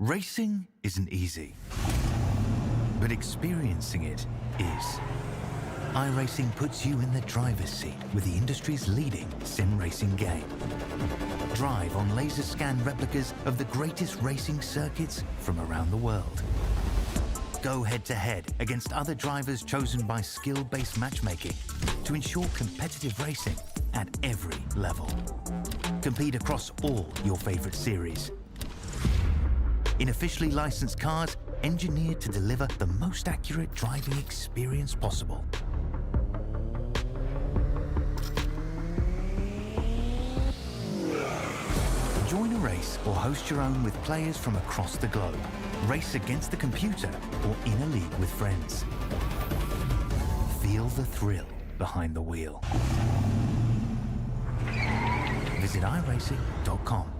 Racing isn't easy, but experiencing it is. iRacing puts you in the driver's seat with the industry's leading sim racing game. Drive on laser scan replicas of the greatest racing circuits from around the world. Go head-to-head against other drivers chosen by skill-based matchmaking to ensure competitive racing at every level. Compete across all your favorite series. In officially licensed cars, engineered to deliver the most accurate driving experience possible. Join a race or host your own with players from across the globe. Race against the computer or in a league with friends. Feel the thrill behind the wheel. Visit iRacing.com.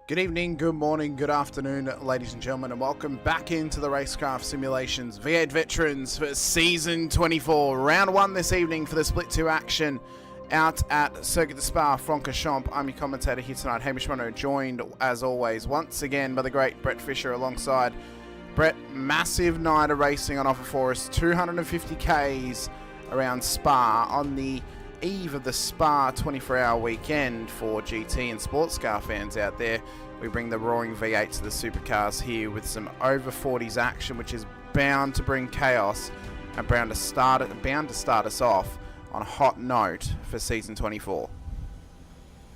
Good evening, good morning, good afternoon, ladies and gentlemen, and welcome back into the Racekraft Simulations V8 Veterans for Season 24. Round 1 this evening for the Split 2 action out at Circuit de Spa-Francorchamps. I'm your commentator here tonight, Hamish Munro, joined, as always, once again by the great Brett Fisher alongside Brett. Massive night of racing on offer for us, 250 Ks around Spa on the eve of the Spa 24-hour weekend for GT and sports car fans out there. We bring the roaring V8 to the supercars here with some over 40s action, which is bound to bring chaos and bound to start us off on a hot note for season 24.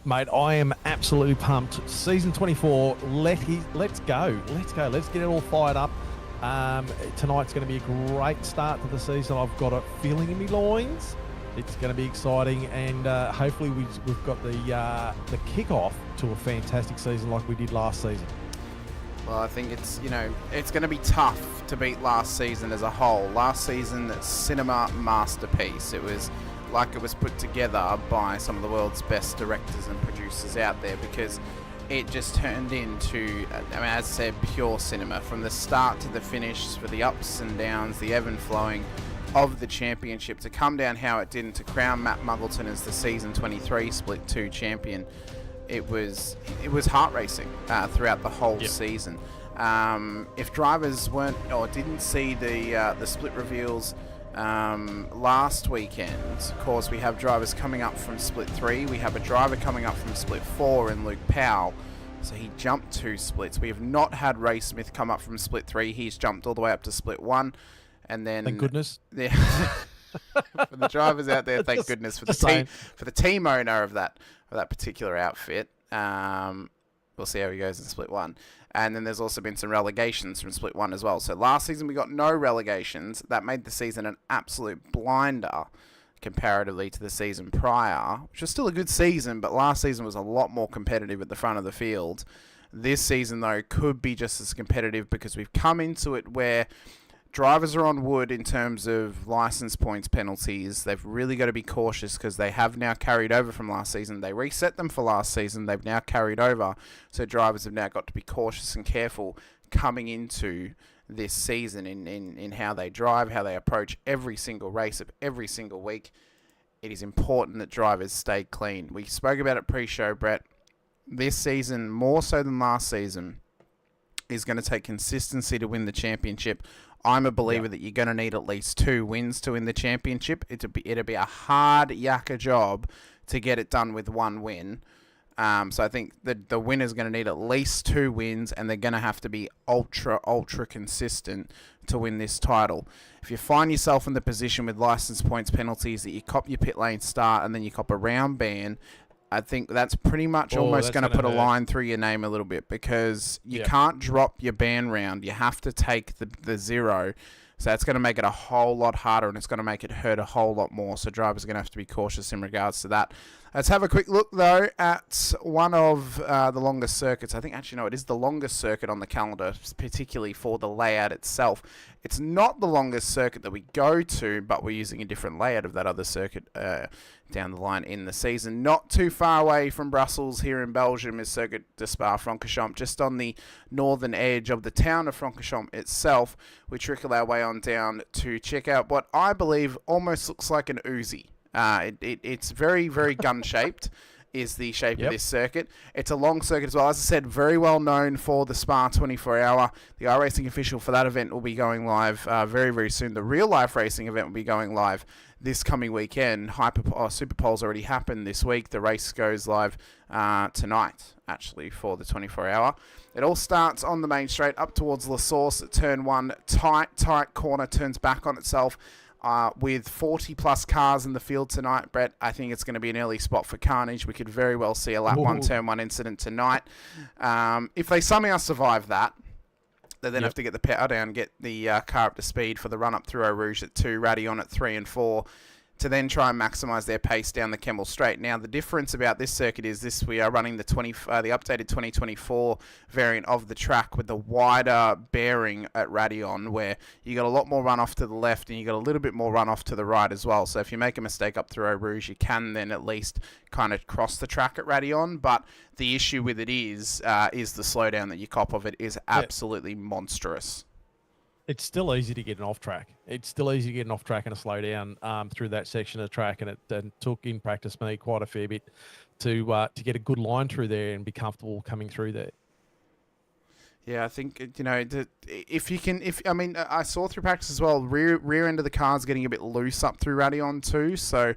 Mate, I am absolutely pumped. Season 24, let's go. Let's get it all fired up. Tonight's going to be a great start to the season. I've got a feeling in my loins. It's going to be exciting, and hopefully we've got the kick-off to a fantastic season like we did last season. Well, I think it's going to be tough to beat last season as a whole. Last season, cinema masterpiece. It was like it was put together by some of the world's best directors and producers out there, because it just turned into, as I said, pure cinema from the start to the finish, for the ups and downs, the ebb and flowing of the championship, to come down how it did, and to crown Matt Muggleton as the season 23 Split 2 champion. It was heart racing throughout the whole season. If drivers weren't or didn't see the split reveals last weekend, of course we have drivers coming up from Split 3. We have a driver coming up from Split 4 in Luke Powell. So he jumped 2 splits. We have not had Ray Smith come up from Split 3. He's jumped all the way up to Split 1. And then, thank goodness. Yeah. For the drivers out there, thank goodness for the team owner of that particular outfit. We'll see how he goes in Split 1. And then there's also been some relegations from Split 1 as well. So last season we got no relegations. That made the season an absolute blinder comparatively to the season prior, which was still a good season, but last season was a lot more competitive at the front of the field. This season, though, could be just as competitive because we've come into it where drivers are on wood in terms of license points penalties. They've really got to be cautious because they have now carried over from last season. They reset them for last season. They've now carried over. So drivers have now got to be cautious and careful coming into this season in how they drive, how they approach every single race of every single week. It is important that drivers stay clean. We spoke about it pre-show, Brett. This season, more so than last season, is going to take consistency to win the championship. I'm a believer that you're going to need at least 2 wins to win the championship. It'll be a hard yakka job to get it done with 1 win. So I think the winner's going to need at least 2 wins, and they're going to have to be ultra consistent to win this title. If you find yourself in the position with license points penalties that you cop your pit lane start and then you cop a round ban, I think that's pretty much almost going to put a line through your name a little bit because you can't drop your ban round. You have to take the 0. So that's going to make it a whole lot harder, and it's going to make it hurt a whole lot more. So drivers are going to have to be cautious in regards to that. Let's have a quick look, though, at one of the longest circuits. I think, actually, no, it is the longest circuit on the calendar, particularly for the layout itself. It's not the longest circuit that we go to, but we're using a different layout of that other circuit down the line in the season. Not too far away from Brussels here in Belgium is Circuit de Spa-Francorchamps, just on the northern edge of the town of Francorchamps itself. We trickle our way on down to check out what I believe almost looks like an Uzi. It's very, very gun-shaped is the shape of this circuit. It's a long circuit as well. As I said, very well known for the Spa 24-hour. The iRacing official for that event will be going live very, very soon. The real-life racing event will be going live this coming weekend. Super Pole's already happened this week. The race goes live tonight, actually, for the 24-hour. It all starts on the main straight up towards La Source at turn 1. Tight corner, turns back on itself. With 40-plus cars in the field tonight, Brett, I think it's going to be an early spot for carnage. We could very well see a lap 1, turn 1 incident tonight. If they somehow survive that, they then have to get the power down, get the car up to speed for the run-up through Eau Rouge at 2, Radillon at 3 and 4, to then try and maximise their pace down the Kemmel Straight. Now, the difference about this circuit is we are running the updated 2024 variant of the track with the wider bearing at Radillon, where you got a lot more runoff to the left and you got a little bit more runoff to the right as well. So if you make a mistake up through Eau Rouge, you can then at least kind of cross the track at Radillon. But the issue with it is the slowdown that you cop of it is absolutely monstrous. It's still easy to get an off track. It's still easy to get an off track and a slow down through that section of the track, and it took in practice me quite a fair bit to get a good line through there and be comfortable coming through there. Yeah, I think I saw through practice as well. Rear end of the car's getting a bit loose up through Radillon too, so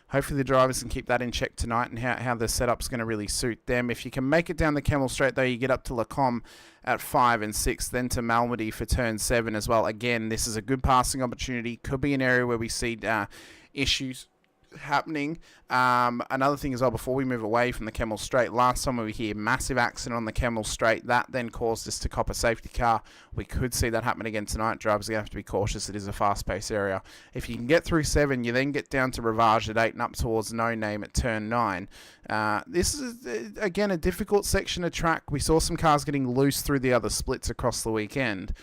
hopefully the drivers can keep that in check tonight and how the setup's going to really suit them. If you can make it down the Kemmel Straight, though, you get up to Lacombe at 5 and 6, then to Malmedy for turn 7 as well. Again, this is a good passing opportunity. Could be an area where we see issues happening. Another thing as well, before we move away from the Kemmel Straight, last time we were here, massive accident on the Kemmel Straight. That then caused us to cop a safety car. We could see that happen again tonight. Drivers are going to have to be cautious. It is a fast-paced area. If you can get through 7, you then get down to Rivage at 8 and up towards No Name at turn 9. This is, again, a difficult section of track. We saw some cars getting loose through the other splits across the weekend.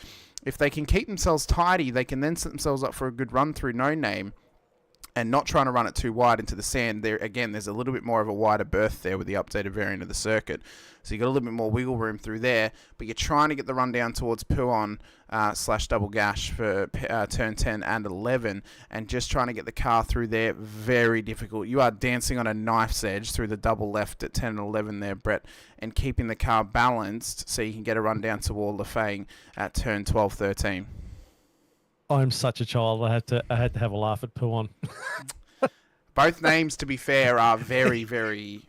If they can keep themselves tidy, they can then set themselves up for a good run through No Name and not trying to run it too wide into the sand. There again, there's a little bit more of a wider berth there with the updated variant of the circuit. So you got a little bit more wiggle room through there, but you're trying to get the run down towards Pouon / Double Gash for turn 10 and 11, and just trying to get the car through there, very difficult. You are dancing on a knife's edge through the double left at 10 and 11 there, Brett, and keeping the car balanced so you can get a run down toward Lefang at turn 12, 13. I'm such a child. I had to have a laugh at Pouon. Both names, to be fair, are very, very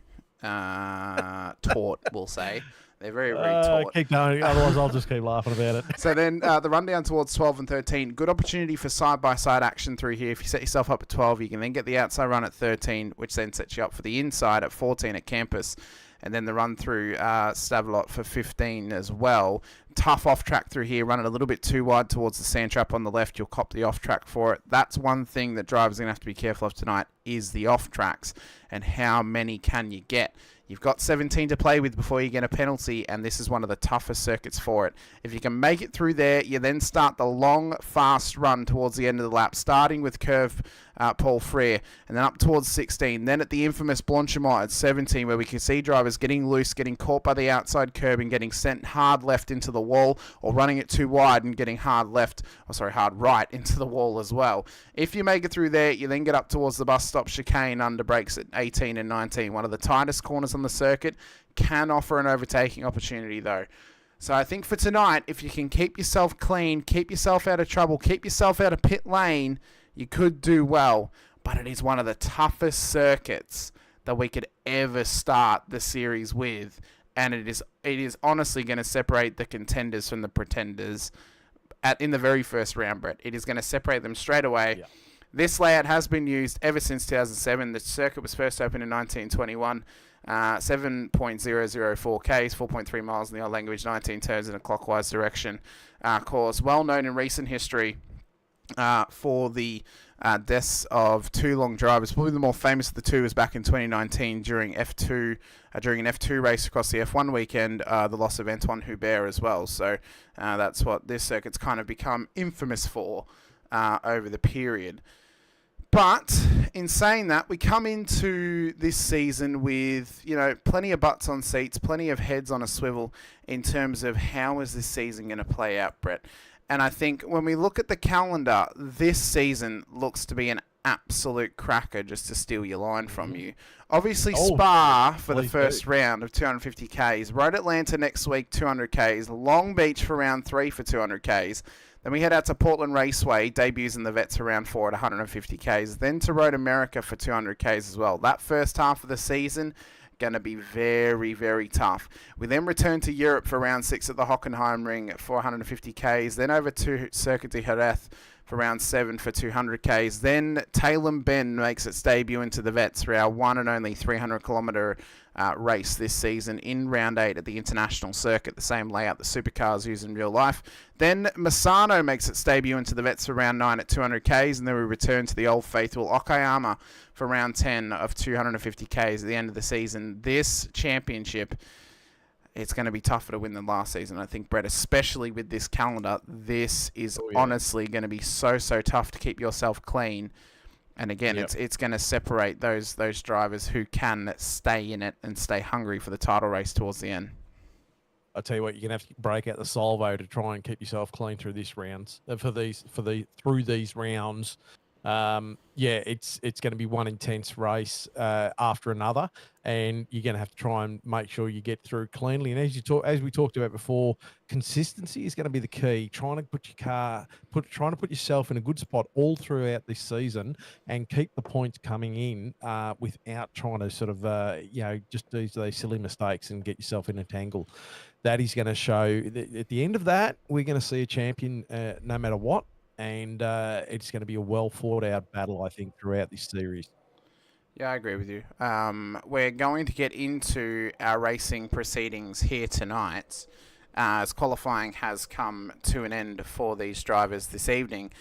taut, we'll say. They're very, very taut. Keep going, otherwise I'll just keep laughing about it. So then the rundown towards 12 and 13. Good opportunity for side-by-side action through here. If you set yourself up at 12, you can then get the outside run at 13, which then sets you up for the inside at 14 at Campus. And then the run through Stavelot for 15 as well. Tough off-track through here. Run it a little bit too wide towards the sand trap on the left. You'll cop the off-track for it. That's one thing that drivers are going to have to be careful of tonight is the off-tracks and how many can you get. You've got 17 to play with before you get a penalty, and this is one of the toughest circuits for it. If you can make it through there, you then start the long, fast run towards the end of the lap, starting with curve Paul Frere, and then up towards 16. Then at the infamous Blanchimont at 17, where we can see drivers getting loose, getting caught by the outside curb and getting sent hard left into the wall, or running it too wide and getting hard right into the wall as well. If you make it through there, you then get up towards the bus stop chicane under brakes at 18 and 19. One of the tightest corners on the circuit, can offer an overtaking opportunity though. So I think for tonight, if you can keep yourself clean, keep yourself out of trouble, keep yourself out of pit lane, you could do well. But it is one of the toughest circuits that we could ever start the series with. And it is honestly going to separate the contenders from the pretenders in the very first round, Brett. It is going to separate them straight away. Yeah. This layout has been used ever since 2007. The circuit was first opened in 1921. 7.004 Ks, 4.3 miles in the old language, 19 turns in a clockwise direction. Course well known in recent history for the deaths of two long drivers. Probably the more famous of the two was back in 2019 during an F2 race across the F1 weekend, the loss of Antoine Hubert as well. So that's what this circuit's kind of become infamous for over the period. But in saying that, we come into this season with, plenty of butts on seats, plenty of heads on a swivel in terms of how is this season going to play out, Brett. And I think when we look at the calendar, this season looks to be an absolute cracker, just to steal your line from you. Obviously, Spa for the first round of 250 Ks. Road Atlanta next week, 200 Ks. Long Beach for round 3 for 200 Ks. Then we head out to Portland Raceway, debuts in the Vets around 4 at 150 Ks. Then to Road America for 200 Ks as well. That first half of the season, going to be very, very tough. We then return to Europe for round 6 at the Hockenheim Ring at 450 Ks. Then over to Circuit de Jerez for round 7 for 200 Ks. Then Tailem Bend makes its debut into the Vets for our one and only 300-kilometre race this season in round 8 at the International Circuit, the same layout that supercars use in real life. Then Misano makes its debut into the Vets for round 9 at 200 Ks, and then we return to the old faithful Okayama for round 10 of 250 Ks at the end of the season. This championship, it's going to be tougher to win than last season, I think, Brett, especially with this calendar. This is honestly going to be so tough to keep yourself clean. And again, it's going to separate those drivers who can stay in it and stay hungry for the title race towards the end. I tell you what, you're going to have to break out the salvo to try and keep yourself clean through through these rounds. It's going to be one intense race after another, and you're going to have to try and make sure you get through cleanly. And as we talked about before, consistency is going to be the key. Trying to put yourself in a good spot all throughout this season and keep the points coming in without trying to sort of just do those silly mistakes and get yourself in a tangle. That is going to show that at the end of that, we're going to see a champion no matter what. And it's going to be a well-thought-out battle, I think, throughout this series. Yeah, I agree with you. We're going to get into our racing proceedings here tonight, as qualifying has come to an end for these drivers this evening.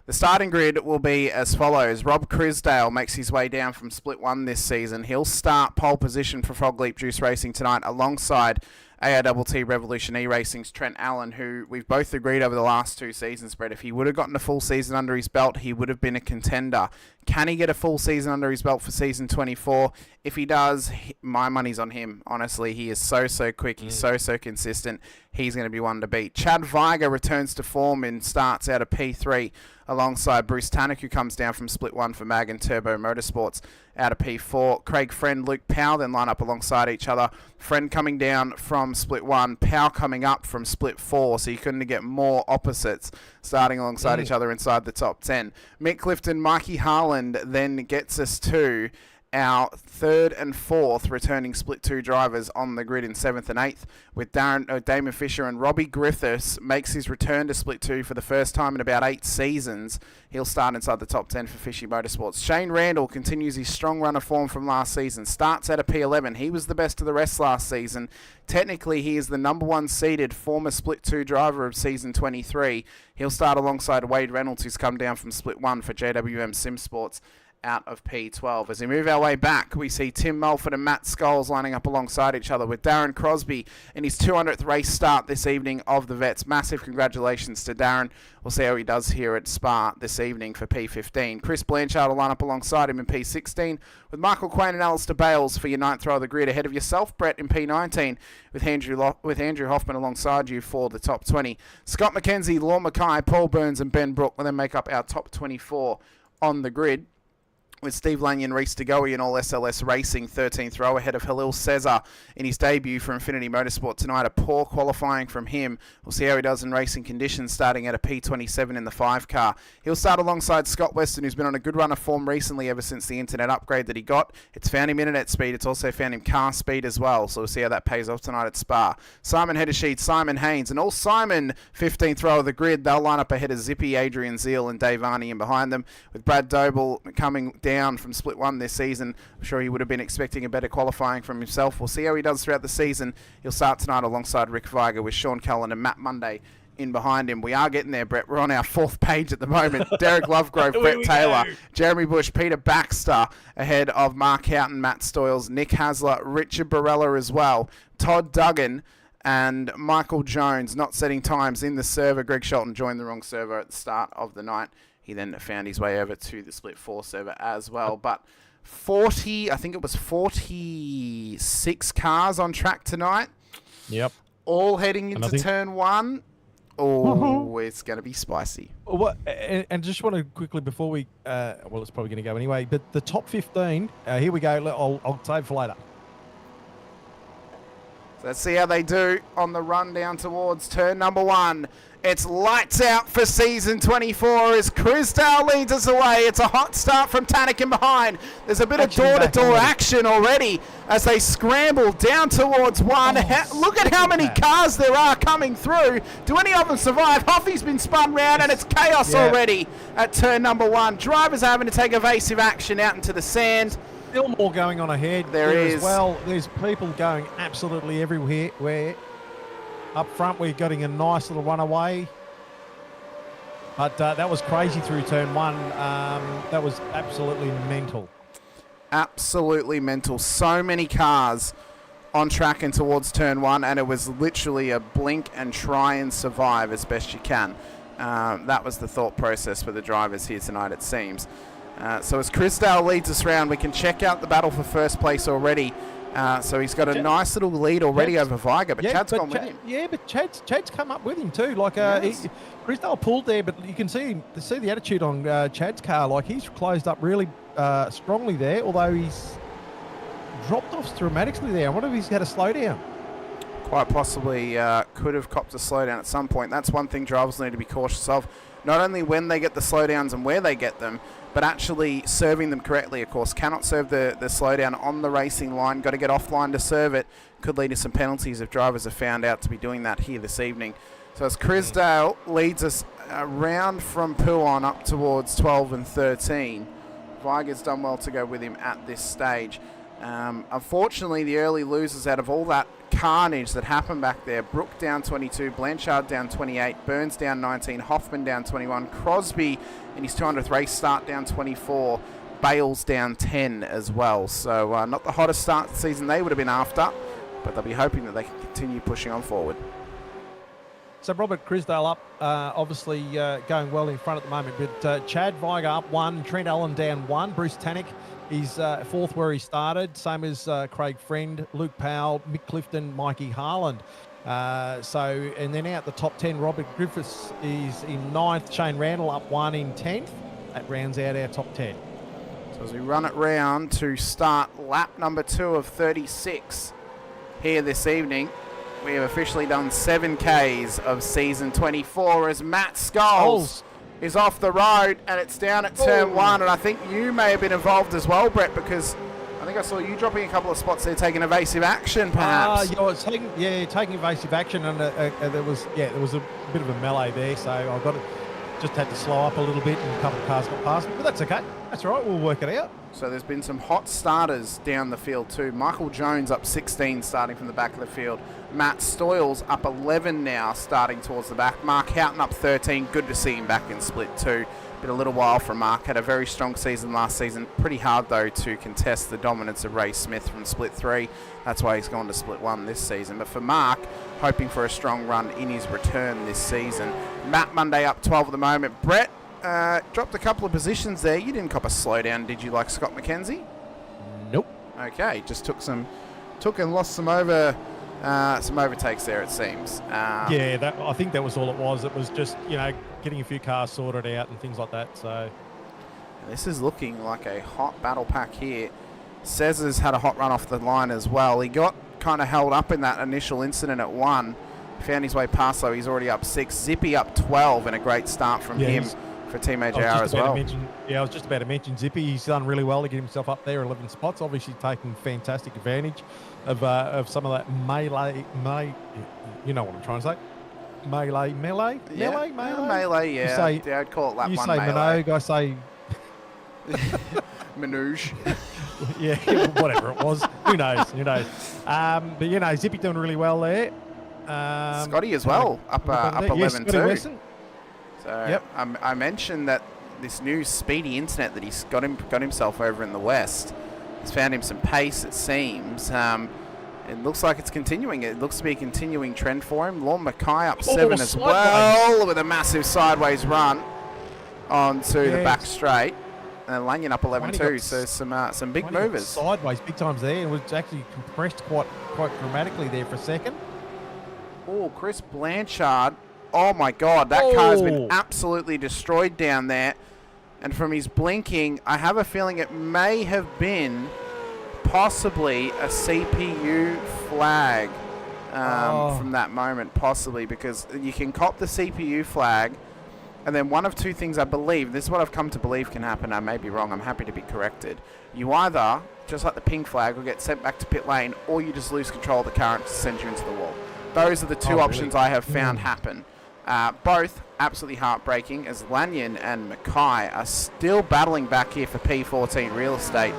The starting grid will be as follows. Rob Crisdale makes his way down from Split 1 this season. He'll start pole position for Frog Leap Juice Racing tonight alongside ARTT Revolution E-Racing's Trent Allen, who we've both agreed over the last 2 seasons, Brett, if he would have gotten a full season under his belt, he would have been a contender. Can he get a full season under his belt for season 24? If he does, my money's on him. Honestly, he is so quick. He's so consistent. He's going to be one to beat. Chad Viger returns to form and starts out of P3 alongside Bruce Tannock, who comes down from Split 1 for Mag and Turbo Motorsports out of P4. Craig Friend, Luke Powell then line up alongside each other. Friend coming down from Split 1, Powell coming up from Split 4, so you couldn't get more opposites starting alongside each other inside the top 10. Mick Clifton, Mikey Harland then gets us to our third and fourth returning split 2 drivers on the grid in 7th and 8th, with Damon Fisher and Robbie Griffiths makes his return to split 2 for the first time in about 8 seasons. He'll start inside the top 10 for Fishy Motorsports. Shane Randall continues his strong run of form from last season, starts at a P11. He was the best of the rest last season. Technically, he is the number 1 seeded former split 2 driver of season 23. He'll start alongside Wade Reynolds, who's come down from split 1 for JWM Simsports, out of P12. As we move our way back, we see Tim Mulford and Matt Scholes lining up alongside each other, with Darren Crosby in his 200th race start this evening of the Vets. Massive congratulations to Darren. We'll see how he does here at Spa this evening for P15. Chris Blanchard will line up alongside him in P16, with Michael Quain and Alistair Bales for your 9th row of the grid, ahead of yourself, Brett, in P19, with Andrew Hoffman alongside you for the top 20. Scott McKenzie, Lorne Mackay, Paul Burns and Ben Brook will then make up our top 24 on the grid, with Steve Lanyon, Reese DeGoey and all SLS Racing 13th row, ahead of Halil Cesar in his debut for Infinity Motorsport tonight. A poor qualifying from him. We'll see how he does in racing conditions, starting at a P27 in the 5 car. He'll start alongside Scott Weston, who's been on a good run of form recently ever since the internet upgrade that he got. It's found him internet speed. It's also found him car speed as well. So we'll see how that pays off tonight at Spa. Simon Heddersheet, Simon Haynes, and all Simon 15th row of the grid. They'll line up ahead of Zippy, Adrian Zeal and Dave Arney in behind them, with Brad Doble coming down from split 1 this season. I'm sure he would have been expecting a better qualifying from himself. We'll see how he does throughout the season. He'll start tonight alongside Rick Viger, with Sean Cullen and Matt Monday in behind him. We are getting there, Brett. We're on our 4th page at the moment. Derek Lovegrove, Brett Taylor, Jeremy Bush, Peter Baxter ahead of Mark Houghton, Matt Stoyles, Nick Hasler, Richard Barella as well, Todd Duggan and Michael Jones not setting times in the server. Greg Shelton joined the wrong server at the start of the night. He then found his way over to the split 4 server as well. But 46 cars on track tonight. Yep. All heading into turn 1. Oh, it's going to be spicy. Well, and just want to quickly, before we, well, it's probably going to go anyway, but the top 15, here we go. I'll save for later. So let's see how they do on the run down towards turn number 1. It's lights out for season 24 as Crisdale leads us away. It's a hot start from Tannick in behind. There's a bit of door-to-door action already as they scramble down towards 1. Look at how many cars there are coming through. Do any of them survive? Huffy's been spun round and it's chaos already at turn number 1. Drivers are having to take evasive action out into the sand. Still more going on ahead. There is. As well, there's people going absolutely everywhere. Up front, we're getting a nice little runaway. But that was crazy through turn 1. That was absolutely mental. Absolutely mental. So many cars on track and towards turn 1, and it was literally a blink and try and survive as best you can. That was the thought process for the drivers here tonight, it seems. So as Crisdale leads us round, we can check out the battle for first place already. So he's got a nice little lead already over Viger, but Chad's gone with him. Yeah, but Chad's come up with him too. Like Crisdale pulled there, but you can see the attitude on Chad's car. Like he's closed up really strongly there, although he's dropped off dramatically there. I wonder if he's had a slowdown. Quite possibly could have copped a slowdown at some point. That's one thing drivers need to be cautious of. Not only when they get the slowdowns and where they get them, but actually serving them correctly, of course. Cannot serve the slowdown on the racing line. Got to get offline to serve it. Could lead to some penalties if drivers are found out to be doing that here this evening. So as Crisdale leads us around from Puon up towards 12 and 13, Viger's done well to go with him at this stage. Unfortunately, the early losers out of all that carnage that happened back there: Brook down 22, Blanchard down 28, Burns down 19, Hoffman down 21, Crosby in his 200th race start down 24, Bales down 10 as well. So not the hottest start to the season they would have been after, but they'll be hoping that they can continue pushing on forward. So Robert Crisdale up, obviously going well in front at the moment, but Chad Viger up 1, Trent Allen down 1, Bruce Tannick is 4th where he started, same as Craig Friend, Luke Powell, Mick Clifton, Mikey Harland. And then out the top 10, Robert Griffiths is in 9th, Shane Randall up 1 in 10th. That rounds out our top 10. So as we run it round to start lap number 2 of 36 here this evening, we have officially done 7 Ks of season 24 as Matt Scholes is off the road and it's down at turn 1. And I think you may have been involved as well, Brett, because think I saw you dropping a couple of spots there, taking evasive action, perhaps. Taking evasive action, and there was a bit of a melee there, so I just had to slow up a little bit, and a couple of cars got past me, but that's okay. That's all right. We'll work it out. So there's been some hot starters down the field too. Michael Jones up 16, starting from the back of the field. Matt Stoyles up 11 now, starting towards the back. Mark Houghton up 13. Good to see him back in split 2. Been a little while from Mark. Had a very strong season last season. Pretty hard though to contest the dominance of Ray Smith from split 3. That's why he's gone to split 1 this season. But for Mark, hoping for a strong run in his return this season. Matt Monday up 12 at the moment. Brett dropped a couple of positions there. You didn't cop a slowdown, did you, like Scott McKenzie? Nope. Okay, just took and lost some overtakes there, it seems. I think that was all it was. It was just, getting a few cars sorted out and things like that. So this is looking like a hot battle pack here. Cesar's had a hot run off the line as well. He got kind of held up in that initial incident at 1. Found his way past, though. He's already up 6. Zippy up 12, and a great start from him for Team AJR as well. I was just about to mention Zippy. He's done really well to get himself up there, 11 spots. Obviously taking fantastic advantage of some of that melee. You know what I'm trying to say? Melee. Melee, yeah. I'd call it lap 1 melee. You say Minogue, I say... Manouge. Yeah, whatever it was. Who knows? But, Zippy doing really well there. Scotty as well, up 11 too. So yep. I mentioned that this new speedy internet that he's got himself over in the West has found him some pace, it seems. It looks like it's continuing. It looks to be a continuing trend for him. Lorne Mackay up 7 as well, with a massive sideways run onto the back straight. And Lanyon up 11 too, so some big movers. Sideways, big times there, and was actually compressed quite dramatically there for a second. Oh, Chris Blanchard. Oh, my God. That car's been absolutely destroyed down there. And from his blinking, I have a feeling it may have been possibly a CPU flag from that moment, possibly, because you can cop the CPU flag, and then one of two things, I believe, this is what I've come to believe can happen. I may be wrong. I'm happy to be corrected. You either, just like the pink flag, will get sent back to pit lane, or you just lose control of the car and send you into the wall. Those are the two options I have found happen. Both absolutely heartbreaking, as Lanyon and Mackay are still battling back here for P14 real estate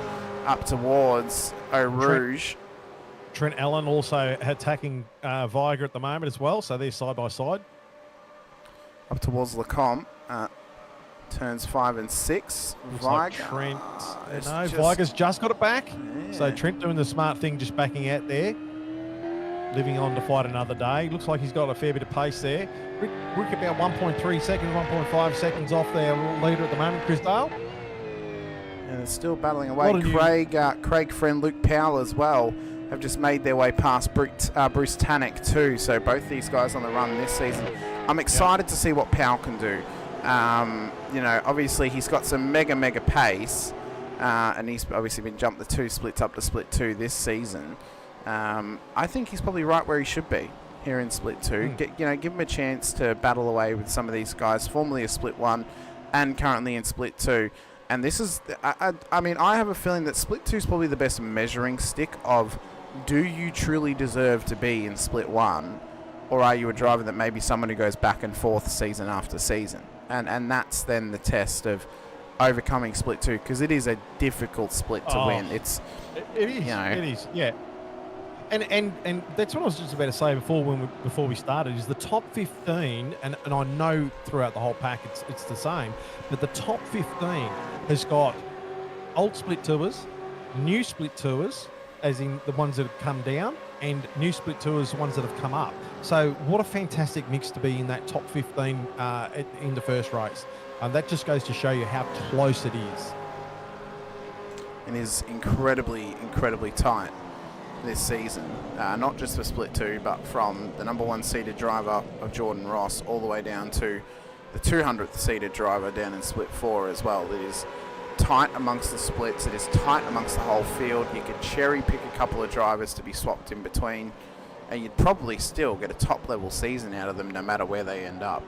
up towards Eau Rouge. Trent Allen also attacking Viger at the moment as well, so they're side by side. Up towards Lacombe. Turns 5 and 6. Looks like Trent. Viger's just got it back. Yeah. So Trent doing the smart thing, just backing out there. Living on to fight another day. Looks like he's got a fair bit of pace there. Rick about 1.3 seconds, 1.5 seconds off their leader at the moment, Chris Dale. And they're still battling away. Craig Friend, Luke Powell as well have just made their way past Bruce Tannick too. So both these guys on the run this season. I'm excited to see what Powell can do. Obviously he's got some mega pace, and he's obviously been jumped the 2 splits up to split 2 this season. I think he's probably right where he should be here in split 2. Give him a chance to battle away with some of these guys, formerly a split 1 and currently in split 2. And this is, I have a feeling that split 2 is probably the best measuring stick of, do you truly deserve to be in split 1, or are you a driver that may be someone who goes back and forth season after season? And that's then the test of overcoming split 2, because it is a difficult split to win. It is. It is, yeah. And that's what I was just about to say before we started, is the top 15, and I know throughout the whole pack it's the same, but the top 15 has got old split tours, new split tours, as in the ones that have come down, and new split tours, the ones that have come up. So what a fantastic mix to be in that top 15 in the first race. That just goes to show you how close it is. It is incredibly tight this season, not just for split 2, but from the number 1 seeded driver of Jordan Ross all the way down to the 200th seeded driver down in split 4 as well. It is tight amongst the splits. It is tight amongst the whole field. You could cherry pick a couple of drivers to be swapped in between, and you'd probably still get a top level season out of them no matter where they end up.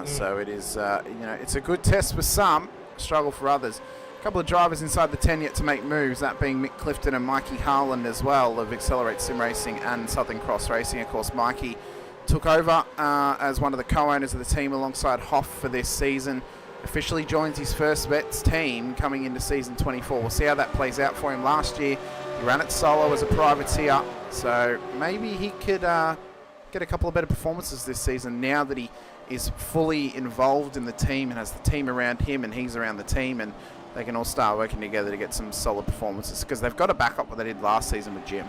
So it is, it's a good test for some, struggle for others. A couple of drivers inside the 10 yet to make moves, that being Mick Clifton and Mikey Harland as well of Accelerate Sim Racing and Southern Cross Racing. Of course, Mikey took over as one of the co-owners of the team alongside Hoff for this season. Officially joins his first Vets team coming into season 24. We'll see how that plays out for him. Last year, he ran it solo as a privateer, so maybe he could get a couple of better performances this season now that he is fully involved in the team and has the team around him and he's around the team, and they can all start working together to get some solid performances because they've got to back up what they did last season with Jim.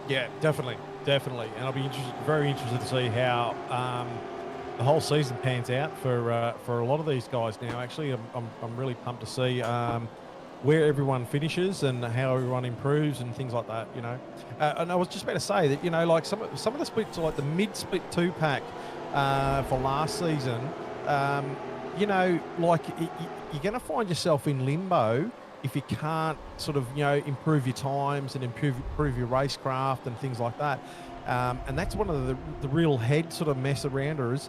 Yeah, definitely. And I'll be very interested to see how the whole season pans out for a lot of these guys now. Actually, I'm really pumped to see where everyone finishes and how everyone improves and things like that, you know. And I was just about to say that, you know, like some of the splits, like the mid-split 2-pack for last season, you know, like you're going to find yourself in limbo if you can't sort of, you know, improve your times and improve your racecraft and things like that. And that's one of the real head sort of mess arounders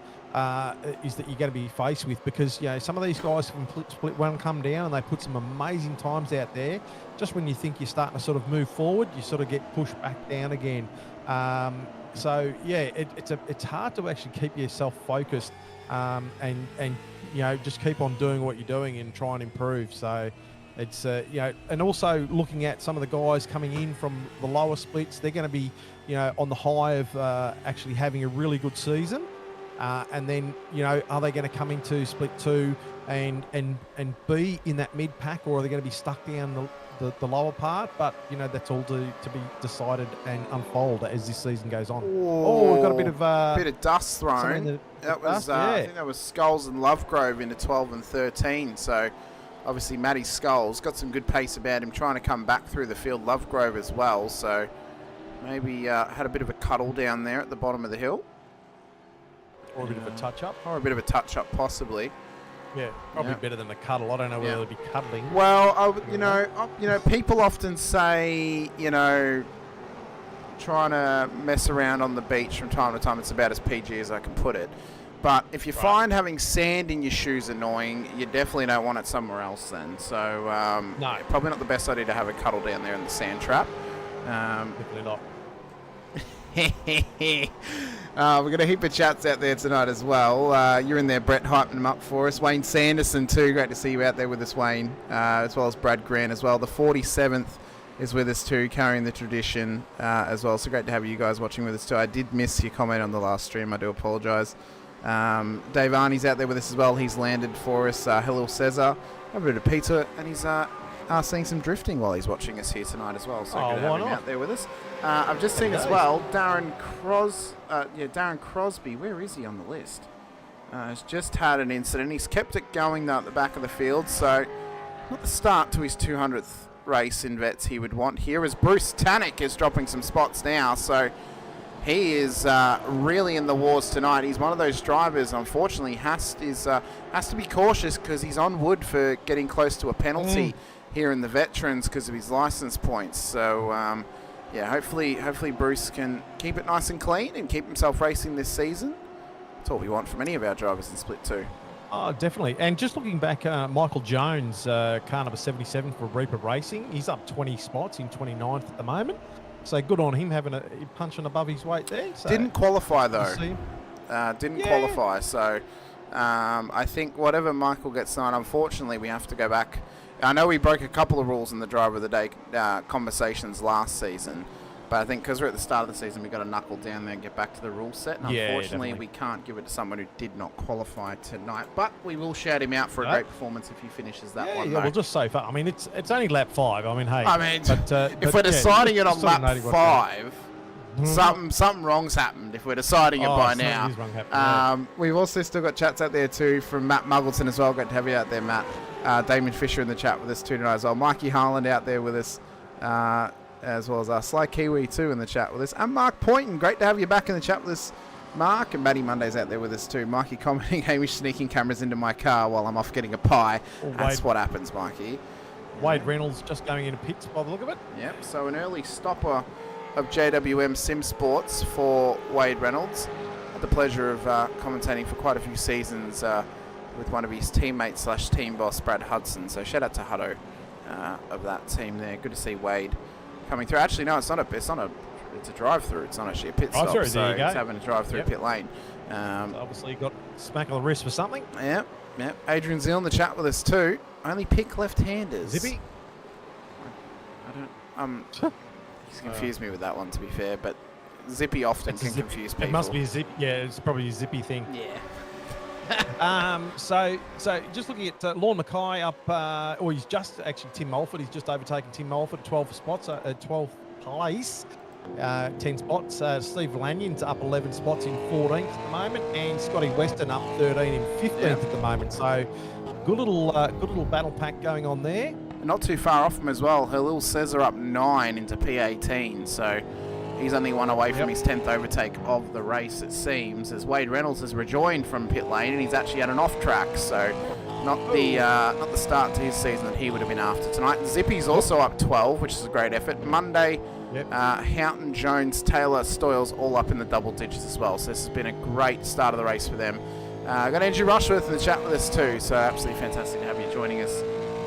is that you're going to be faced with, because, you know, some of these guys from split one come down and they put some amazing times out there. Just when you think you're starting to sort of move forward, you sort of get pushed back down again. So yeah, it's hard to actually keep yourself focused and you know, just keep on doing what you're doing and try and improve. So it's you know, and also looking at some of the guys coming in from the lower splits, they're going to be, you know, on the high of actually having a really good season, and then, you know, are they going to come into split 2 and be in that mid pack, or are they going to be stuck down the lower part? But, you know, that's all to be decided and unfold as this season goes on. Oh, we've got a bit of dust thrown. That was yeah. I think that was Skulls and Lovegrove into 12 and 13. So obviously Matty Skulls got some good pace about him, trying to come back through the field. Lovegrove as well. So maybe had a bit of a cuddle down there at the bottom of the hill, or a bit of a touch up, possibly. Yeah, probably better than a cuddle. I don't know whether they'll be cuddling. Well, you know, people often say, you know, trying to mess around on the beach from time to time, it's about as PG as I can put it. But if you find having sand in your shoes annoying, you definitely don't want it somewhere else then. So, no, probably not the best idea to have a cuddle down there in the sand trap. Definitely not. We've got a heap of chats out there tonight as well. You're in there, Brett, hyping them up for us. Wayne Sanderson too, great to see you out there with us, Wayne, as well as Brad Grant as well. The 47th is with us too, carrying the tradition as well. So great to have you guys watching with us too. I did miss your comment on the last stream, I do apologise. Dave Arnie's out there with us as well. He's landed for us. Hello Cesar, a bit of pizza, and he's seeing some drifting while he's watching us here tonight as well. So good to have him out there with us. I've just seen as well Darren Crosby. Where is he on the list? Has just had an incident. He's kept it going though at the back of the field. So not the start to his 200th race in Vets he would want here, as Bruce Tannick is dropping some spots now. So he is really in the wars tonight. He's one of those drivers, unfortunately, has to be cautious because he's on wood for getting close to a penalty here in the Veterans because of his license points. So, yeah, hopefully Bruce can keep it nice and clean and keep himself racing this season. That's all we want from any of our drivers in Split 2. Oh, definitely. And just looking back, Michael Jones, car number 77 for Reaper Racing, he's up 20 spots in 29th at the moment. So good on him having punching above his weight there. So didn't qualify though. Didn't qualify. So I think whatever Michael gets on, unfortunately, we have to go back. I know we broke a couple of rules in the Driver of the Day conversations last season, but I think because we're at the start of the season, we've got to knuckle down there and get back to the rule set. And unfortunately, we can't give it to someone who did not qualify tonight. But we will shout him out for a great performance if he finishes that one. Yeah, we'll just say, I mean, it's only lap 5. I mean, hey. If we're deciding it on lap 5, something wrong's happened if we're deciding it by now. We've also still got chats out there too from Matt Muggleton as well. Great to have you out there, Matt. Damon Fisher in the chat with us too tonight as well. Mikey Harland out there with us, as well as Sly Kiwi too in the chat with us. And Mark Poynton, great to have you back in the chat with us, Mark. And Matty Monday's out there with us too. Mikey commenting, Hamish sneaking cameras into my car while I'm off getting a pie. That's what happens, Mikey. Wade Reynolds just going into pits by the look of it. Yep, so an early stopper of JWM Simsports for Wade Reynolds. Had the pleasure of commentating for quite a few seasons with one of his teammates / team boss, Brad Hudson. So shout out to Hutto of that team there. Good to see Wade coming through. Actually, no, it's a drive-through. It's not actually a pit stop. Sorry, so there you go. he's having a drive-through pit lane. So obviously got smack on the wrist for something. Yep. Adrian Zeal in the chat with us too. Only pick left-handers. Zippy. He's confused me with that one, to be fair, but Zippy often can confuse people. It must be a zip. Yeah, it's probably a Zippy thing. Yeah. So just looking at Lorne Mackay up, or he's just actually Tim Mulford. He's just overtaken Tim Mulford, 12 spots, 12th place, 10 spots. Steve Lanyon's up 11 spots in 14th at the moment, and Scotty Weston up 13 in 15th at the moment. So good little battle pack going on there. Not too far off him as well. Halil Cesar up 9 into P18, so he's only one away from his 10th overtake of the race, it seems, as Wade Reynolds has rejoined from pit lane, and he's actually had an off track, so not the start to his season that he would have been after tonight. Zippy's also up 12, which is a great effort. Monday, Houghton, Jones, Taylor, Stoyles all up in the double digits as well, so this has been a great start of the race for them. Got Andrew Rushworth in the chat with us too, so absolutely fantastic to have you joining us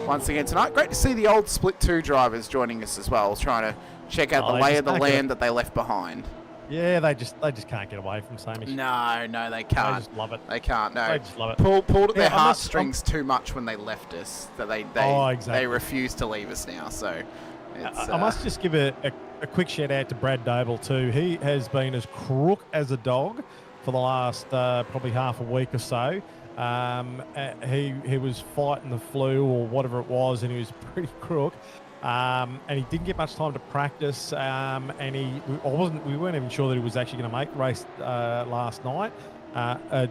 once again tonight. Great to see the old Split 2 drivers joining us as well, trying to check out the lay of the land that they left behind. Yeah, they just can't get away from Hamish. No, they can't. They just love it. They can't. No, They just love it. Pulled at their heartstrings too much when they left us. That they refuse to leave us now. So I must just give a quick shout out to Brad Doble too. He has been as crook as a dog for the last probably half a week or so. He was fighting the flu or whatever it was, and he was pretty crook. And he didn't get much time to practice. And we weren't even sure that he was actually going to make the race last night. No,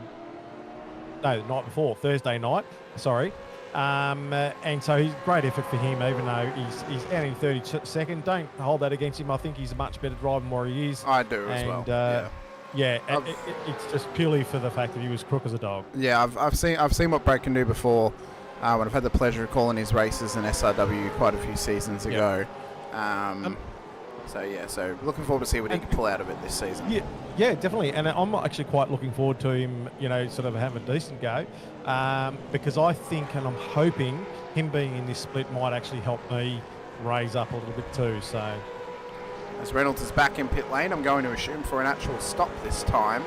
the night before, Thursday night. Sorry. And so he's great effort for him, even though he's out in 32nd. Don't hold that against him. I think he's a much better driver than what he is. I do as well. Yeah, it's just purely for the fact that he was crook as a dog. Yeah, I've seen what Brad can do before. When I've had the pleasure of calling his races in SRW quite a few seasons ago. So looking forward to see what he can pull out of it this season. Yeah, definitely. And I'm actually quite looking forward to him, sort of having a decent go, because I think and I'm hoping him being in this split might actually help me raise up a little bit too. So. As Reynolds is back in pit lane, I'm going to assume for an actual stop this time.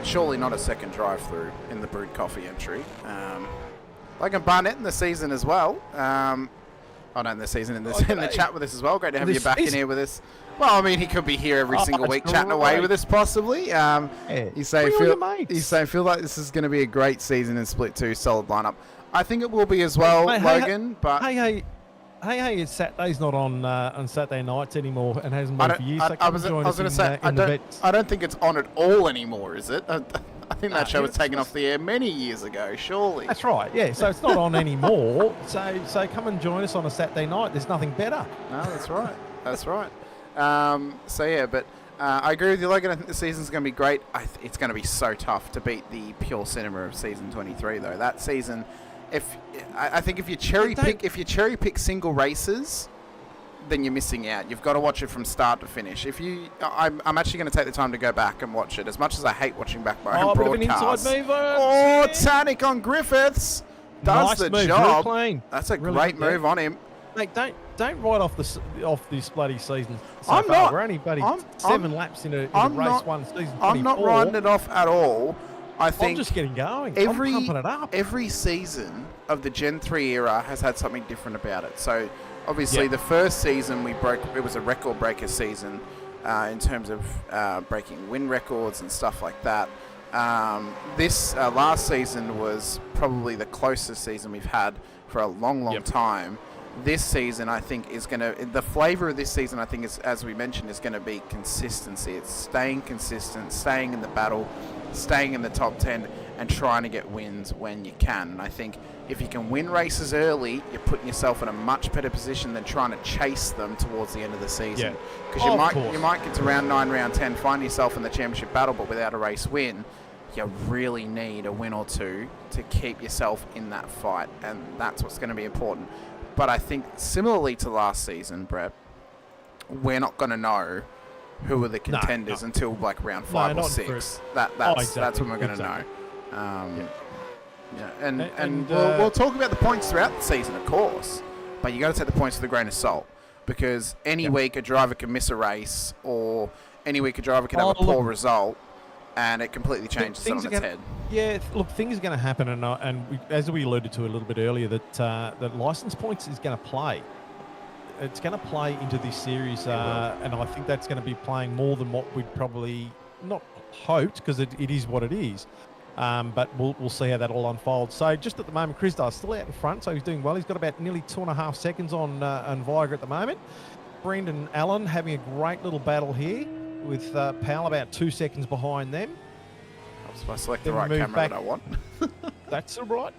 Surely not a second drive-through in the brewed coffee entry. Logan Barnett in the season as well. In the season, in the chat with us as well. Great to have you back in here with us. Well, I mean, he could be here every single week chatting away with us, possibly. He's saying, feel like this is going to be a great season in Split 2, solid lineup. I think it will be as well, Logan. But Hey, it's Saturday's not on Saturday nights anymore and hasn't been for years. I was going to say, I don't think it's on at all anymore, is it? I think that show was taken off the air many years ago, surely. That's right, yeah. So it's not on anymore. So come and join us on a Saturday night. There's nothing better. No, that's right. That's right. I agree with you, Logan. I think the season's going to be great. It's going to be so tough to beat the pure cinema of season 23, though. That season, I think if you cherry pick single races, then you're missing out. You've got to watch it from start to finish. I'm actually going to take the time to go back and watch it. As much as I hate watching back my own broadcasts. Tannick on Griffiths does the job. That's a great move on him. Mate, don't write off this bloody season. I'm not. We're only 7 laps into race 1 season 24. I'm not writing it off at all. I think I'm just getting going. I'm pumping it up. Every season of the Gen 3 era has had something different about it. So obviously the first season it was a record breaker season in terms of breaking win records and stuff like that. This last season was probably the closest season we've had for a long time. This season, I think, the flavour of this season, I think, is, as we mentioned, is going to be consistency. It's staying consistent, staying in the battle, staying in the top 10, and trying to get wins when you can. And I think if you can win races early, you're putting yourself in a much better position than trying to chase them towards the end of the season. Because you might get to round 9, round 10, find yourself in the championship battle, but without a race win, you really need a win or two to keep yourself in that fight, and that's what's going to be important. But I think similarly to last season, Brett, we're not going to know who are the contenders until like round 5 or 6. That's when we're going to know. Yeah, and we'll talk about the points throughout the season, of course, but you got to take the points with a grain of salt, because any week a driver can miss a race, or any week a driver can have a poor result, and it completely changes it on its head. Yeah, look, things are going to happen, and as we alluded to a little bit earlier, that license points is going to play. It's going to play into this series, and I think that's going to be playing more than what we'd probably not hoped, because it is what it is. But we'll see how that all unfolds. So just at the moment, Chris Dar's still out in front, so he's doing well. He's got about nearly 2.5 seconds on Viagra at the moment. Brendan Allen having a great little battle here with Powell about 2 seconds behind them. I select the right camera that I want. That's all right.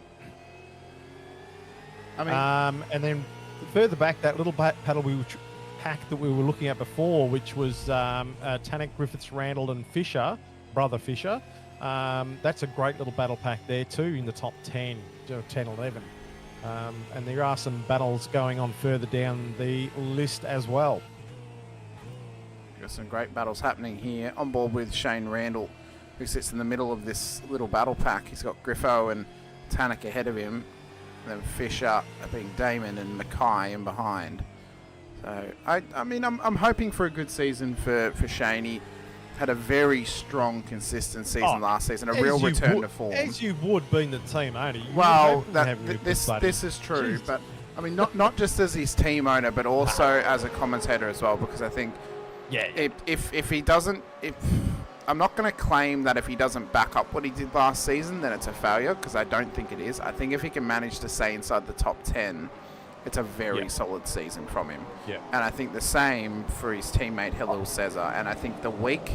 I mean, and then further back, that little paddle pack that we were looking at before, which was Tanak, Griffiths, Randall, and Fisher, brother Fisher. That's a great little battle pack there too in the top 10, 11. And there are some battles going on further down the list as well. Got some great battles happening here. On board with Shane Randall, who sits in the middle of this little battle pack. He's got Griffo and Tanak ahead of him. And then Fisher being Damon and Mackay in behind. So, I mean, I'm hoping for a good season for Shane. He had a very strong, consistent season last season, a real return to form. As you would being the team owner. Well, this is true, Jesus. But I mean, not just as his team owner, but also as a commentator as well, because I think if he doesn't, I'm not going to claim that if he doesn't back up what he did last season, then it's a failure, because I don't think it is. I think if he can manage to stay inside the top 10, it's a very solid season from him. Yeah. And I think the same for his teammate Halil Cesar. And I think the week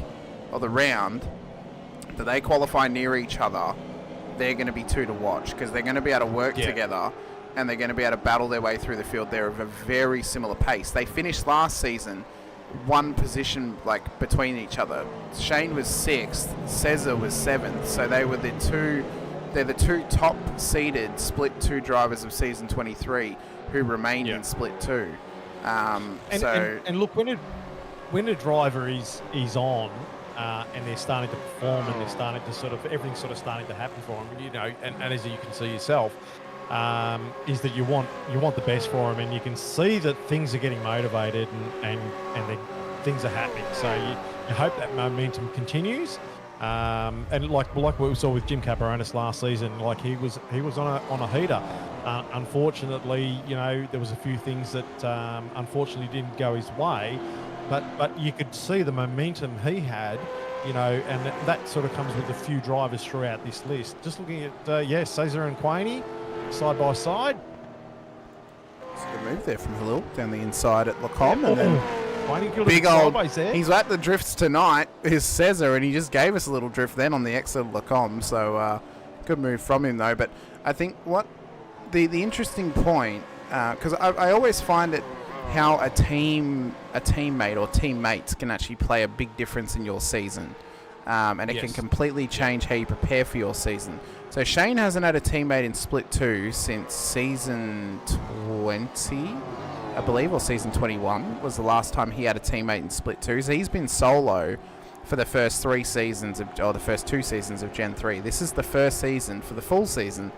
or the round that they qualify near each other, they're going to be two to watch, because they're going to be able to work together, and they're going to be able to battle their way through the field. They're of a very similar pace. They finished last season one position like between each other. Shane was 6th, Cesar was 7th. So they were they're the two top seeded split 2 drivers of season 23 who remained in split 2. And look, when a driver is on and they're starting to perform, and they're starting to everything's starting to happen for them, you know, and as you can see yourself, is that you want the best for them, and you can see that things are getting motivated and things are happening. So you hope that momentum continues. And like what we saw with Jim Caparonis last season, like he was on a heater. Unfortunately, you know, there was a few things that unfortunately didn't go his way, but you could see the momentum he had, you know, and that sort of comes with a few drivers throughout this list. Just looking at Cesar and Quaney side by side. It's a good move there from Halil down the inside at Lacombe, and then big old. He's at the drifts tonight. Is Cesar, and he just gave us a little drift then on the exit of Lacombe. So good move from him though. But I think what the interesting point, because I always find it how a teammate or teammates can actually play a big difference in your season, and it can completely change how you prepare for your season. So Shane hasn't had a teammate in split 2 since season 20. I believe, or season 21 was the last time he had a teammate in split 2. So he's been solo for the first 3 seasons or the first 2 seasons of Gen 3. This is the first season for the full season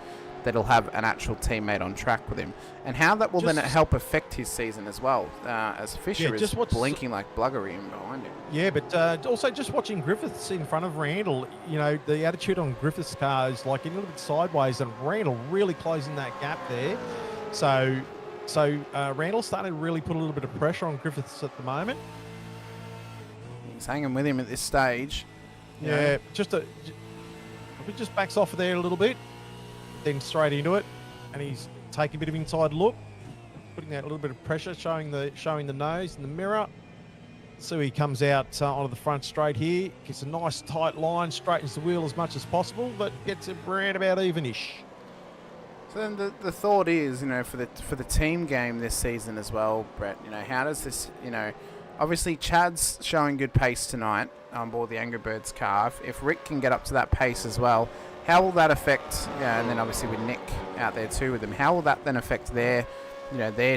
that he'll have an actual teammate on track with him, and how that will then help affect his season as well, as Fisher is blinking like bluggery in behind him. Yeah, but also just watching Griffiths in front of Randall, you know, the attitude on Griffiths' car is like a little bit sideways, and Randall really closing that gap there. So Randall's starting to really put a little bit of pressure on Griffiths at the moment. He's hanging with him at this stage. Yeah, just backs off there a little bit, then straight into it, and he's taking a bit of inside look, putting that little bit of pressure, showing the nose in the mirror. So he comes out onto the front straight here, gets a nice tight line, straightens the wheel as much as possible, but gets it around about evenish. So then the thought is, you know, for the team game this season as well, Brett, you know, how does this, you know, obviously Chad's showing good pace tonight on board the Angry Birds car. If Rick can get up to that pace as well, how will that affect, and then obviously with Nick out there too with them, how will that then affect their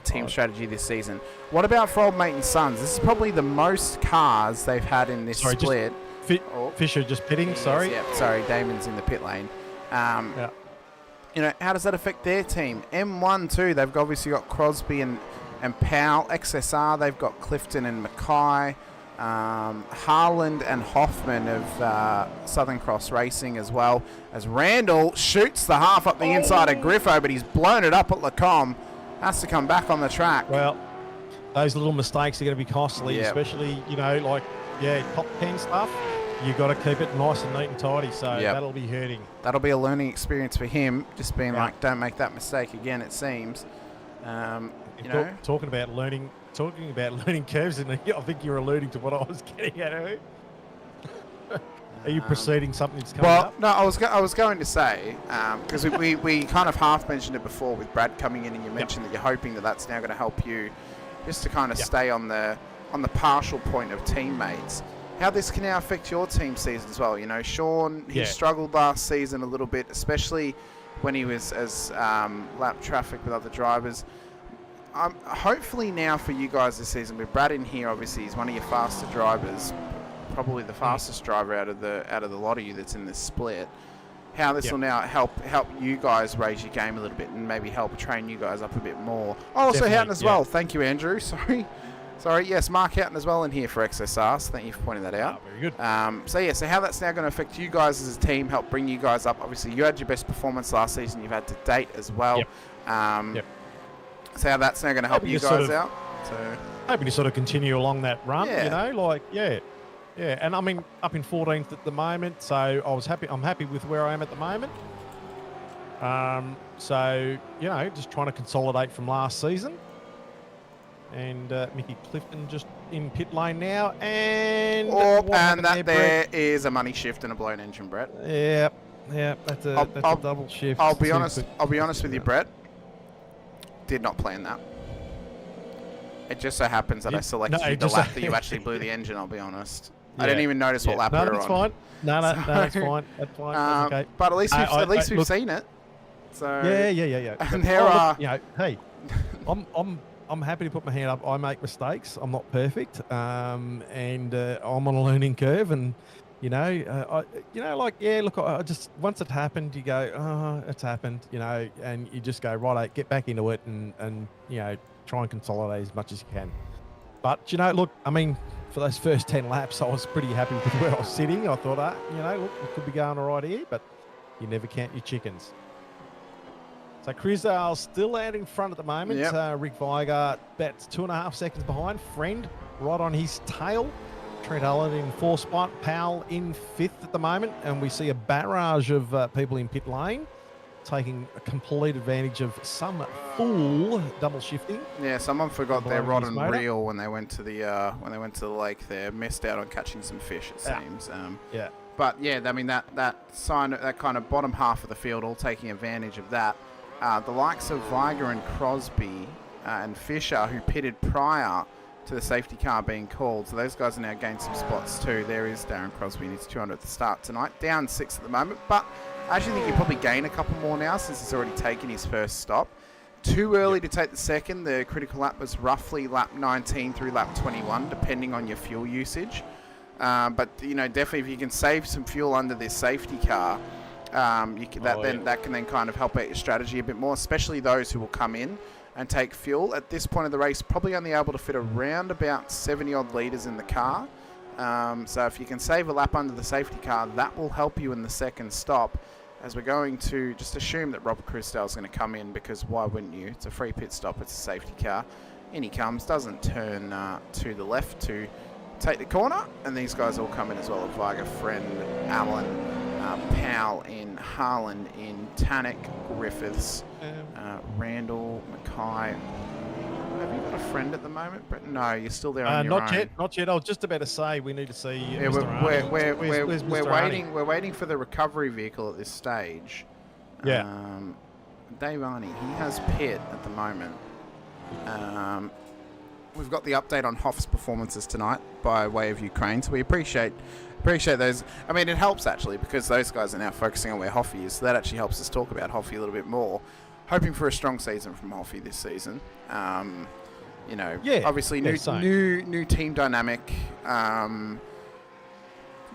team strategy this season? What about for Old Mate and Sons? This is probably the most cars they've had in this split. Fisher just pitting, sorry. Yeah, sorry, Damon's in the pit lane. you know, how does that affect their team? M1 too, they've obviously got Crosby and Powell. XSR, they've got Clifton and Mackay. Harland and Hoffman of Southern Cross Racing as well. As Randall shoots the half up the inside of Griffo, but he's blown it up at Lacombe. Has to come back on the track. Well, those little mistakes are going to be costly, Yep. especially, you know, like, top 10 stuff. You got to keep it nice and neat and tidy, so Yep. that'll be hurting. That'll be a learning experience for him, just being Yeah. like, don't make that mistake again, it seems. You know, Talking about learning curves, and I think you're alluding to what I was getting at. Are you proceeding something that's coming up? no, I was going to say, because we kind of half mentioned it before with Brad coming in, and you mentioned that you're hoping that that's now going to help you just to kind of stay on the partial point of teammates. How this can now affect your team season as well. You know, Sean, he struggled last season a little bit, especially when he was as lap traffic with other drivers. Hopefully now for you guys this season, with Brad in here, obviously he's one of your faster drivers, probably the fastest driver out of the lot of you that's in this split. How this will now help you guys raise your game a little bit and maybe help train you guys up a bit more. Oh, also Houghton as well. Thank you, Andrew. Sorry. Yes, Mark Houghton as well in here for XSR. So thank you for pointing that out. Very good. So how that's now going to affect you guys as a team, help bring you guys up. Obviously, you had your best performance last season. You've had to date as well. So how that's now going to help you guys out. So hoping to sort of continue along that run. You know, and I mean up in 14th at the moment, so I'm happy with where I am at the moment. So you know, just trying to consolidate from last season. And Mickey Clifton just in pit lane now, and that there is a money shift and a blown engine, Brett. Yeah, that's a double shift. I'll be honest with you, Brett. Did not plan that. It just so happens that I selected the lap that you actually blew the engine. I'll be honest. I didn't even notice what lap we were on. Fine. No, that's fine. That's fine. That's okay. But at least we've seen it. So yeah. And there are, you know, hey, I'm happy to put my hand up. I make mistakes. I'm not perfect, and I'm on a learning curve. And I just once it happened, you go, oh, it's happened, and you just go, right, get back into it, and try and consolidate as much as you can. But look, I mean, for those first 10 laps, I was pretty happy with where I was sitting. I thought, look, we could be going all right here, but you never count your chickens. So Chris Dale's still out in front at the moment. Yep. Rick Viger about 2.5 seconds behind. Friend right on his tail. Trent Allen in 4th spot. Powell in 5th at the moment. And we see a barrage of people in pit lane taking a complete advantage of some full double shifting. Yeah, someone forgot their rod and reel when they went to the lake there. Missed out on catching some fish, it seems. But yeah, I mean that kind of bottom half of the field all taking advantage of that. The likes of Viger and Crosby and Fisher, who pitted prior to the safety car being called, so those guys are now gaining some spots too. There is Darren Crosby in his 200th start tonight, down 6 at the moment, but I actually think he'll probably gain a couple more now since he's already taken his first stop. Too early to take the second. The critical lap was roughly lap 19 through lap 21, depending on your fuel usage. But definitely if you can save some fuel under this safety car, that can then kind of help out your strategy a bit more, especially those who will come in and take fuel. At this point of the race, probably only able to fit around about 70 odd litres in the car. So if you can save a lap under the safety car, that will help you in the second stop, as we're going to just assume that Robert Christelle is going to come in, because why wouldn't you? It's a free pit stop, it's a safety car. In he comes, doesn't turn to the left to take the corner, and these guys all come in as well. Viger, Friend, Allen, Powell in, Harlan in, Tannick, Griffiths, Randall, Mackay. Have you got a friend at the moment, Brett? No, you're still there on your own. Not yet. I was just about to say we need to see Mr. Arnie. We're waiting for the recovery vehicle at this stage. Yeah. Dave Arnie, he has pit at the moment. We've got the update on Hoff's performances tonight by way of Ukraine, so we appreciate those. I mean, it helps actually, because those guys are now focusing on where Hoffy is, so that actually helps us talk about Hoffy a little bit more. Hoping for a strong season from Hoffy this season. Obviously new team dynamic.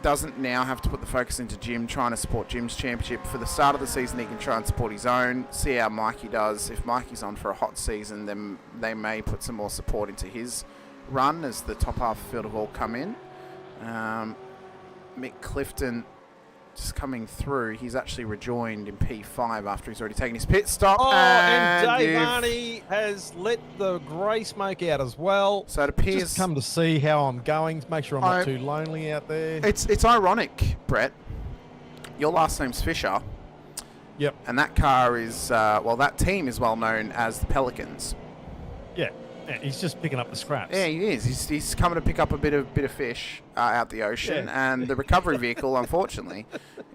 doesn't now have to put the focus into Jim, trying to support Jim's championship. For the start of the season, he can try and support his own, see how Mikey does. If Mikey's on for a hot season, then they may put some more support into his run as the top half of the field have all come in. Mick Clifton just coming through. He's actually rejoined in P5 after he's already taken his pit stop. Oh, and Dave Arney has let the grey smoke out as well. So it appears... Just come to see how I'm going, make sure I'm not too lonely out there. It's ironic, Brett. Your last name's Fisher. Yep. And that car is, that team is well known as the Pelicans. Yeah. Yeah, he's just picking up the scraps. Yeah, he is. He's coming to pick up a bit of fish out the ocean, and the recovery vehicle, unfortunately,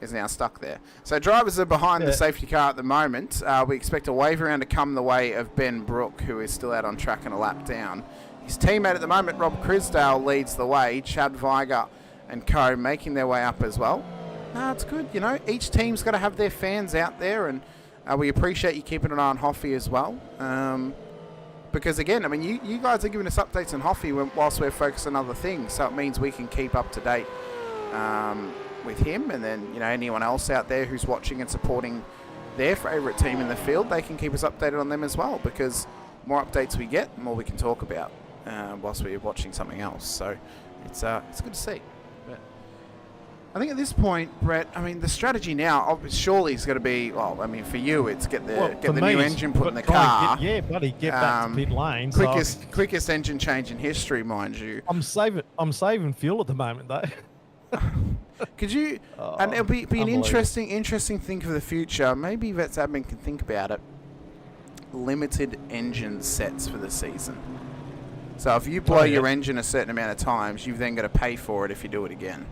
is now stuck there. So drivers are behind the safety car at the moment. We expect a wave around to come the way of Ben Brook, who is still out on track and a lap down. His teammate at the moment, Rob Crisdale, leads the way. Chad Viger and co making their way up as well. It's good. You know, each team's got to have their fans out there, and we appreciate you keeping an eye on Hoffy as well. Because again, I mean, you guys are giving us updates on Hoffy whilst we're focused on other things, so it means we can keep up to date with him, and then anyone else out there who's watching and supporting their favourite team in the field, they can keep us updated on them as well. Because more updates we get, the more we can talk about whilst we're watching something else. So it's good to see. I think at this point, Brett, I mean, the strategy now surely is going to be, well, I mean, for you, it's get the new engine put in the car. Get back to pit lane. Quickest engine change in history, mind you. I'm saving fuel at the moment, though. Could you? And it'll be an interesting thing for the future. Maybe Vets Admin can think about it. Limited engine sets for the season. So if you blow your engine a certain amount of times, you've then got to pay for it if you do it again.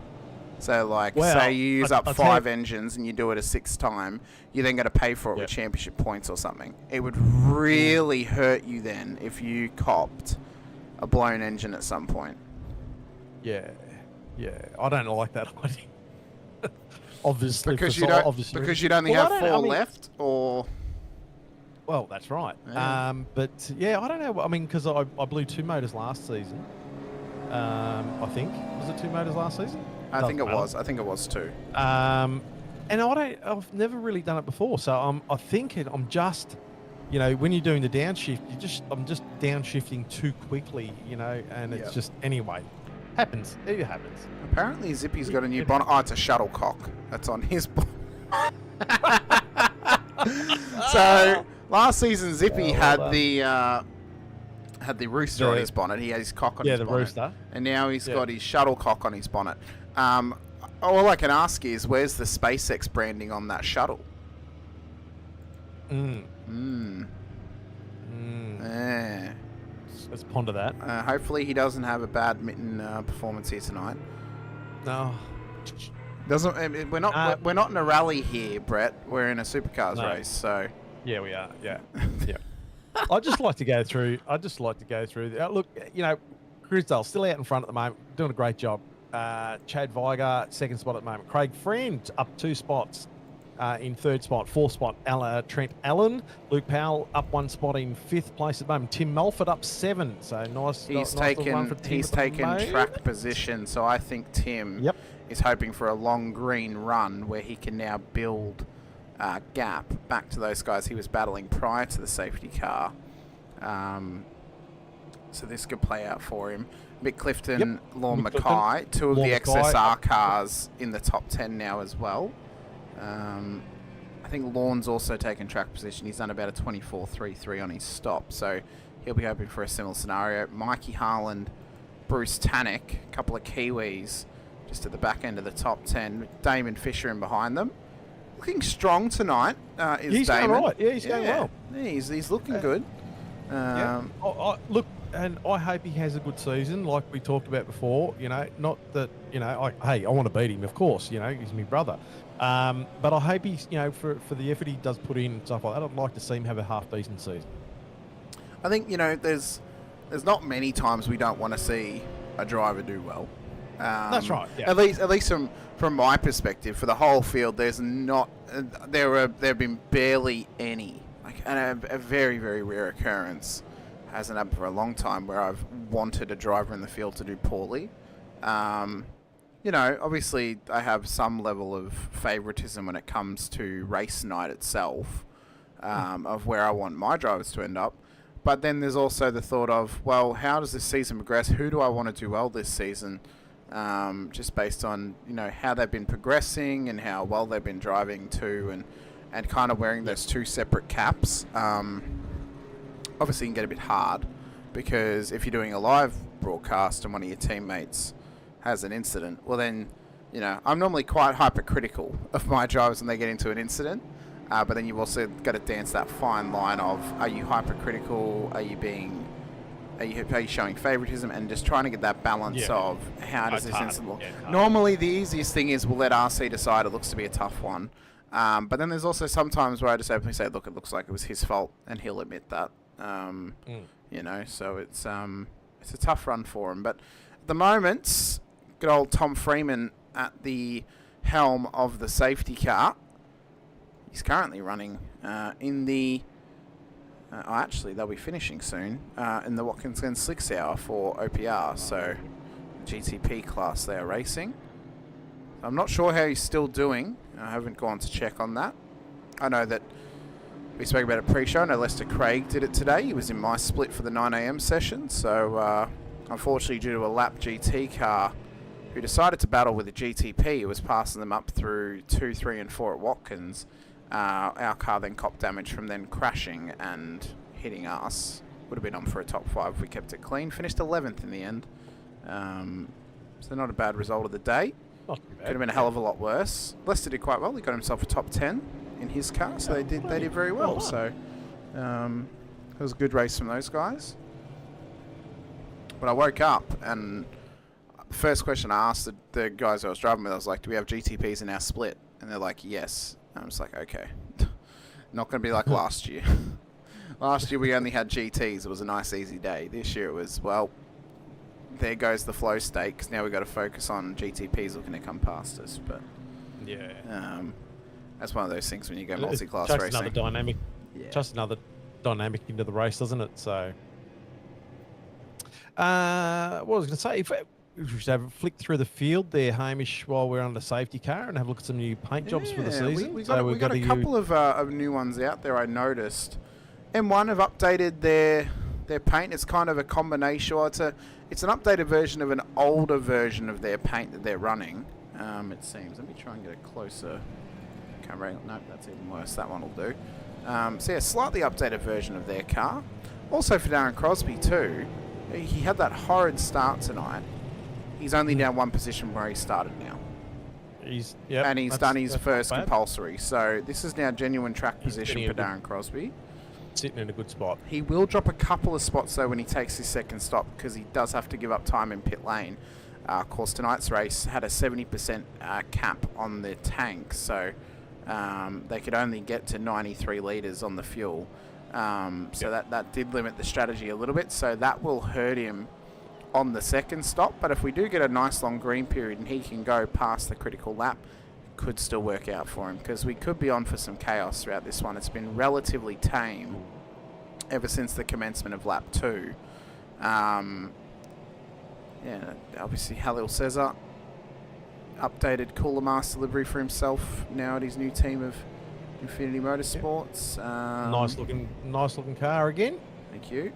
So, say you use up 5 engines and you do it a 6th time, you then got to pay for it with championship points or something. It would really hurt you then if you copped a blown engine at some point. Yeah. I don't like that idea. Obviously, because you'd only have 4 left, or. Well, that's right. Yeah. But yeah, I don't know. I mean, because I blew 2 motors last season. I think was it 2 motors last season? I think it was 2. And I've never really done it before, so I'm just, when you're doing the downshift, I'm just downshifting too quickly, and it's just anyway, happens. It happens. Apparently, Zippy's got a new bonnet. Oh, it's a shuttlecock. That's on his bonnet. So last season, Zippy had the rooster on his bonnet. He had his cock on his bonnet. Yeah, the rooster. And now he's got his shuttlecock on his bonnet. All I can ask is, where's the SpaceX branding on that shuttle? Yeah. Let's ponder that. Hopefully he doesn't have a badminton performance here tonight. No. We're not in a rally here, Brett. We're in a supercars race, so. Yeah, we are. Yeah. Yeah. I'd just like to go through. Look, Crisdale still out in front at the moment, doing a great job. Chad Viger, 2nd spot at the moment. Craig Friend up 2 spots in 3rd spot. 4th spot, Trent Allen. Luke Powell up 1 spot in 5th place at the moment. Tim Mulford up 7. So nice. He's taken track position. So I think Tim is hoping for a long green run where he can now build gap back to those guys he was battling prior to the safety car. So this could play out for him. Mick Clifton, Lorne Mackay, 2 of the XSR cars in the top 10 now as well. I think Lorne's also taken track position. He's done about a 24.33 on his stop, so he'll be hoping for a similar scenario. Mikey Harland, Bruce Tannick, a couple of Kiwis just at the back end of the top 10. Damon Fisher in behind them. Looking strong tonight is he's Damon. Going right. Yeah, he's going well. Yeah, he's looking good. Look, and I hope he has a good season, like we talked about before. Not that I want to beat him, of course. He's my brother. But I hope he's for the effort he does put in and stuff like that. I'd like to see him have a half decent season. I think there's not many times we don't want to see a driver do well. That's right. Yeah. At least from my perspective, for the whole field, there have been barely any, and a very, very rare occurrence. Hasn't happened for a long time where I've wanted a driver in the field to do poorly. you know, obviously I have some level of favouritism when it comes to race night itself, of where I want my drivers to end up. But then there's also the thought of, well, how does this season progress? Who do I want to do well this season? Just based on, you know, how they've been progressing and how well they've been driving too, and kind of wearing those two separate caps. Obviously it can get a bit hard, because if you're doing a live broadcast and one of your teammates has an incident, well then, you know, I'm normally quite hypercritical of my drivers when they get into an incident. But then you've also got to dance that fine line of, are you hypercritical? Are you showing favoritism? And just trying to get that balance of how does this incident look? Normally, the easiest thing is we'll let RC decide. It looks to be a tough one. But then there's also sometimes where I just openly say, look, it looks like it was his fault, and he'll admit that. You know, so it's a tough run for him. But at the moment, good old Tom Freeman at the helm of the safety car. He's currently running in the... actually, they'll be finishing soon in the Watkins Glen Slicks Hour for OPR, so GTP class they are racing. I'm not sure how he's still doing. I haven't gone to check on that. I know that we spoke about it pre-show. I know Lester Craig did it today. He was in my split for the 9 a.m. session, so unfortunately due to a lap GT car who decided to battle with a GTP, who was passing them up through 2, 3 and 4 at Watkins, our car then copped damage from then crashing and hitting us. Would have been on for a top 5 if we kept it clean. Finished 11th in the end. So not a bad result of the day. Not too bad. Could have been a hell of a lot worse. Lester did quite well. He got himself a top 10 in his car, so they did very well. So it was a good race from those guys. But I woke up and the first question I asked the guys I was driving with, I was like, do we have GTPs in our split? And they're like, yes. I was like, okay, not going to be like last year. Last year we only had GTs. It was a nice, easy day. This year it was, well, there goes the flow state, because now we've got to focus on GTPs looking to come past us. But yeah, that's one of those things when you go multi-class just racing. Another dynamic, just another dynamic into the race, doesn't it? So, what I was going to say, if we should have a flick through the field there, Hamish, while we're on the safety car, and have a look at some new paint jobs for the season. We got a couple of new ones out there, I noticed. M1 have updated their paint. It's kind of a combination. It's an updated version of an older version of their paint that they're running, it seems. Let me try and get a closer camera angle. Nope, that's even worse. That one will do. So yeah, slightly updated version of their car. Also for Darren Crosby too. He had that horrid start tonight. He's only down one position where he started now. He's done his first compulsory. So this is now genuine track position for Darren Crosby. Sitting in a good spot. He will drop a couple of spots though when he takes his second stop, because he does have to give up time in pit lane. Of course, tonight's race had a 70% cap on the tank, so they could only get to 93 litres on the fuel. So that did limit the strategy a little bit, so that will hurt him on the second stop. But if we do get a nice long green period and he can go past the critical lap, it could still work out for him, because we could be on for some chaos throughout this one. It's been relatively tame ever since the commencement of lap 2. Obviously Halil Cesar updated cooler master livery for himself now at his new team of Infinity Motorsports. Nice looking car again. Thank you.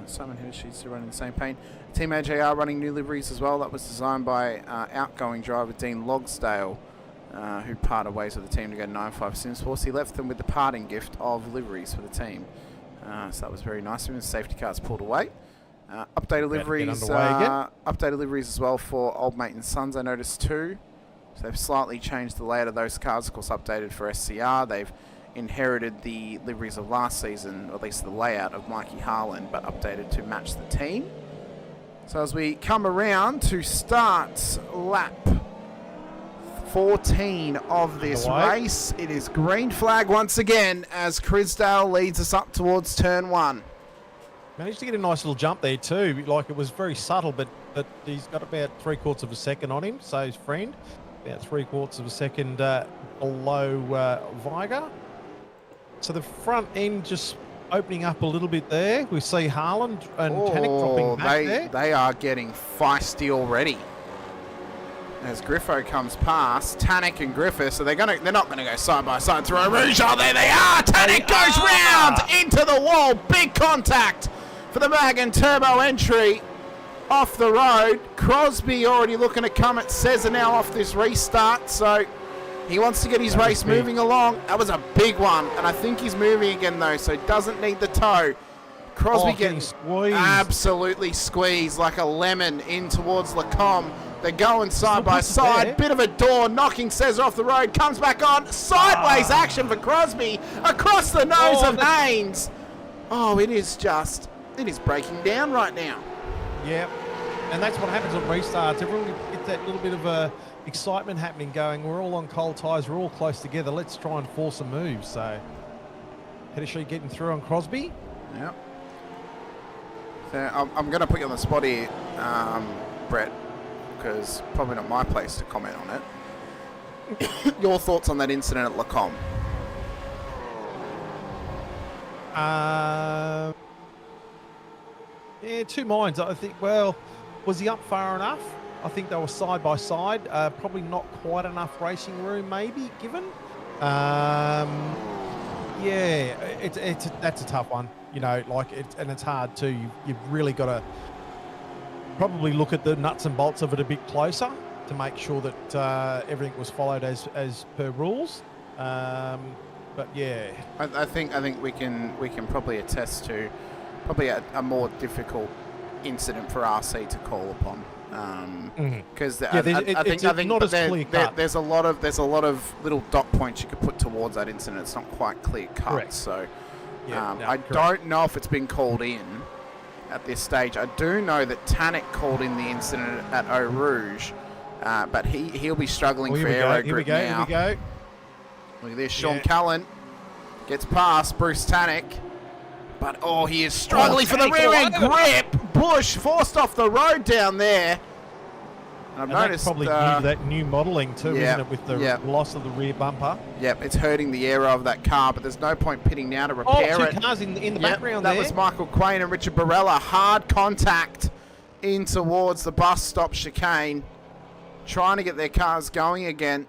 Simon Hennessy still running the same paint. Team AJR running new liveries as well. That was designed by outgoing driver Dean Logsdale, who parted ways with the team to go to 9.5 Simsports. He left them with the parting gift of liveries for the team. So that was very nice of him. Safety cars pulled away. Updated liveries as well for Old Mate and Sons, I noticed too. So they've slightly changed the layout of those cars. Of course, updated for SCR. They've inherited the liveries of last season, or at least the layout of Mikey Harlan, but updated to match the team. So as we come around to start lap 14 of this race, it is green flag once again as Crisdale leads us up towards turn 1. Managed to get a nice little jump there too. Like, it was very subtle, but he's got about 3/4 of a second on him. So his friend, about 3/4 of a second below Viger. So the front end just opening up a little bit there. We see Harlan and Tannick dropping back there. They are getting feisty already. as Griffo comes past. Tannick and Griffith, so they're not gonna go side by side through Eau Rouge. Oh, there they are! Tannick goes round into the wall. Big contact for the Wagon Turbo entry off the road. Crosby already looking to come at Cesar now off this restart, so he wants to get his race moving along. That was a big one, and I think he's moving again though, so doesn't need the tow. Crosby getting squeezed. Absolutely squeezed like a lemon in towards Lacombe. They're going side by side. There. Bit of a door, knocking Cesar off the road. Comes back on. Sideways action for Crosby across the nose of Haynes. Oh, it is breaking down right now. Yeah, and that's what happens on restarts. Everyone gets that little bit of excitement happening going. We're all on cold tyres. We're all close together. Let's try and force a move. So, Pedigree getting through on Crosby. Yep. So I'm going to put you on the spot here, Brett, because probably not my place to comment on it. Your thoughts on that incident at Lacombe? Yeah, two minds. I think, well, was he up far enough? I think they were side by side. Probably not quite enough racing room, maybe, given. Yeah, that's a tough one. You know, and it's hard too. You've really got to probably look at the nuts and bolts of it a bit closer to make sure that everything was followed as per rules. But yeah, I think we can probably attest to probably a more difficult incident for RC to call upon. Because I think not as clear cut. There's a lot of little dot points you could put towards that incident. It's not quite clear cut. Correct. So Yeah, I don't know if it's been called in at this stage. I do know that Tannick called in the incident at Eau Rouge, but he'll be struggling for aero grip now. Here we go. Look at this, Sean Cullen gets past Bruce Tannick, but he is struggling for the rear end grip. Bush forced off the road down there. And I've noticed that's probably that new modelling too, isn't it, with the loss of the rear bumper? Yep, it's hurting the aero of that car, but there's no point pitting now to repair it. Two cars in the background that there. was Michael Quain and Richard Barella. Hard contact in towards the bus stop chicane, trying to get their cars going again,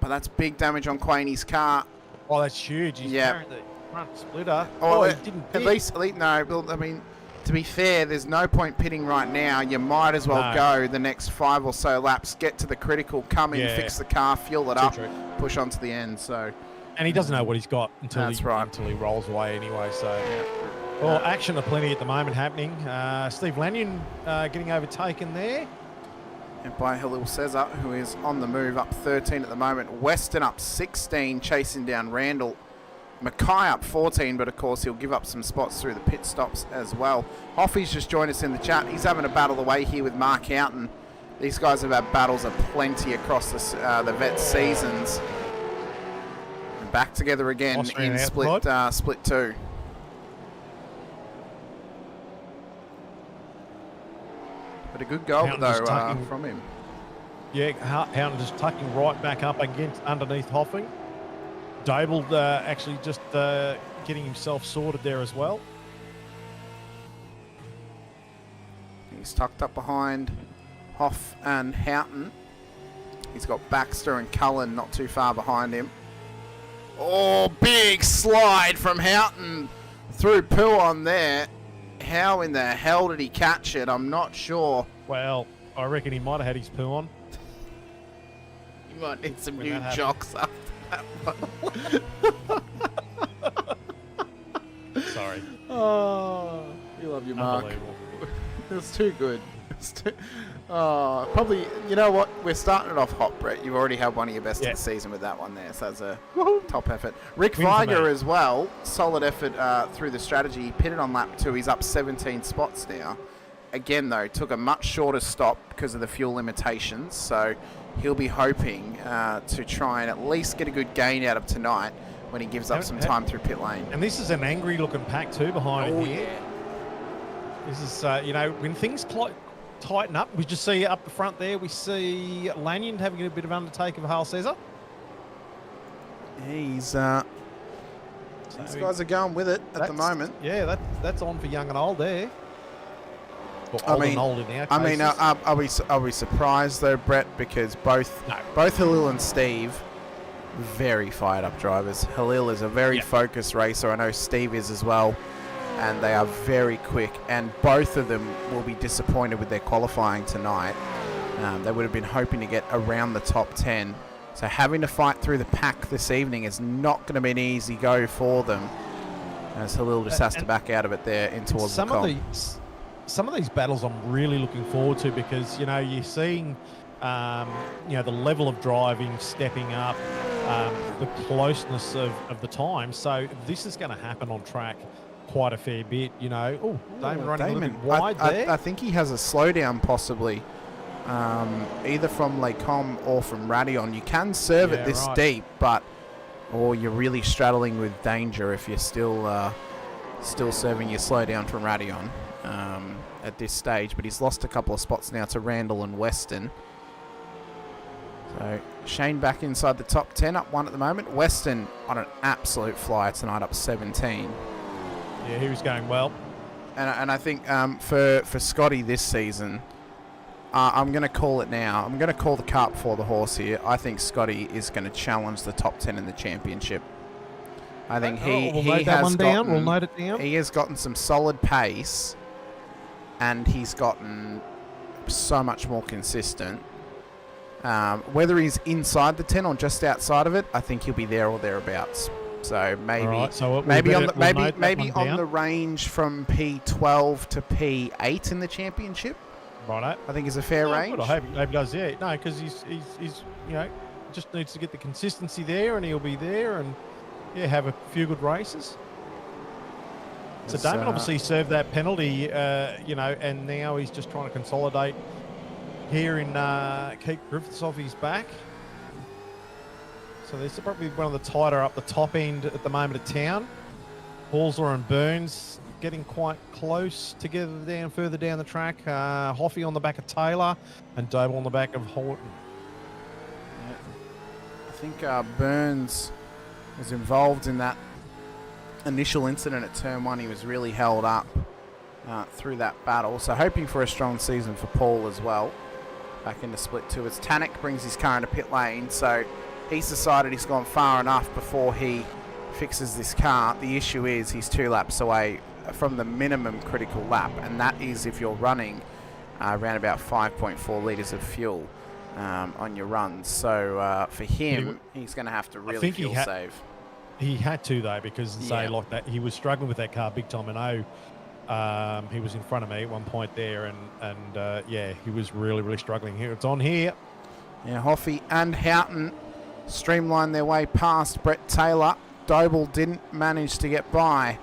but that's big damage on Quainy's car. Oh, that's huge. He's carrying the front splitter. He didn't at least, no. Well, I mean, to be fair, there's no point pitting right now. You might as well go the next 5 or so laps, get to the critical, come in, fix the car, fuel it up, push on to the end. So, and he doesn't know what he's got until he rolls away anyway. So, well, action aplenty at the moment happening. Steve Lanyon getting overtaken there. And by Halil Cesar, who is on the move, up 13 at the moment. Weston up 16, chasing down Randall. Mackay up 14, but of course he'll give up some spots through the pit stops as well. Hoffy's just joined us in the chat. He's having a battle away here with Mark Houghton. These guys have had battles aplenty across the vet seasons. And back together again Austrian in split 2. But a good goal though from him. Yeah, Houghton just tucking right back up against underneath Hoffing. Dable actually just getting himself sorted there as well. He's tucked up behind Hoff and Houghton. He's got Baxter and Cullen not too far behind him. Oh, big slide from Houghton through Puon there. How in the hell did he catch it? I'm not sure. Well, I reckon he might have had his poo on. He might need some new jocks after that one. Sorry. Oh, you love your Mark. It was too good. Probably, you know what? We're starting it off hot, Brett. You've already had one of your best of the season with that one there, so that's a top effort. Rick Viger as well, solid effort through the strategy. He pitted on lap 2. He's up 17 spots now. Again, though, took a much shorter stop because of the fuel limitations, so he'll be hoping to try and at least get a good gain out of tonight when he gives up some time through pit lane. And this is an angry-looking pack too behind here. Yeah. This is, when things tighten up, we just see up the front there, we see Lanyon having a bit of undertake of Hale Cesar. These guys are going with it at the moment. Yeah, that's on for young and old there. Or I old mean, and old in our I mean, cases. are we surprised though, Brett? Because both Halil and Steve, very fired up drivers. Halil is a very focused racer. I know Steve is as well, and they are very quick. And both of them will be disappointed with their qualifying tonight. They would have been hoping to get around the top 10. So having to fight through the pack this evening is not going to be an easy go for them, as Halil just has to back out of it there in towards the comp. Some of these battles I'm really looking forward to because, you're seeing, the level of driving stepping up, the closeness of the time. So this is going to happen on track quite a fair bit, Oh, Damon running a little bit wide there. I think he has a slowdown possibly, either from Lecom or from Radion. You can serve it this deep, or you're really straddling with danger if you're still serving your slowdown from Radion. At this stage, but he's lost a couple of spots now to Randall and Weston. So Shane back inside the top 10, up 1 at the moment. Weston on an absolute flyer tonight, up 17. Yeah, he was going well. And I think for Scotty this season, I'm going to call it now. I'm going to call the cart before the horse here. I think Scotty is going to challenge the top 10 in the championship. I think we'll note it down. He has gotten some solid pace, and he's gotten so much more consistent. Whether he's inside the 10 or just outside of it, I think he'll be there or thereabouts. So maybe on the range from P12 to P8 in the championship. Right. I think is a fair range. I hope he does. Yeah, no, because he's just needs to get the consistency there, and he'll be there, and have a few good races. So Damon obviously served that penalty, and now he's just trying to consolidate here in keep Griffiths off his back. So this is probably one of the tighter up the top end at the moment of town. Halsler and Burns getting quite close together further down the track. Hoffy on the back of Taylor and Doble on the back of Horton. Yeah. I think Burns was involved in that initial incident at turn 1. He was really held up through that battle. So hoping for a strong season for Paul as well. Back into split 2 as Tanak brings his car into pit lane. So he's decided he's gone far enough before he fixes this car. The issue is he's 2 laps away from the minimum critical lap, and that is if you're running around about 5.4 litres of fuel on your runs. So for him, he's going to have to really fuel save. He had to, though, because like that, he was struggling with that car big time. I know he was in front of me at one point there, and he was really, really struggling here. It's on here. Yeah, Hoffy and Houghton streamlined their way past Brett Taylor. Doble didn't manage to get by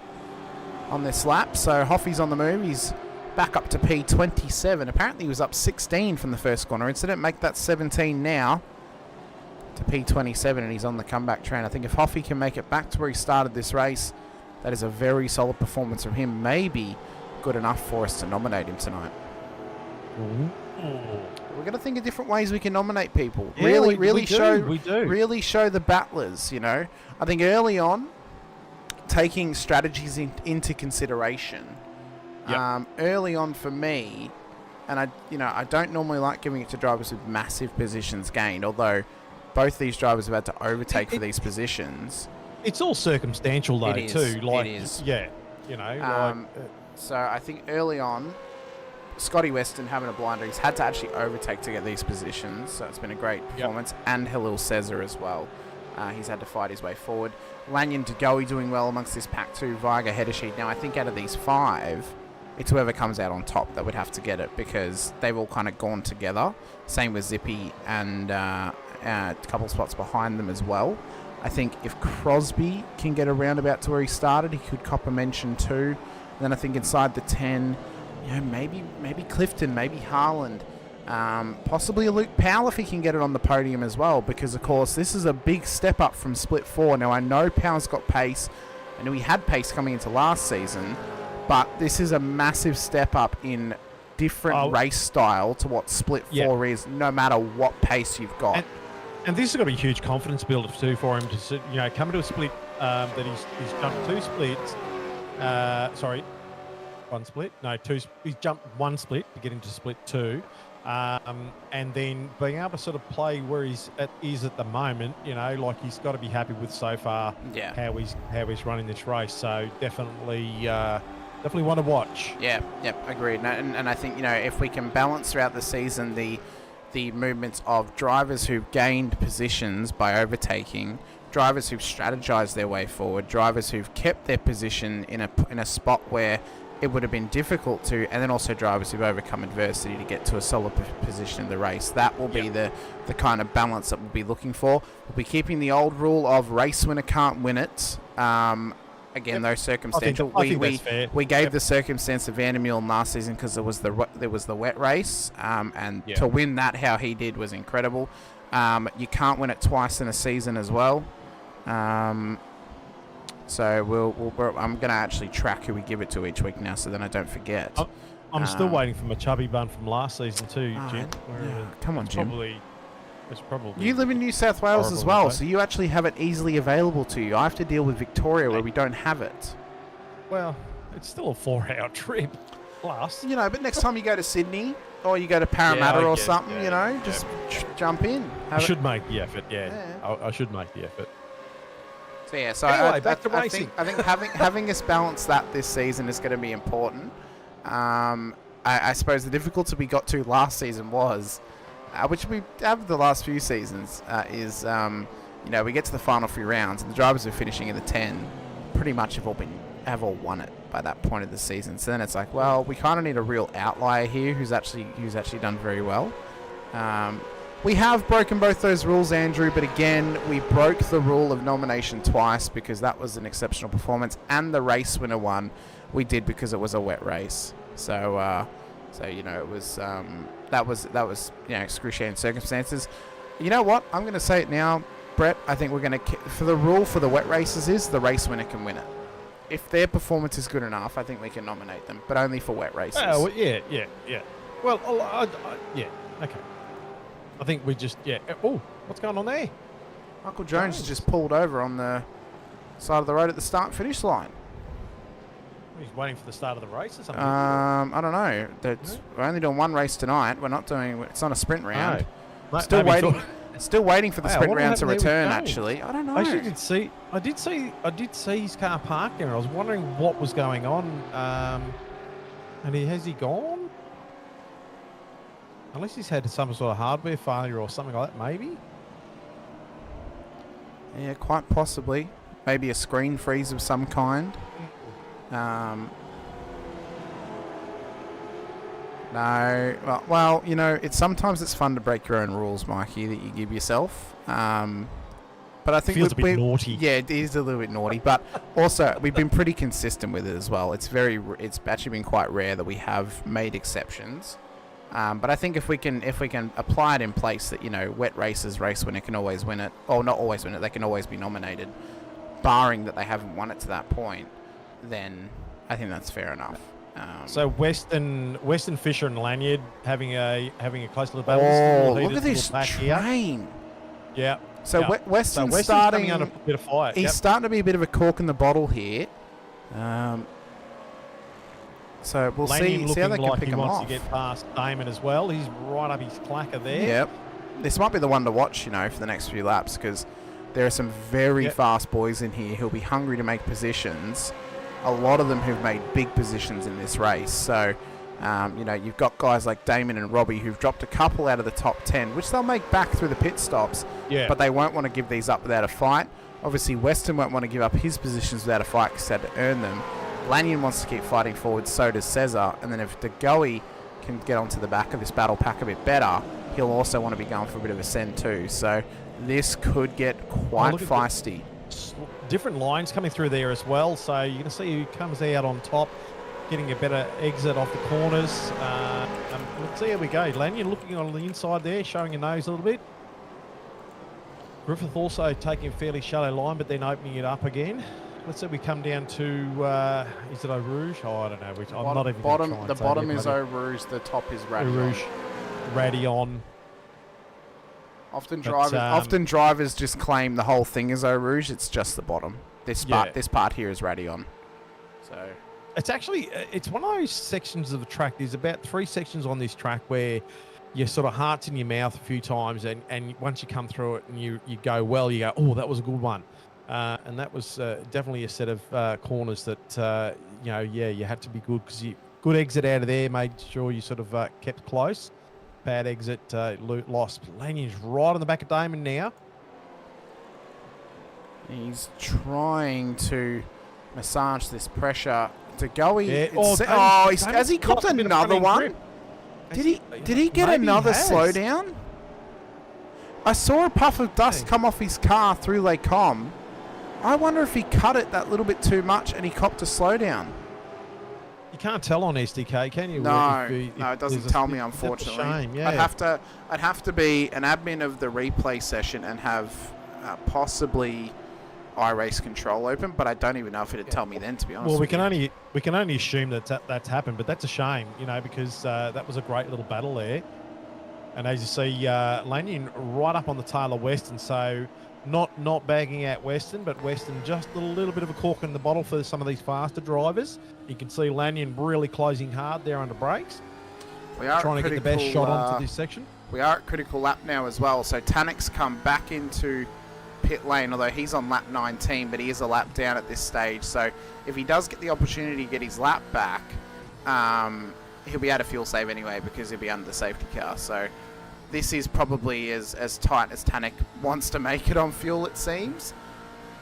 on this lap, so Hoffy's on the move. He's back up to P27. Apparently he was up 16 from the first corner incident. Make that 17 now to P27, and he's on the comeback train. I think if Hoffy can make it back to where he started this race, that is a very solid performance from him. Maybe good enough for us to nominate him tonight. We're going to think of different ways we can nominate people. Yeah, really show the battlers, I think early on, taking strategies into consideration. Early on for me, and I don't normally like giving it to drivers with massive positions gained, although both these drivers have had to overtake for these positions. It's all circumstantial though, it too. It is. Yeah, So I think early on, Scotty Weston having a blinder, he's had to actually overtake to get these positions, so it's been a great performance. And Halil Cesar as well. He's had to fight his way forward. Lanyon Degoe doing well amongst this pack too. Viga, Hedesheed. Now I think out of these 5, it's whoever comes out on top that would have to get it, because they've all kind of gone together. Same with Zippy and a couple spots behind them as well. I think if Crosby can get around about to where he started, he could cop a mention too. And then I think inside the 10, maybe Clifton, maybe Harland, possibly a Luke Powell if he can get it on the podium as well, because of course this is a big step up from split 4. Now I know Powell's got pace. I know he had pace coming into last season, but this is a massive step up in different race style to what split 4 is, no matter what pace you've got. And this has got to be a huge confidence builder too for him to come into a split that he's done 2 splits. one split. No, two. He's jumped one split to get into split 2. And then being able to sort of play where is at the moment, like he's got to be happy with so far how he's running this race. So definitely one to watch. Yeah, agreed. And I think, if we can balance throughout the season the movements of drivers who've gained positions by overtaking, drivers who've strategized their way forward, drivers who've kept their position in a spot where it would have been difficult to, and then also drivers who've overcome adversity to get to a solid position in the race. That will be the kind of balance that we'll be looking for. We'll be keeping the old rule of race winner can't win it. Again, those circumstantial. We gave the circumstance of Vandermeer last season because there was the wet race, and to win that how he did was incredible. You can't win it twice in a season as well. So I'm going to actually track who we give it to each week now, so then I don't forget. I'm still waiting for my chubby bun from last season too, Jim. Come on, Jim. It's probably. You live in New South Wales as well, so you actually have it easily available to you. I have to deal with Victoria where we don't have it. Well, it's still a 4-hour trip. Plus, but next time you go to Sydney or you go to Parramatta or something, just jump in. I should make the effort. I should make the effort. So anyway, back to racing. I think having us balance that this season is going to be important. I suppose the difficulty we got to last season was, which we have the last few seasons, is we get to the final few rounds and the drivers are finishing in the 10, pretty much have all won it by that point of the season. So then it's like, well, we kind of need a real outlier here who's actually done very well. We have broken both those rules, Andrew, but again, we broke the rule of nomination twice because that was an exceptional performance, and the race winner one we did because it was a wet race. So it was that was excruciating circumstances. You know what? I'm going to say it now, Brett. I think we're going to for the rule for the wet races is the race winner can win it. If their performance is good enough, I think we can nominate them, but only for wet races. Oh, yeah. Well, okay. I think we just, Oh, what's going on there? Michael Jones has just pulled over on the side of the road at the start-finish line. He's waiting for the start of the race or something? I don't know. We're only doing one race tonight. We're not doing. It's not a sprint round. No. Still waiting for the sprint round to return. Actually, I don't know. I did see his car parked there. I was wondering what was going on. And has he gone? Unless he's had some sort of hardware failure or something like that, maybe. Yeah, quite possibly. Maybe a screen freeze of some kind. No. Well, sometimes it's fun to break your own rules, Mikey, that you give yourself. But I think feels a bit naughty. Yeah, it is a little bit naughty, but also we've been pretty consistent with it as well. It's actually been quite rare that we have made exceptions. But I think if we can apply it in place that, wet races, race winner can always win it. Or not always win it, they can always be nominated. Barring that they haven't won it to that point, then I think that's fair enough. So Weston Fisher and Lanyard having a close little battle. Oh, look at this train. Yeah. So Weston's starting under a bit of fire. He's starting to be a bit of a cork in the bottle here. So we'll see how they can pick him off. He wants to get past Damon as well. He's right up his clacker there. Yep. This might be the one to watch, for the next few laps because there are some very fast boys in here who'll be hungry to make positions. A lot of them who've made big positions in this race. So, you've got guys like Damon and Robbie who've dropped a couple out of the top 10, which they'll make back through the pit stops. Yeah. But they won't want to give these up without a fight. Obviously, Weston won't want to give up his positions without a fight because he had to earn them. Lanyon wants to keep fighting forward, so does Cesar. And then if DeGoey can get onto the back of this battle pack a bit better, he'll also want to be going for a bit of a send too. So this could get quite feisty. Different lines coming through there as well. So you're going to see who comes out on top, getting a better exit off the corners. Let's see how we go. Lanyon looking on the inside there, showing a nose a little bit. Griffith also taking a fairly shallow line, but then opening it up again. Let's say we come down to, is it Eau Rouge? Oh, I don't know. I'm not even going to try and the bottom is Eau Rouge, the top is Radion. Eau Rouge, Radion. Often drivers just claim the whole thing is Eau Rouge. It's just the bottom. This part here is Radion. So It's actually, it's one of those sections of the track. There's about 3 sections on this track where your sort of heart's in your mouth a few times, and once you come through it and you go, well, you go, oh, that was a good one. And that was definitely a set of corners that, you know, yeah, you had to be good, because you good exit out of there, made sure you sort of kept close. Bad exit, lost. Lanyon's right on the back of Damon now. He's trying to massage this pressure to go in. Yeah. Has he copped another one? Did he get another slowdown? I saw a puff of dust come off his car through Lake Com. I wonder if he cut it that little bit too much and he copped a slowdown. You can't tell on SDK, can you? No, it doesn't tell me, unfortunately. That's a shame, yeah. I'd have to be an admin of the replay session and have possibly iRace control open, but I don't even know if it'd tell me then, to be honest. Well, we can only assume that's happened, but that's a shame, you know, because that was a great little battle there. And as you see, Lanyon right up on the tail of Western, so not bagging out Western, but Western just a little bit of a cork in the bottle for some of these faster drivers. You can see Lanyon really closing hard there under brakes. We are trying to get the best shot onto this section. We are at critical lap now as well, so Tanek's come back into pit lane, although he's on lap 19, but he is a lap down at this stage. So if he does get the opportunity to get his lap back, he'll be able to fuel save anyway, because he'll be under the safety car. So this is probably as tight as Tanek wants to make it on fuel, it seems.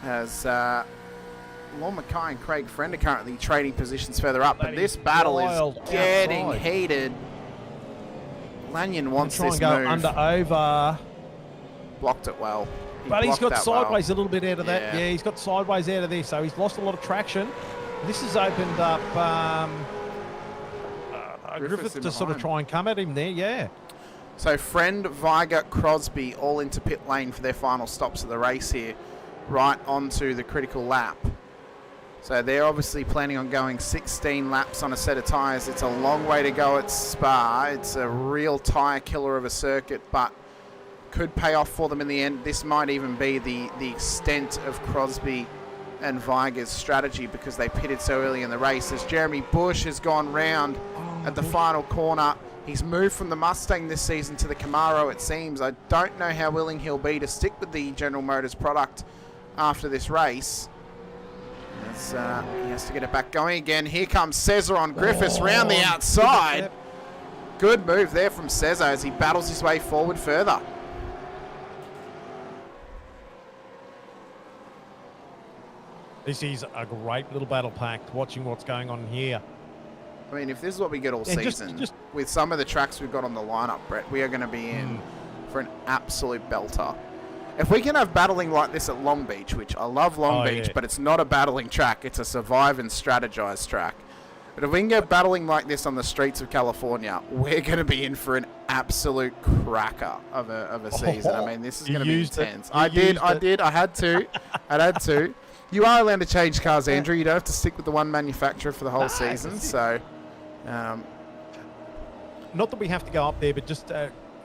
As Lon Mackay and Craig Friend are currently trading positions further up, but this battle is getting heated. Lanyon wants this move. Under over. Blocked it well. But he's got sideways a little bit out of that. Yeah, he's got sideways out of there, so he's lost a lot of traction. This has opened up Griffith to sort of try and come at him there, yeah. So Friend, Viger, Crosby all into pit lane for their final stops of the race here, right onto the critical lap. So they're obviously planning on going 16 laps on a set of tyres. It's a long way to go at Spa. It's a real tyre killer of a circuit, but could pay off for them in the end. This might even be the extent of Crosby and Viger's strategy, because they pitted so early in the race. As Jeremy Bush has gone round at the final corner. He's moved from the Mustang this season to the Camaro, it seems. I don't know how willing he'll be to stick with the General Motors product after this race. As, he has to get it back going again. Here comes Cesar on Griffiths round the outside. Good move there from Cesar as he battles his way forward further. This is a great little battle pack, watching what's going on here. I mean, if this is what we get all season, with some of the tracks we've got on the lineup, Brett, we are going to be in for an absolute belter. If we can have battling like this at Long Beach, which I love Long Beach, but it's not a battling track, it's a survive and strategize track. But if we can get battling like this on the streets of California, we're going to be in for an absolute cracker of a season. I mean, this is going to be intense. I had to. You are allowed to change cars, Andrew. You don't have to stick with the one manufacturer for the whole season. So, not that we have to go up there, but just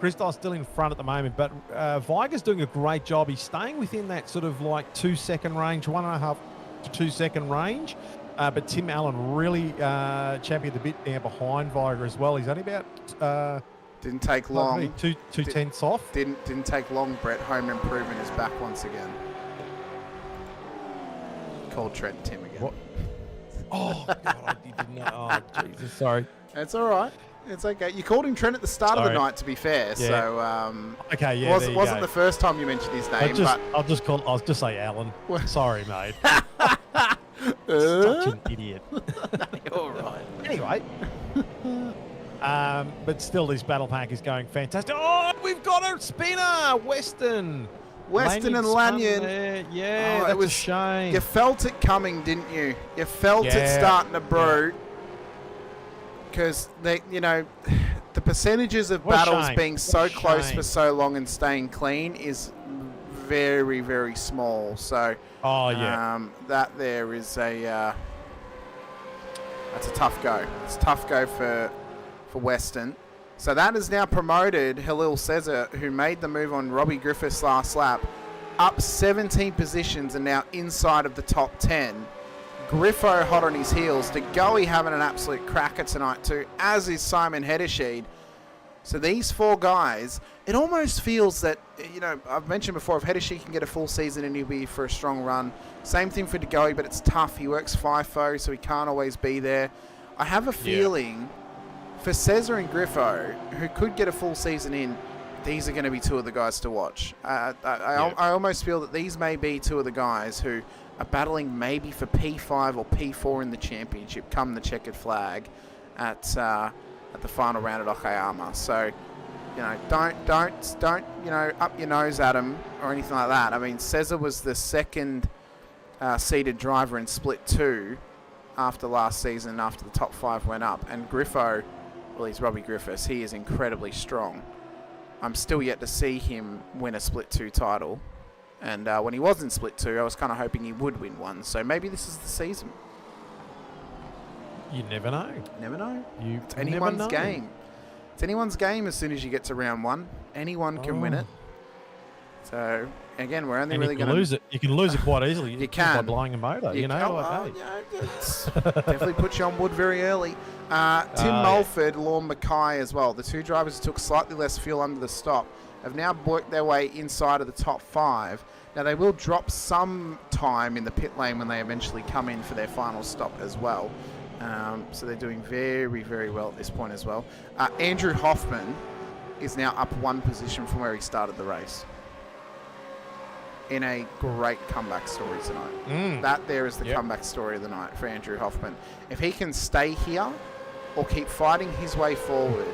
Christophe's still in front at the moment. But Viger's doing a great job. He's staying within that sort of like 2 second range, 1.5 to 2 second range. But Tim Allen really championed a bit now behind Viger as well. He's only about didn't take long. Two tenths off. Didn't take long, Brett. Home improvement is back once again. Called Trent Tim again. What? Oh, God, I didn't know. Oh, Jesus, sorry. It's all right. It's okay. You called him Trent at the start of the night, to be fair. Yeah. So, okay, yeah. Wasn't the first time you mentioned his name, I'll just say Alan. Sorry, mate. Such an idiot. All right. Anyway. But still, this battle pack is going fantastic. Oh, we've got a spinner, Western and Lanyon. Yeah, that's a shame. You felt it coming, didn't you? You felt it starting to brew. Because the percentages of battles being so close for so long and staying clean is very, very small. So, that there is that's a tough go. It's a tough go for Western. So that has now promoted Halil Cesar, who made the move on Robbie Griffiths last lap, up 17 positions and now inside of the top 10. Griffo hot on his heels. De Goey having an absolute cracker tonight too, as is Simon Hedesheed. So these 4 guys, it almost feels that, you know, I've mentioned before, if Hedesheed can get a full season and he'll be for a strong run. Same thing for De Goey, but it's tough. He works FIFO, so he can't always be there. I have a feeling for Cesar and Griffo, who could get a full season in, these are going to be 2 of the guys to watch. I almost feel that these may be 2 of the guys who are battling maybe for P5 or P4 in the championship come the checkered flag at the final round at Okayama. So, you know, don't you know, up your nose at him or anything like that. I mean, Cesar was the second seeded driver in Split 2 after last season, after the top 5 went up. And Griffo, well, he's Robbie Griffiths. He is incredibly strong. I'm still yet to see him win a Split 2 title. And when he was in Split 2, I was kind of hoping he would win one. So maybe this is the season. You never know. Never know. It's anyone's game. It's anyone's game as soon as you get to round 1. Anyone can win it. So, again, we're only really going to lose it. You can lose it quite easily. You can. By blowing a motor, you know. Definitely put you on wood very early. Tim Mulford, Lorne Mackay as well. The 2 drivers who took slightly less fuel under the stop have now worked their way inside of the top 5. Now, they will drop some time in the pit lane when they eventually come in for their final stop as well. So they're doing very, very well at this point as well. Andrew Hoffman is now up 1 position from where he started the race. In a great comeback story tonight. That there is the comeback story of the night for Andrew Hoffman. If he can stay here or keep fighting his way forward,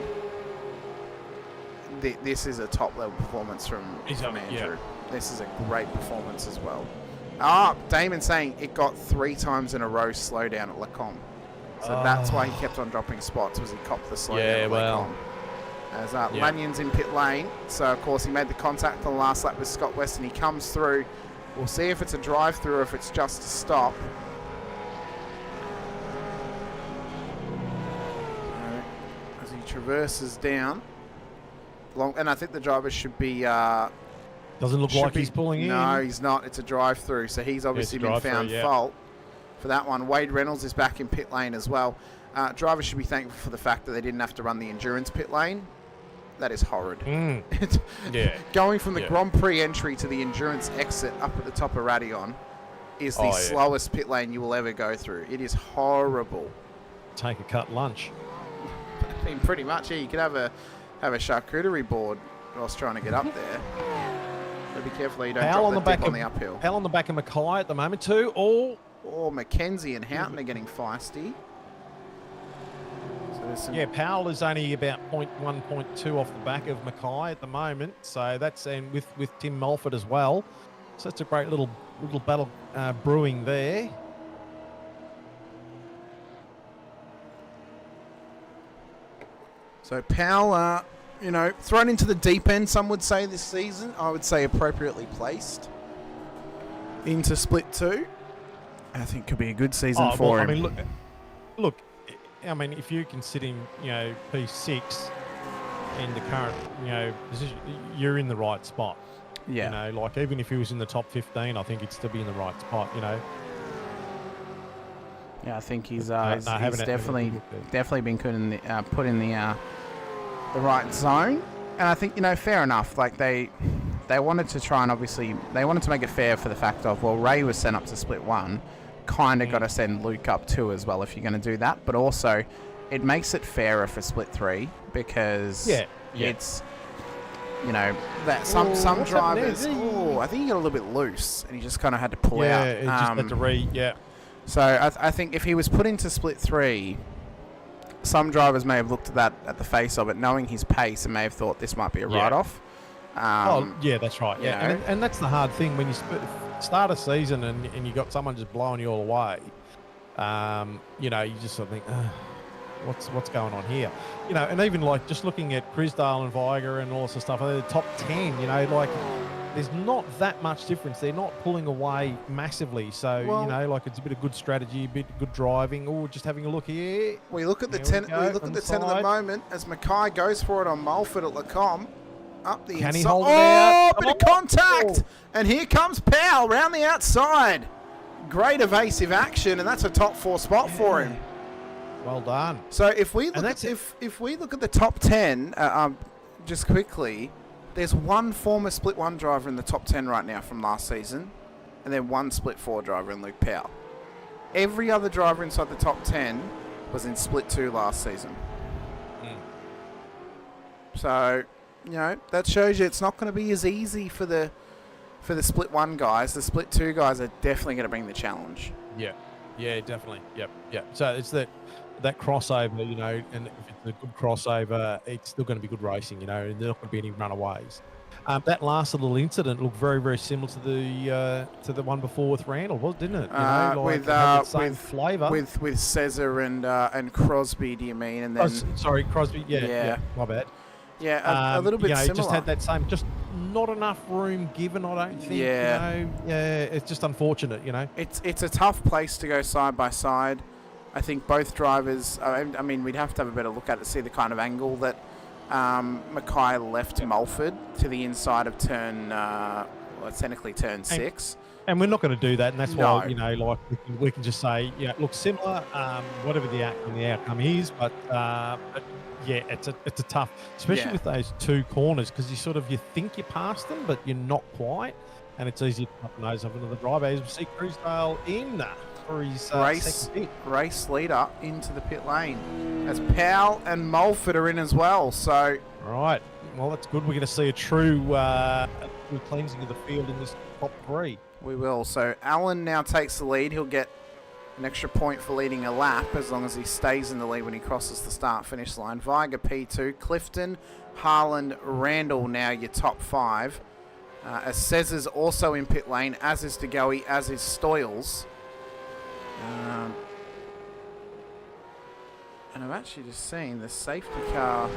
this is a top-level performance from Andrew. This is a great performance as well. Damon saying it got 3 times in a row slowdown at Lacombe. So that's why he kept on dropping spots, was he copped the slowdown at Lacombe. As Lanyon's in pit lane, so of course he made the contact on the last lap with Scott West, and he comes through. We'll see if it's a drive-through or if it's just a stop. As he traverses down, and I think the driver should be. Doesn't look like he's pulling in. No, he's not. It's a drive-through, so he's obviously been found fault for that one. Wade Reynolds is back in pit lane as well. Drivers should be thankful for the fact that they didn't have to run the endurance pit lane. That is horrid. Going from the Grand Prix entry to the endurance exit up at the top of Radion is the slowest pit lane you will ever go through. It is horrible. Take a cut lunch. I mean, pretty much. Yeah, you could have a charcuterie board whilst trying to get up there. So be careful that you don't drop the dip on the uphill. Powell on the back of Mackay at the moment too. Mackenzie and Houghton are getting feisty. Powell is only about 0.1, 0.2 off the back of Mackay at the moment. So that's, and with Tim Mulford as well. So that's a great little battle brewing there. So Powell, thrown into the deep end, some would say this season. I would say appropriately placed into Split 2. I think could be a good season for him. I mean, look. I mean, if you can sit in, P6 in the current, position, you're in the right spot. Yeah. Like even if he was in the top 15, I think he'd still be in the right spot. Yeah, I think he's definitely been put in the right zone, and I think fair enough. Like they wanted to try and obviously they wanted to make it fair for the fact of Ray was sent up to Split 1. Kind of got to send Luke up 2 as well if you're going to do that. But also, it makes it fairer for Split 3 because it's, that some drivers. I think he got a little bit loose and he just kind of had to pull out. Yeah, he just had to So I think if he was put into Split 3, some drivers may have looked at that at the face of it, knowing his pace, and may have thought this might be a write-off. That's right. Yeah, and that's the hard thing when you start a season and you got someone just blowing you all away. You just sort of think, what's going on here? And even like just looking at Crisdale and Viger and all this stuff, they're the top 10. There's not that much difference. They're not pulling away massively. So it's a bit of good strategy, a bit of good driving. Just having a look here. We look at the 10. We look at the 10 at the moment as Mackay goes for it on Mulford at Lacombe. Up the inside. Can he hold it out? Bit of contact. And here comes Powell round the outside. great evasive action, and that's a top 4 spot for him. Well done. So if we look if we look at the top 10, just quickly, there's one former Split 1 driver in the top 10 right now from last season, and then one Split 4 driver in Luke Powell. Every other driver inside the top 10 was in Split 2 last season. So, you know, that shows you it's not going to be as easy for the Split 1 guys. The Split 2 guys are definitely going to bring the challenge. Yeah, definitely. Yep. So it's that crossover, you know, and if it's a good crossover, it's still going to be good racing, you know, and there's not going to be any runaways. That last little incident looked very, very similar to the one before with Randall, didn't it? You know, like it had the same flavour with Cesar and Crosby. Do you mean? And then sorry, Crosby. Yeah, my bad. Yeah, a little bit similar. Just had that same, just not enough room given, I don't think. Yeah. You know? Yeah, it's just unfortunate, you know. It's a tough place to go side by side. I think both drivers, I mean, we'd have to have a better look at it to see the kind of angle that Mackay left Mulford to the inside of turn, technically turn 6. And we're not going to do that, and that's why, you know, like we can just say, yeah, it looks similar, whatever the outcome is, but yeah, it's a tough, especially with those two corners, because you think you passed them, but you're not quite, and it's easy to put the nose of another driver. As we see Cruisedale in for his second pit. Race leader into the pit lane, as Powell and Mulford are in as well. So right, well that's good. We're going to see a true cleansing of the field in this top 3. We will. So Allen now takes the lead. He'll get an extra point for leading a lap as long as he stays in the lead when he crosses the start-finish line. Viger P2, Clifton, Harland, Randall now your top 5. As Cesar's also in pit lane, as is DeGoey, as is Stoyles. And I've actually just seen the safety car.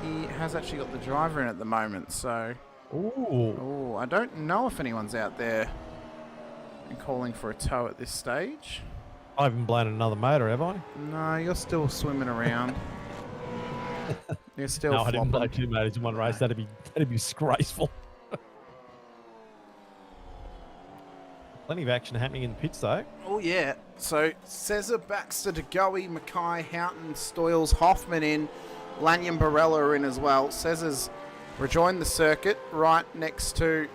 He has actually got the driver in at the moment, so... Ooh, I don't know if anyone's out there and calling for a tow at this stage. I haven't blown another motor, have I? No, you're still swimming around. You're still No, flopping. I didn't blow 2 motors in one race. That'd be disgraceful. Plenty of action happening in the pits, though. Oh, yeah. So, Cesar, Baxter, DeGoey, Mackay, Houghton, Stoyles, Hoffman in. Lanyon, Barella are in as well. Cesar's rejoined the circuit right next to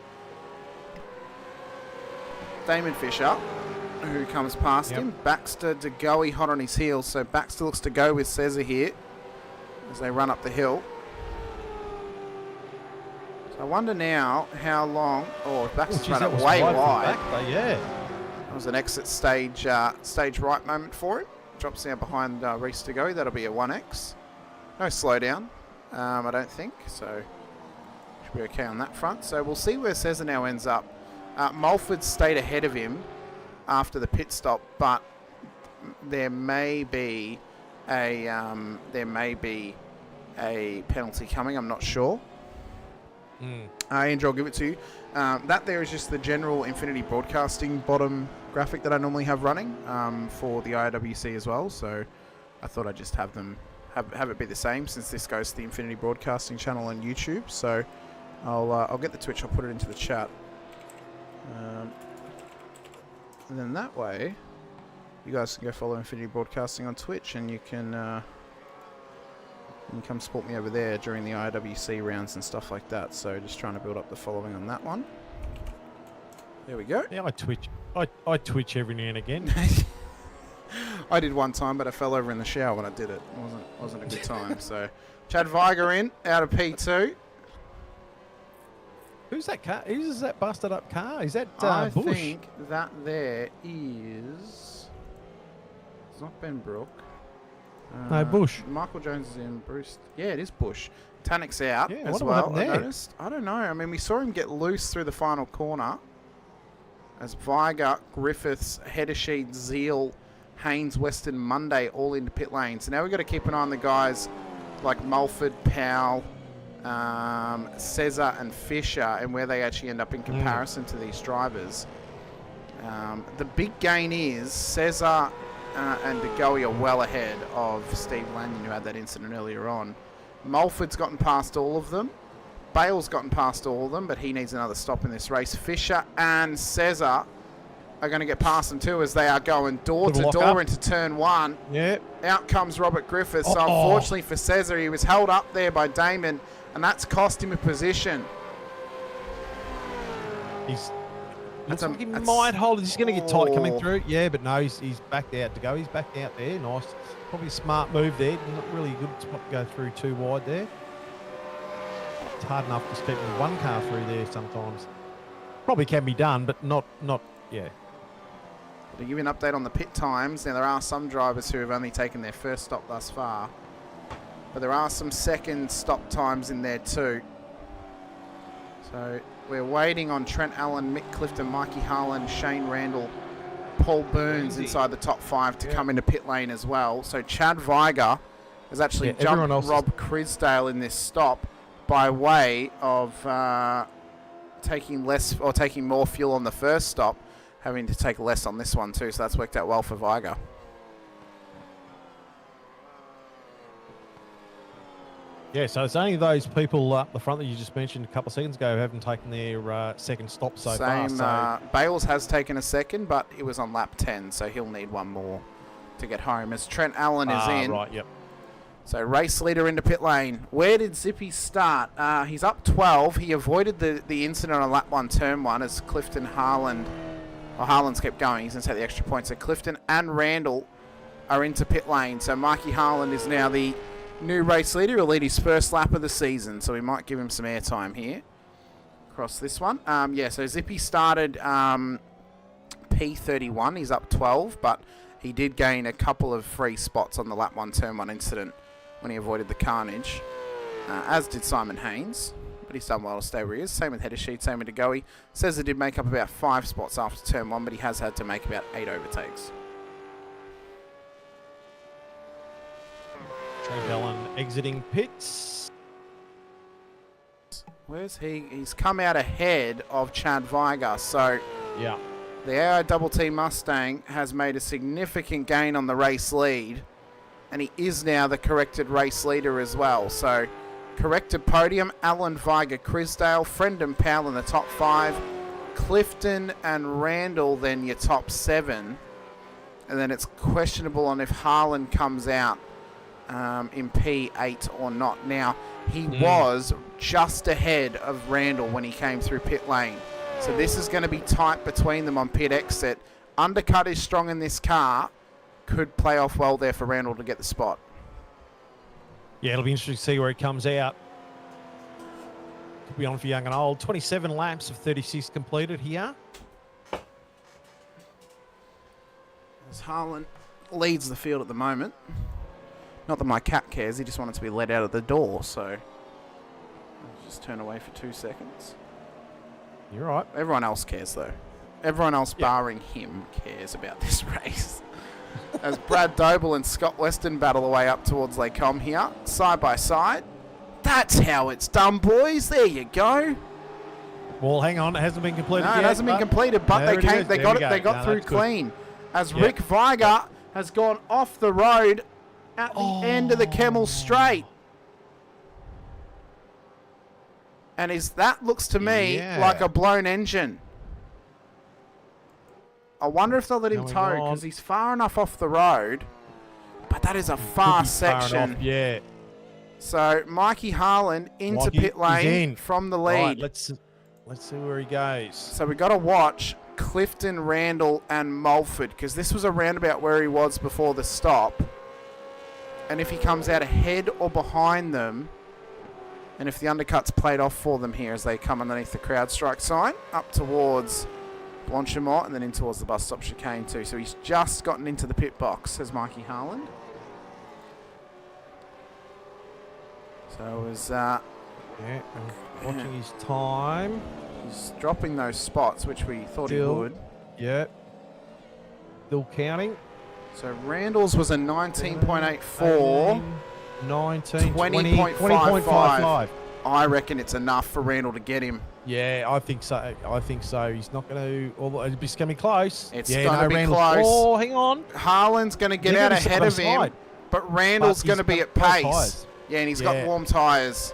Damon Fisher, who comes past him. Baxter, DeGoey hot on his heels. So, Baxter looks to go with Cesar here as they run up the hill. I wonder now how long... Oh, Baxter's run it way wide. That was an exit stage right moment for him. Drops now behind Reese to go. That'll be a 1X. No slowdown, I don't think. So, should be okay on that front. So, we'll see where Cesar now ends up. Mulford stayed ahead of him after the pit stop, but there may be a penalty coming. I'm not sure. Andrew, I'll give it to you. That there is just the general Infinity Broadcasting bottom graphic that I normally have running for the IWC as well. So I thought I'd just have them have it be the same since this goes to the Infinity Broadcasting channel on YouTube. So I'll get the Twitch. I'll put it into the chat. And then that way, you guys can go follow Infinity Broadcasting on Twitch, and you can come support me over there during the IWC rounds and stuff like that. So just trying to build up the following on that one. There we go. Yeah, I twitch every now and again. I did one time, but I fell over in the shower when I did it. Wasn't a good time. So Chad Viger in out of P2. Who's that car? Who's that busted up car? Is that I Bush? think that there is... It's not Ben Brook. No, Bush. Michael Jones is in. Bruce. Yeah, it is Bush. Tannick's out as what well. there? I noticed. I don't know. I mean, we saw him get loose through the final corner. As Viger, Griffiths, Heddersheed, Zeal, Haynes, Weston, Monday all into pit lane. So now we've got to keep an eye on the guys like Mulford, Powell, Cesar and Fisher, and where they actually end up in comparison to these drivers. The big gain is Cesar and DeGoey are well ahead of Steve Lanyon, who had that incident earlier on. Mulford's gotten past all of them. Bale's gotten past all of them, but he needs another stop in this race. Fisher and Cesar are going to get past them too as they are going door to door into turn 1. Yeah. Out comes Robert Griffiths. So unfortunately for Cesar, he was held up there by Damon, and that's cost him a position. Looks like he might hold it. He's going to get tight coming through. Yeah, but no, he's backed out to go. He's backed out there. Nice. Probably a smart move there. Not really a good spot to go through too wide there. It's hard enough just keeping one car through there sometimes. Probably can be done, but not yeah. To give you an update on the pit times, now there are some drivers who have only taken their first stop thus far, but there are some second stop times in there too. So we're waiting on Trent Allen, Mick Clifton, Mikey Harlan, Shane Randall, Paul Burns inside the top 5 to come into pit lane as well. So Chad Viger has actually jumped Rob Crisdale in this stop by way of taking more fuel on the first stop, having to take less on this one too. So that's worked out well for Viger. Yeah, so it's only those people up the front that you just mentioned a couple of seconds ago who haven't taken their second stop so far. So. Bales has taken a second, but he was on lap 10, so he'll need one more to get home. As Trent Allen is in. Right, yep. So race leader into pit lane. Where did Zippy start? He's up 12. He avoided the incident on lap 1, turn 1, as Clifton Harland's kept going. He's going to take the extra point. So Clifton and Randall are into pit lane. So Mikey Harland is now the new race leader. He'll lead his first lap of the season, so we might give him some airtime here across this one. So Zippy started P31. He's up 12, but he did gain a couple of free spots on the lap 1, turn 1 incident when he avoided the carnage, as did Simon Haynes, but he's done well to stay where he is. Same with Header Sheet, same with DeGoey. Says he did make up about 5 spots after turn 1, but he has had to make about 8 overtakes. Trent Allen exiting pits. Where's he? He's come out ahead of Chad Viger. So yeah, the AI Mustang has made a significant gain on the race lead, and he is now the corrected race leader as well. So corrected podium, Allen, Viger, Crisdale, Friend and Powell in the top 5, Clifton and Randall then your top 7, and then it's questionable on if Harlan comes out in P8 or not. Now, he was just ahead of Randall when he came through pit lane. So this is going to be tight between them on pit exit. Undercut is strong in this car. Could play off well there for Randall to get the spot. Yeah, it'll be interesting to see where he comes out. Could be on for young and old. 27 laps of 36 completed here. As Harlan leads the field at the moment. Not that my cat cares, he just wanted to be let out of the door, so I'll just turn away for 2 seconds. You're right. Everyone else cares, though. Everyone else barring him cares about this race. As Brad Doble and Scott Weston battle away up towards Lake Com here, side by side. That's how it's done, boys. There you go. Well, hang on, it hasn't been completed yet. No, it hasn't been completed, but they got through clean. As Rick Viger has gone off the road at the end of the Kemmel Straight. And that looks to me like a blown engine. I wonder if they'll let him tow, because he's far enough off the road. But that is a fast section. Yeah. So Mikey Harlan into pit lane from the lead. Right, let's see where he goes. So we got to watch Clifton, Randall, and Mulford, because this was a roundabout where he was before the stop. And if he comes out ahead or behind them, and if the undercut's played off for them here as they come underneath the crowd strike sign, up towards Blanchimont and then in towards the bus stop chicane too. So he's just gotten into the pit box, says Mikey Harland. So it was... watching his time. He's dropping those spots, which we thought he would. Yeah. Still counting. So Randall's was a 19.84. 20.55. I reckon it's enough for Randall to get him. Yeah, I think so. He's not going to... Although it's going to be close. It's going to be close. Oh, hang on. Harlan's going to get out ahead of him, but Randall's going to be at pace. Yeah, and he's got warm tyres.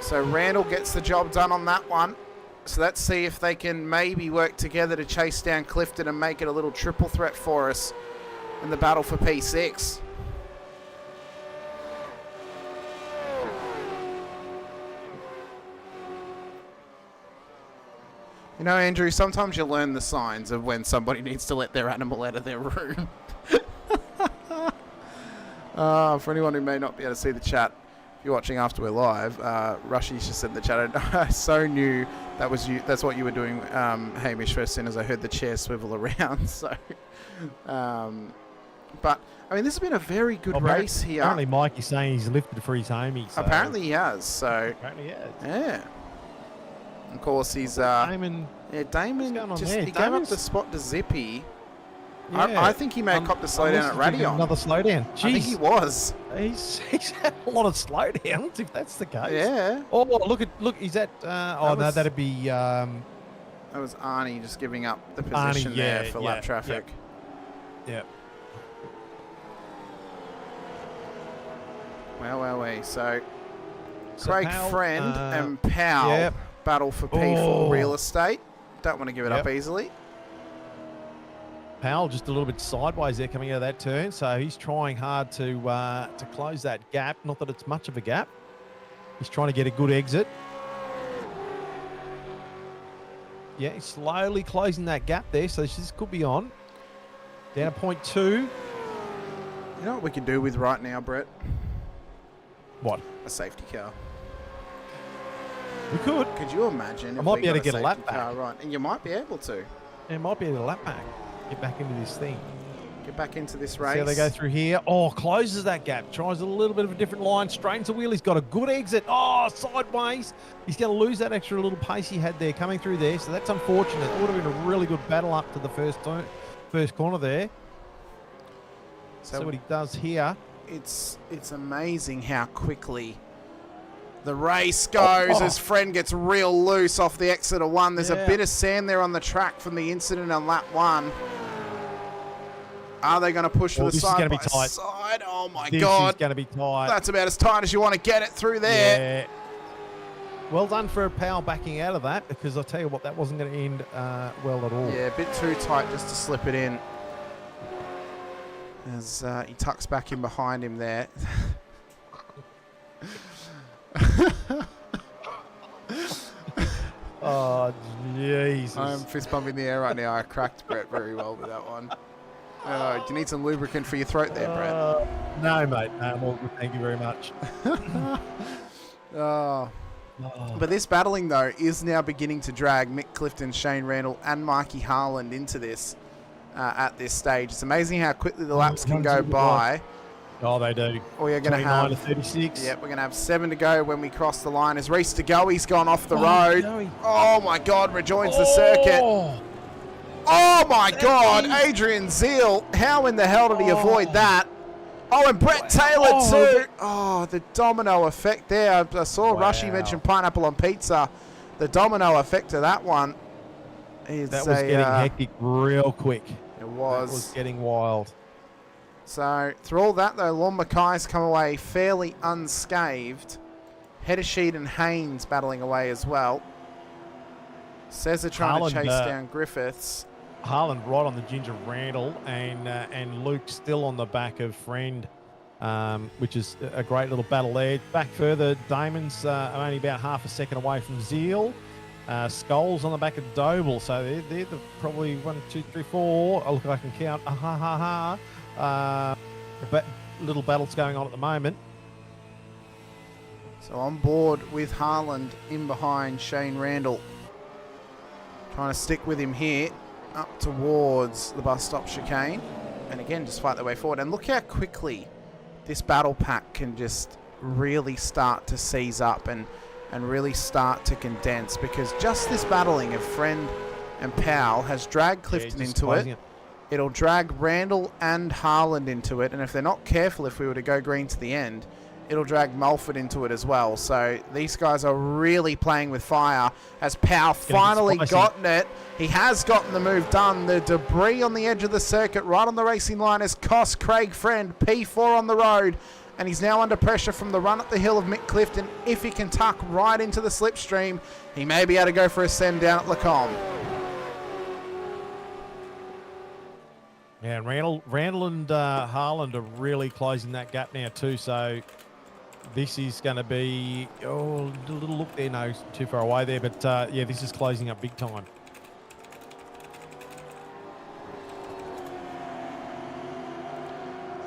So Randall gets the job done on that one. So let's see if they can maybe work together to chase down Clifton and make it a little triple threat for us in the battle for P6. You know, Andrew, sometimes you learn the signs of when somebody needs to let their animal out of their room. For anyone who may not be able to see the chat, if you're watching after we're live, Rushy just said in the chat, I so knew that was you. That's what you were doing, Hamish, as soon as I heard the chair swivel around. So, but I mean, this has been a very good race here. Apparently, Mikey's saying he's lifted for his homie. So. Apparently, he has. So, apparently, he has. Yeah. Of course, he's Damon. Yeah, Damon just he gave up the spot to Zippy. Yeah. I think he may have copped a slowdown at Radion. Another slowdown. Jeez. I think he was. He's had a lot of slowdowns if that's the case. Yeah. Oh, look, he's at. No, that'd be. That was Arnie just giving up the position there for lap traffic. Yep. Well. So Craig Powell, Friend and Powell battle for P4 real estate. Don't want to give it up easily. Powell just a little bit sideways there coming out of that turn, so he's trying hard to close that gap. Not that it's much of a gap. He's trying to get a good exit. Yeah, he's slowly closing that gap there, so this could be on. Down to 0.2. You know what we could do with right now, Brett? What? A safety car. We could. Could you imagine? I might be able to get a lap back. Right, and you might be able to. Yeah, might be able to lap back. Get back into this thing. Get back into this race. See how they go through here. Oh, closes that gap. Tries a little bit of a different line. Straightens the wheel. He's got a good exit. Oh, sideways. He's going to lose that extra little pace he had there coming through there. So that's unfortunate. It would have been a really good battle up to the first corner there. So what he does here. It's amazing how quickly the race goes as Friend gets real loose off the exit of one. There's a bit of sand there on the track from the incident on lap one. Are they going to push for the side by side? Oh my God. This is going to be tight. That's about as tight as you want to get it through there. Yeah. Well done for Powell backing out of that, because I'll tell you what, that wasn't going to end well at all. Yeah, a bit too tight just to slip it in. As he tucks back in behind him there. Oh, Jesus. I'm fist pumping the air right now. I cracked Brett very well with that one. Do you need some lubricant for your throat there, Brett? No, mate. No, I'm all good. Thank you very much. But this battling, though, is now beginning to drag Mick Clifton, Shane Randall, and Mikey Harland into this at this stage. It's amazing how quickly the laps can go by. Oh, they do. We are going to have 36. Yep, we're going to have 7 to go when we cross the line. As Reese DeGoey's gone off the road. Oh my God, rejoins the circuit. Oh my God, Adrian Zeal. How in the hell did he avoid that? Oh, and Brett Taylor too. Oh, the domino effect there. I saw Rushy mention pineapple on pizza. The domino effect of that one. That was getting hectic real quick. It was. It was getting wild. So, through all that, though, Lon Mackay's come away fairly unscathed. Heddersheet and Haynes battling away as well. Cesar trying to chase down Griffiths. Harland right on the ginger Randall, and Luke still on the back of Friend, which is a great little battle there. Back further, Damon's only about half a second away from Zeal. Skulls on the back of Doble, so they're probably 1, 2, 3, 4. Oh, look, I can count. But little battles going on at the moment. So on board with Harland in behind Shane Randall. Trying to stick with him here up towards the bus stop chicane. And again, just fight their way forward. And look how quickly this battle pack can just really start to seize up and really start to condense, because just this battling of Friend and Powell has dragged Clifton into it. It'll drag Randall and Harland into it, and if they're not careful, if we were to go green to the end, it'll drag Mulford into it as well. So these guys are really playing with fire. As Powell finally gotten it, he has gotten the move done. The debris on the edge of the circuit, right on the racing line, has cost Craig Friend P4 on the road and he's now under pressure from the run up the hill of Mick Clifton. If he can tuck right into the slipstream, he may be able to go for a send down at Lacombe. Yeah, and Randall and Harland are really closing that gap now too, so this is going to be, a little look there, no, too far away there, but yeah, this is closing up big time.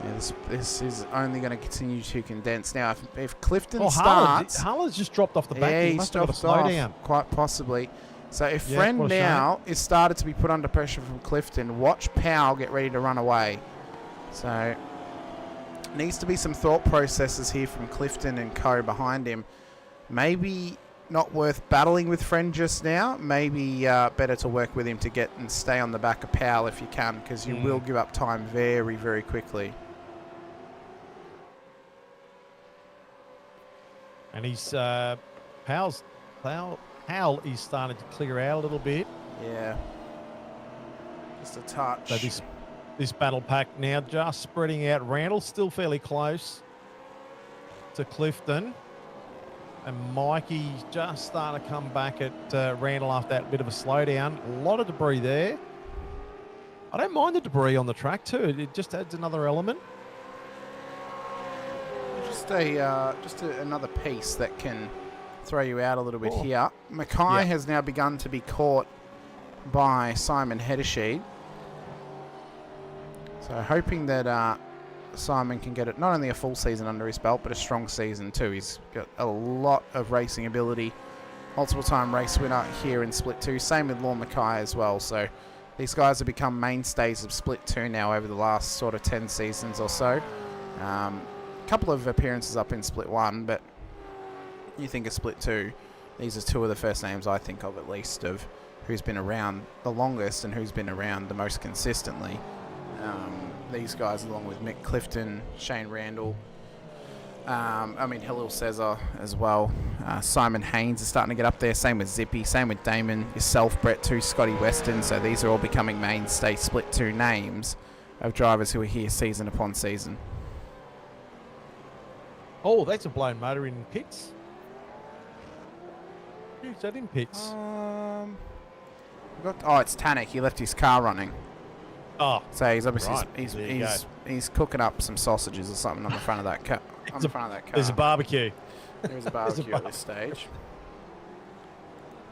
Yeah, this is only going to continue to condense. Now, if Clifton starts... Harland's just dropped off the back. Yeah, he he's must have got a dropped slow off, down. quite possibly. So if Yeah, Friend what a now is started to be put under pressure from Clifton, watch Powell get ready to run away. So needs to be some thought processes here from Clifton and co behind him. Maybe not worth battling with Friend just now. Maybe better to work with him to get and stay on the back of Powell if you can, because you will give up time very, very quickly. And he's Powell is starting to clear out a little bit. Yeah. Just a touch. So this battle pack now just spreading out. Randall's still fairly close to Clifton. And Mikey's just starting to come back at Randall after that bit of a slowdown. A lot of debris there. I don't mind the debris on the track too. It just adds another element. Just another piece that can throw you out a little bit here. Mackay has now begun to be caught by Simon Heddersheed. So hoping that Simon can get it not only a full season under his belt, but a strong season too. He's got a lot of racing ability. Multiple time race winner here in Split 2. Same with Lorne Mackay as well. So these guys have become mainstays of Split 2 now over the last sort of 10 seasons or so. Couple of appearances up in Split 1, but you think of Split 2, these are two of the first names I think of at least of who's been around the longest and who's been around the most consistently. These guys along with Mick Clifton, Shane Randall, Halil Cesar as well. Simon Haynes is starting to get up there, same with Zippy, same with Damon, yourself Brett too, Scotty Weston, so these are all becoming mainstay Split 2 names of drivers who are here season upon season. Oh, that's a blown motor in pits. Who's that in pits? It's Tanek. He left his car running. Oh, so he's obviously right. he's cooking up some sausages or something on the front of that car. There's a barbecue. There is a barbecue at this stage.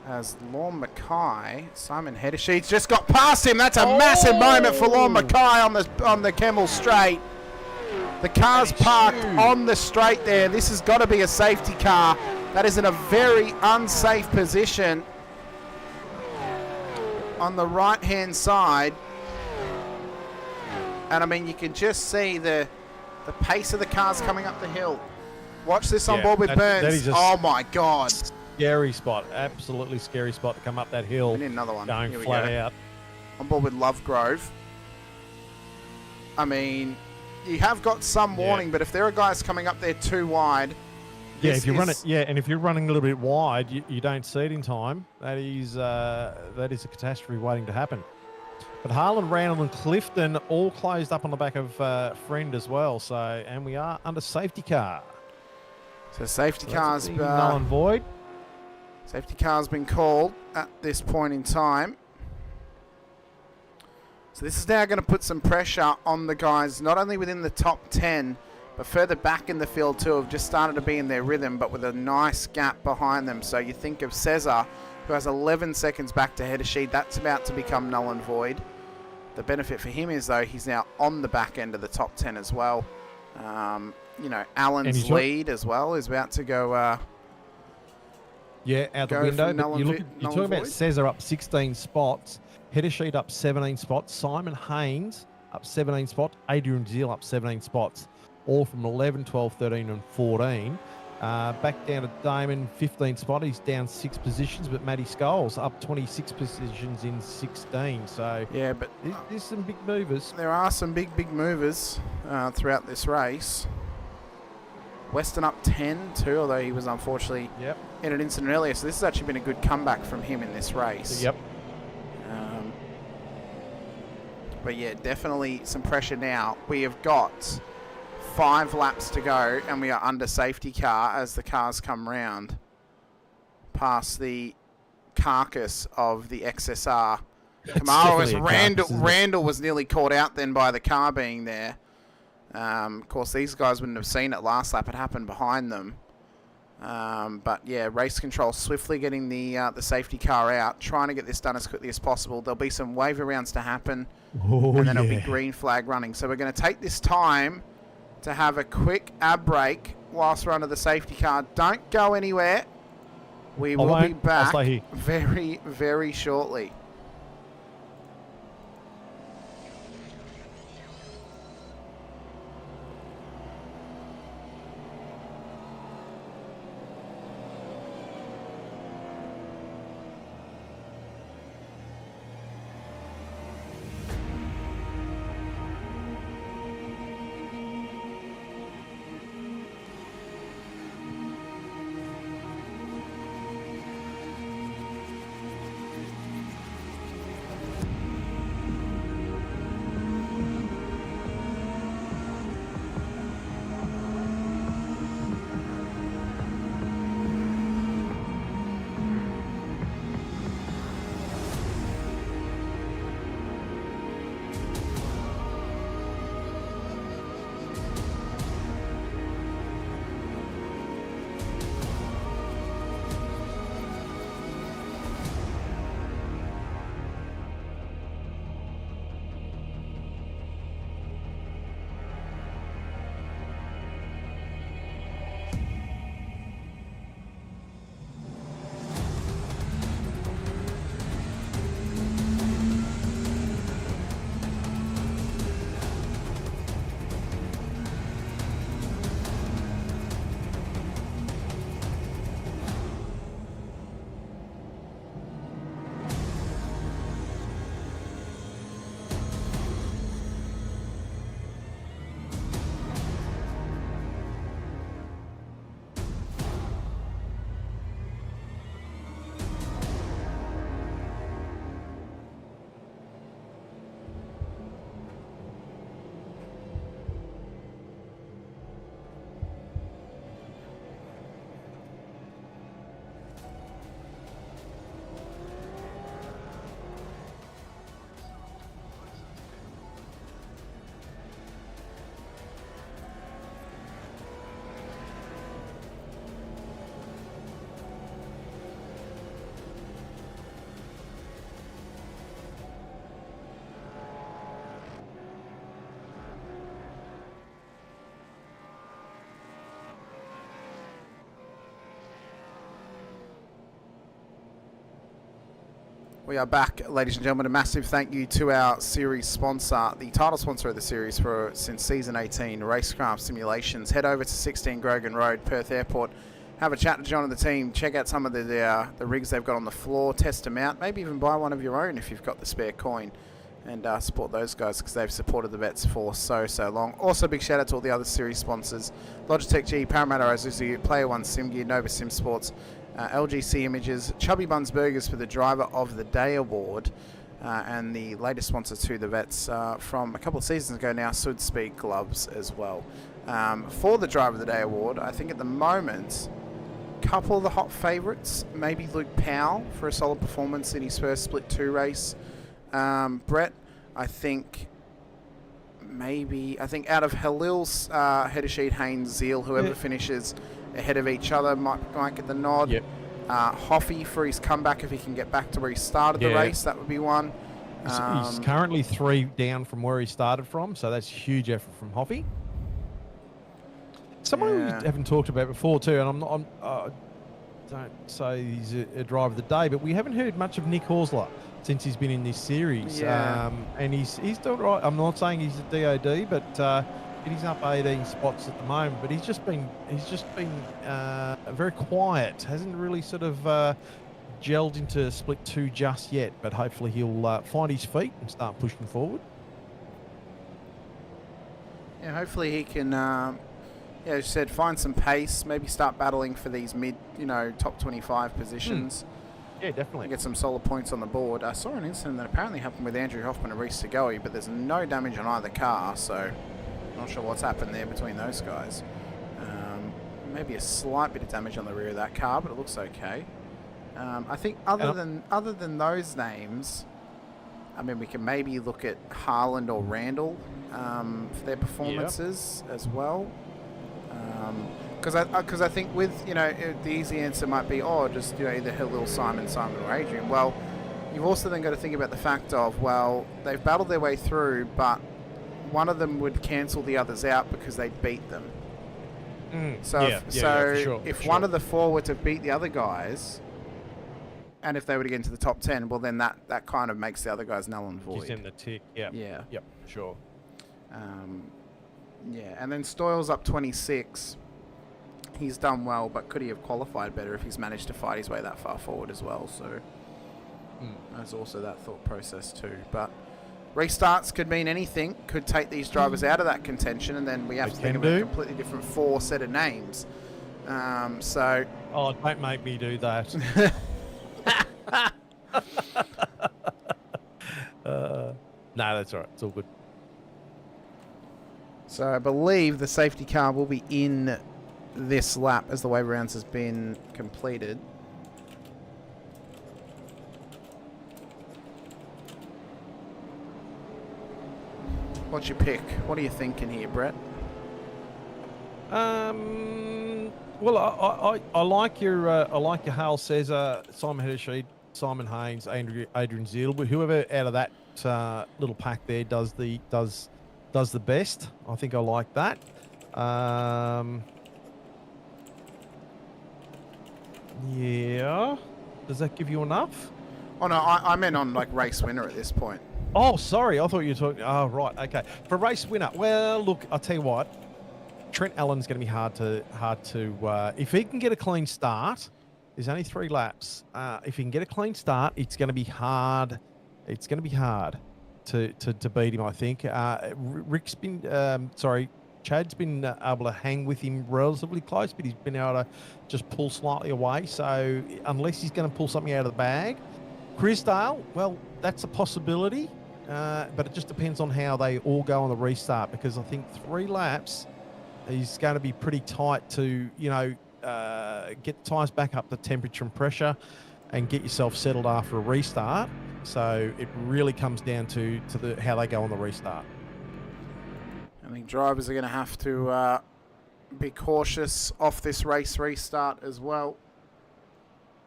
As Lorne Mackay, Simon Heddersheed's just got past him. That's a massive moment for Lorne Mackay on the Kemmel Straight. The car's parked on the straight there. This has got to be a safety car. That is in a very unsafe position on the right-hand side. And, I mean, you can just see the pace of the cars coming up the hill. Watch this on board with Burns. Oh, my God. Scary spot. Absolutely scary spot to come up that hill. We need another one. Going flat out. On board with Lovegrove. I mean... You have got some warning, but if there are guys coming up there too wide, if you run it, and if you're running a little bit wide, you don't see it in time. That is a catastrophe waiting to happen. But Harlan, Randall, and Clifton all closed up on the back of Friend as well. So, and we are under safety car. So safety car's null and void. Safety car's been called at this point in time. So this is now going to put some pressure on the guys, not only within the top 10, but further back in the field too, have just started to be in their rhythm, but with a nice gap behind them. So you think of Cesar, who has 11 seconds back to Heddersheed. That's about to become null and void. The benefit for him is, though, he's now on the back end of the top 10 as well. Allen's lead as well is about to go... out the window. You're talking about Cesar up 16 spots. Heddersheed up 17 spots. Simon Haynes up 17 spots. Adrian Zeal up 17 spots. All from 11, 12, 13 and 14. Back down to Damon, 15 spot. He's down 6 positions, but Matty Scholes up 26 positions in 16. So yeah, but there's some big movers. There are some big movers throughout this race. Weston up 10 too, although he was unfortunately in an incident earlier. So this has actually been a good comeback from him in this race. Yep. But yeah, definitely some pressure now. We have got 5 laps to go, and we are under safety car as the cars come round past the carcass of the XSR. Camaro was Randall was nearly caught out then by the car being there. Of course, these guys wouldn't have seen it last lap. It happened behind them. But yeah, race control swiftly getting the safety car out, trying to get this done as quickly as possible. There'll be some waiver rounds to happen, and then it'll be green flag running. So we're going to take this time to have a quick ab break whilst we're under the safety car. Don't go anywhere. We will be back very, very shortly. We are back, ladies and gentlemen. A massive thank you to our series sponsor, the title sponsor of the series since season 18, Racecraft Simulations. Head over to 16 Grogan Road, Perth Airport. Have a chat to John and the team. Check out some of the rigs they've got on the floor. Test them out. Maybe even buy one of your own if you've got the spare coin. And support those guys because they've supported the vets for so long. Also, big shout out to all the other series sponsors: Logitech G, Parramatta Isuzu Ute, Player One Sim Gear, Nova Simsports, LGC Images, Chubby Buns Burgers for the Driver of the Day award, and the latest sponsor to the vets from a couple of seasons ago now, Südspeed gloves as well. For the Driver of the Day award, I think at the moment, a couple of the hot favourites, maybe Luke Powell for a solid performance in his first Split 2 race. Brett, I think out of Halil's, Hedashid, Haynes, Zeal, whoever finishes ahead of each other might get the nod. Yep. Hoffy for his comeback, if he can get back to where he started the race, that would be one. He's currently 3 down from where he started from, so that's huge effort from Hoffy. Someone we haven't talked about before too, and don't say he's a driver of the day, but we haven't heard much of Nick Horsler since he's been in this series. And he's doing right. I'm not saying he's a DOD, but he's up 18 spots at the moment. But he's just been very quiet. Hasn't really sort of gelled into Split 2 just yet. But hopefully he'll find his feet and start pushing forward. Yeah, hopefully he can. As you said, find some pace. Maybe start battling for these top 25 positions. Yeah, definitely. Get some solid points on the board. I saw an incident that apparently happened with Andrew Hoffman and Reece Segoe, but there's no damage on either car, so Not sure what's happened there between those guys. Maybe a slight bit of damage on the rear of that car, but it looks okay. I think other than those names, I mean, we can maybe look at Haaland or Randall for their performances as well. Because I think with, you know, the easy answer might be, oh, just, you know, either Halil, Simon or Adrian. Well, you've also then got to think about the fact of, well, they've battled their way through, but one of them would cancel the others out because they'd beat them. So if one of the four were to beat the other guys, and if they were to get into the top 10, well, then that kind of makes the other guys null and void. He's in the tick, yeah. Yep, sure. Yeah, and then Stoyle's up 26. He's done well, but could he have qualified better if he's managed to fight his way that far forward as well? So there's also that thought process too. But restarts could mean anything, could take these drivers out of that contention, and then we have to think of a completely different four set of names. So... Oh, don't make me do that. No, that's all right. It's all good. So I believe the safety car will be in this lap as the wave rounds has been completed. What's your pick? What are you thinking here, Brett? Well, I like your Hale Cesar, Simon Hedersheed, Simon Haynes, Adrian Zeal, but whoever out of that little pack there does the best. I think I like that. Yeah. Does that give you enough? Oh no, I meant on like race winner at this point. Oh, sorry. I thought you were talking. Oh, right. Okay. For race winner, well, look, I'll tell you what. Trent Allen's going to be hard to. If he can get a clean start, there's only 3 laps. If he can get a clean start, it's going to be hard. It's going to be hard to beat him, I think. Chad's been able to hang with him relatively close, but he's been able to just pull slightly away. So unless he's going to pull something out of the bag, Chrisdale, well, that's a possibility, but it just depends on how they all go on the restart, because I think 3 laps is going to be pretty tight to, you know, get the tyres back up to temperature and pressure and get yourself settled after a restart. So it really comes down to how they go on the restart. I think drivers are going to have to be cautious off this race restart as well,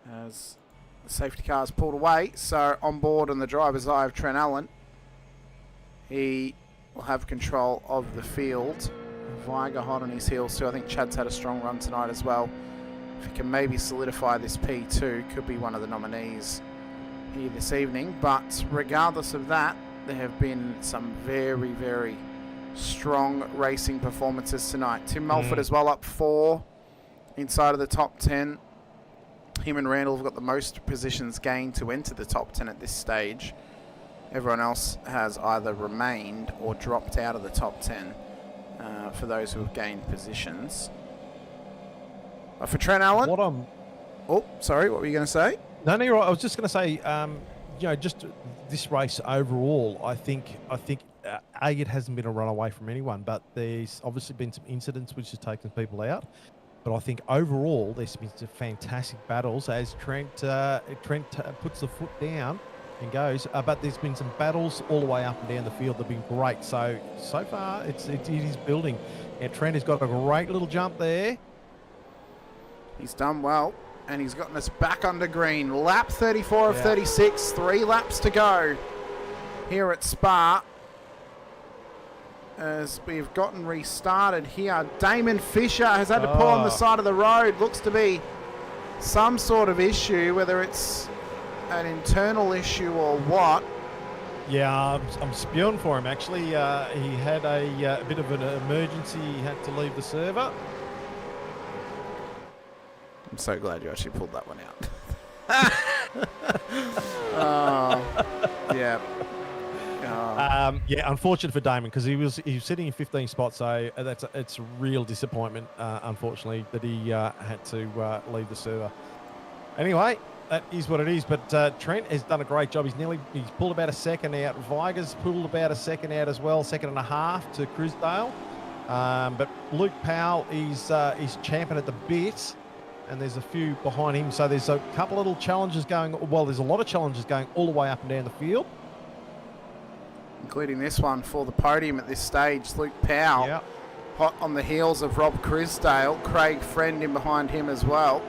as the safety car's pulled away. So on board on the driver's eye of Trent Allen, he will have control of the field. Viger hot on his heels too. I think Chad's had a strong run tonight as well. If he can maybe solidify this P2, could be one of the nominees here this evening. But regardless of that, there have been some very, very strong racing performances tonight. Tim Mulford as well, up 4 inside of the top 10. Him and Randall have got the most positions gained to enter the top 10 at this stage. Everyone else has either remained or dropped out of the top 10 for those who have gained positions. For Trent Allen... Oh, sorry, what were you going to say? No, you're right. I was just going to say, you know, just this race overall, I think it hasn't been a runaway from anyone, but there's obviously been some incidents which have taken people out. But I think overall, there's been some fantastic battles as Trent puts the foot down and goes. But there's been some battles all the way up and down the field that have been great. So far, it is building. And Trent has got a great little jump there. He's done well, and he's gotten us back under green. Lap 34 of 36, 3 laps to go here at Spa. As we've gotten restarted here, Damon Fisher has had to pull on the side of the road. Looks to be some sort of issue, whether it's an internal issue or what. Yeah, I'm spewing for him, actually. He had a bit of an emergency. He had to leave the server. I'm so glad you actually pulled that one out. Yeah. Yeah, unfortunate for Damon, because he was sitting in 15 spots, so it's a real disappointment, unfortunately, that he had to leave the server. Anyway, that is what it is. But Trent has done a great job. He's pulled about a second out. Viger's pulled about a second out as well, 2.5 seconds to Chrisdale. But Luke Powell is champing at the bit, and there's a few behind him. So there's a couple little challenges going. Well, there's a lot of challenges going all the way up and down the field, including this one for the podium at this stage. Luke Powell, yeah, hot on the heels of Rob Crisdale. Craig Friend in behind him as well.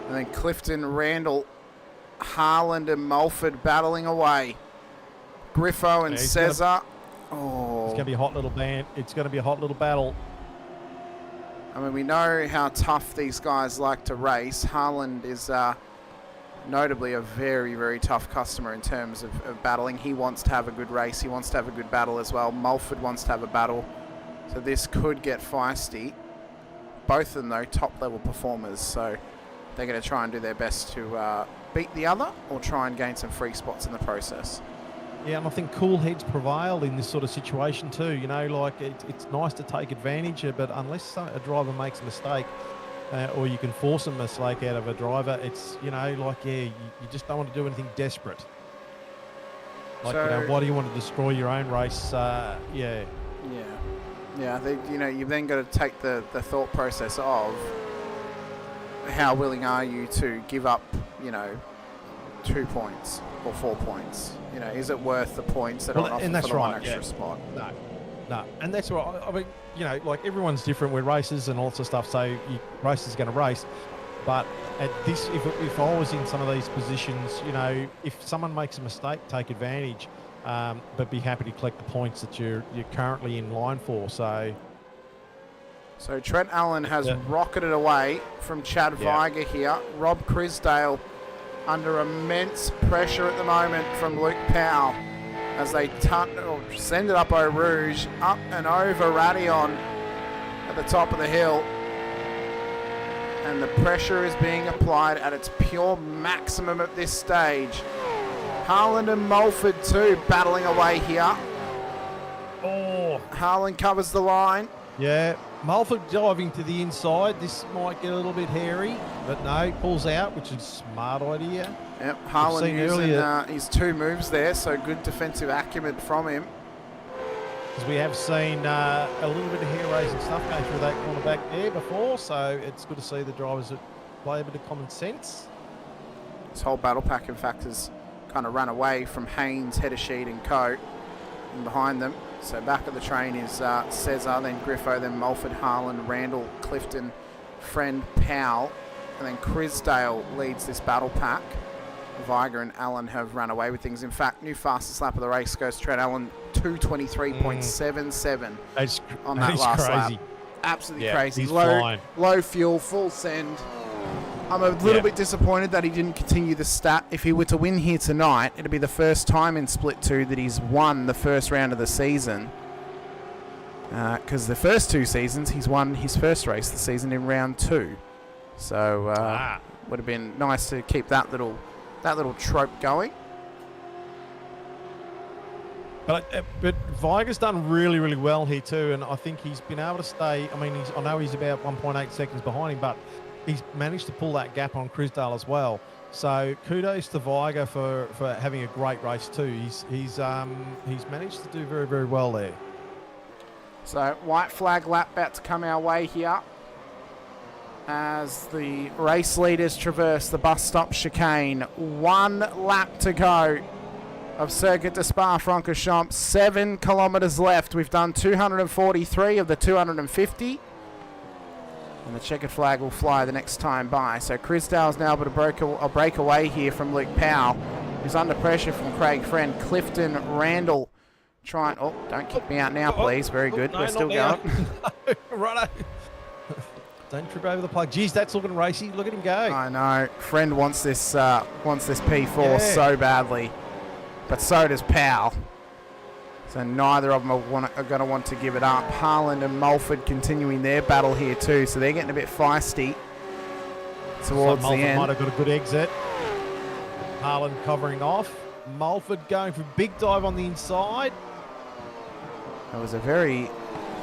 And then Clifton, Randall, Harland and Mulford battling away. Griffo and Cesar. Oh, it's going to be a hot little band. It's going to be a hot little battle. I mean, we know how tough these guys like to race. Harland is notably a very, very tough customer in terms of battling. He wants to have a good race. He wants to have a good battle as well. Mulford wants to have a battle. So this could get feisty. Both of them, though, top-level performers. So they're going to try and do their best to beat the other or try and gain some free spots in the process. Yeah, and I think cool heads prevail in this sort of situation too. You know, like it's nice to take advantage of, but unless a driver makes a mistake or you can force a mistake out of a driver, it's, you know, like, yeah, you just don't want to do anything desperate. Like, so, you know, why do you want to destroy your own race? Yeah. You know, you've then got to take the thought process of how willing are you to give up, you know, 2 points or 4 points. You know, is it worth the points that are on offer for the one extra spot? No, and that's right. I mean, you know, like everyone's different. We're racers and all sorts of stuff, so racers going to race. But at this, if I was in some of these positions, you know, if someone makes a mistake, take advantage, but be happy to collect the points that you're currently in line for. So Trent Allen has rocketed away from Chad Viger here. Rob Crisdale under immense pressure at the moment from Luke Powell as they send it up Eau Rouge, up and over Radion at the top of the hill. And the pressure is being applied at its pure maximum at this stage. Harland and Mulford too battling away here. Oh, Harland covers the line. Yeah, Mulford diving to the inside. This might get a little bit hairy, but no, pulls out, which is a smart idea. Yep, Harland using his 2 moves there, so good defensive acumen from him. Because we have seen a little bit of hair-raising stuff going through that corner back there before, so it's good to see the drivers that play a bit of common sense. This whole battle pack, in fact, has kind of run away from Haynes, Heddersheet and Co. And behind them. So back of the train is Cesar, then Griffo, then Mulford, Harland, Randall, Clifton, Friend, Powell, and then Crisdale leads this battle pack. Viger and Allen have run away with things. In fact, new fastest lap of the race goes to Trent Allen, 2:23.77 on that last lap. Absolutely crazy. Low fuel, full send. I'm a little bit disappointed that he didn't continue the stat. If he were to win here tonight, it'd be the first time in Split 2 that he's won the first round of the season. Because the first 2 seasons, he's won his first race of the season in round 2. So would have been nice to keep that little trope going. But Viger's done really, really well here too, and I think he's been able to stay. I mean, I know he's about 1.8 seconds behind him, but he's managed to pull that gap on Crisdale as well. So kudos to Viger for having a great race too. He's managed to do very, very well there. So white flag lap about to come our way here as the race leaders traverse the bus stop chicane. 1 lap to go of Circuit de Spa-Francorchamps. 7 kilometres left. We've done 243 of the 250. And the checkered flag will fly the next time by. So Crisdale's now able to break away here from Luke Powell, who's under pressure from Craig Friend. Clifton, Randall trying... Oh, don't kick me out now, please. Very good. No, we're still going. Righto. Don't trip over the plug. Geez, that's looking racy. Look at him go. I know. Friend wants this P4 so badly. But so does Powell. So neither of them are going to want to give it up. Harland and Mulford continuing their battle here too. So they're getting a bit feisty towards the end. Might have got a good exit. Harland covering off. Mulford going for a big dive on the inside. It was a very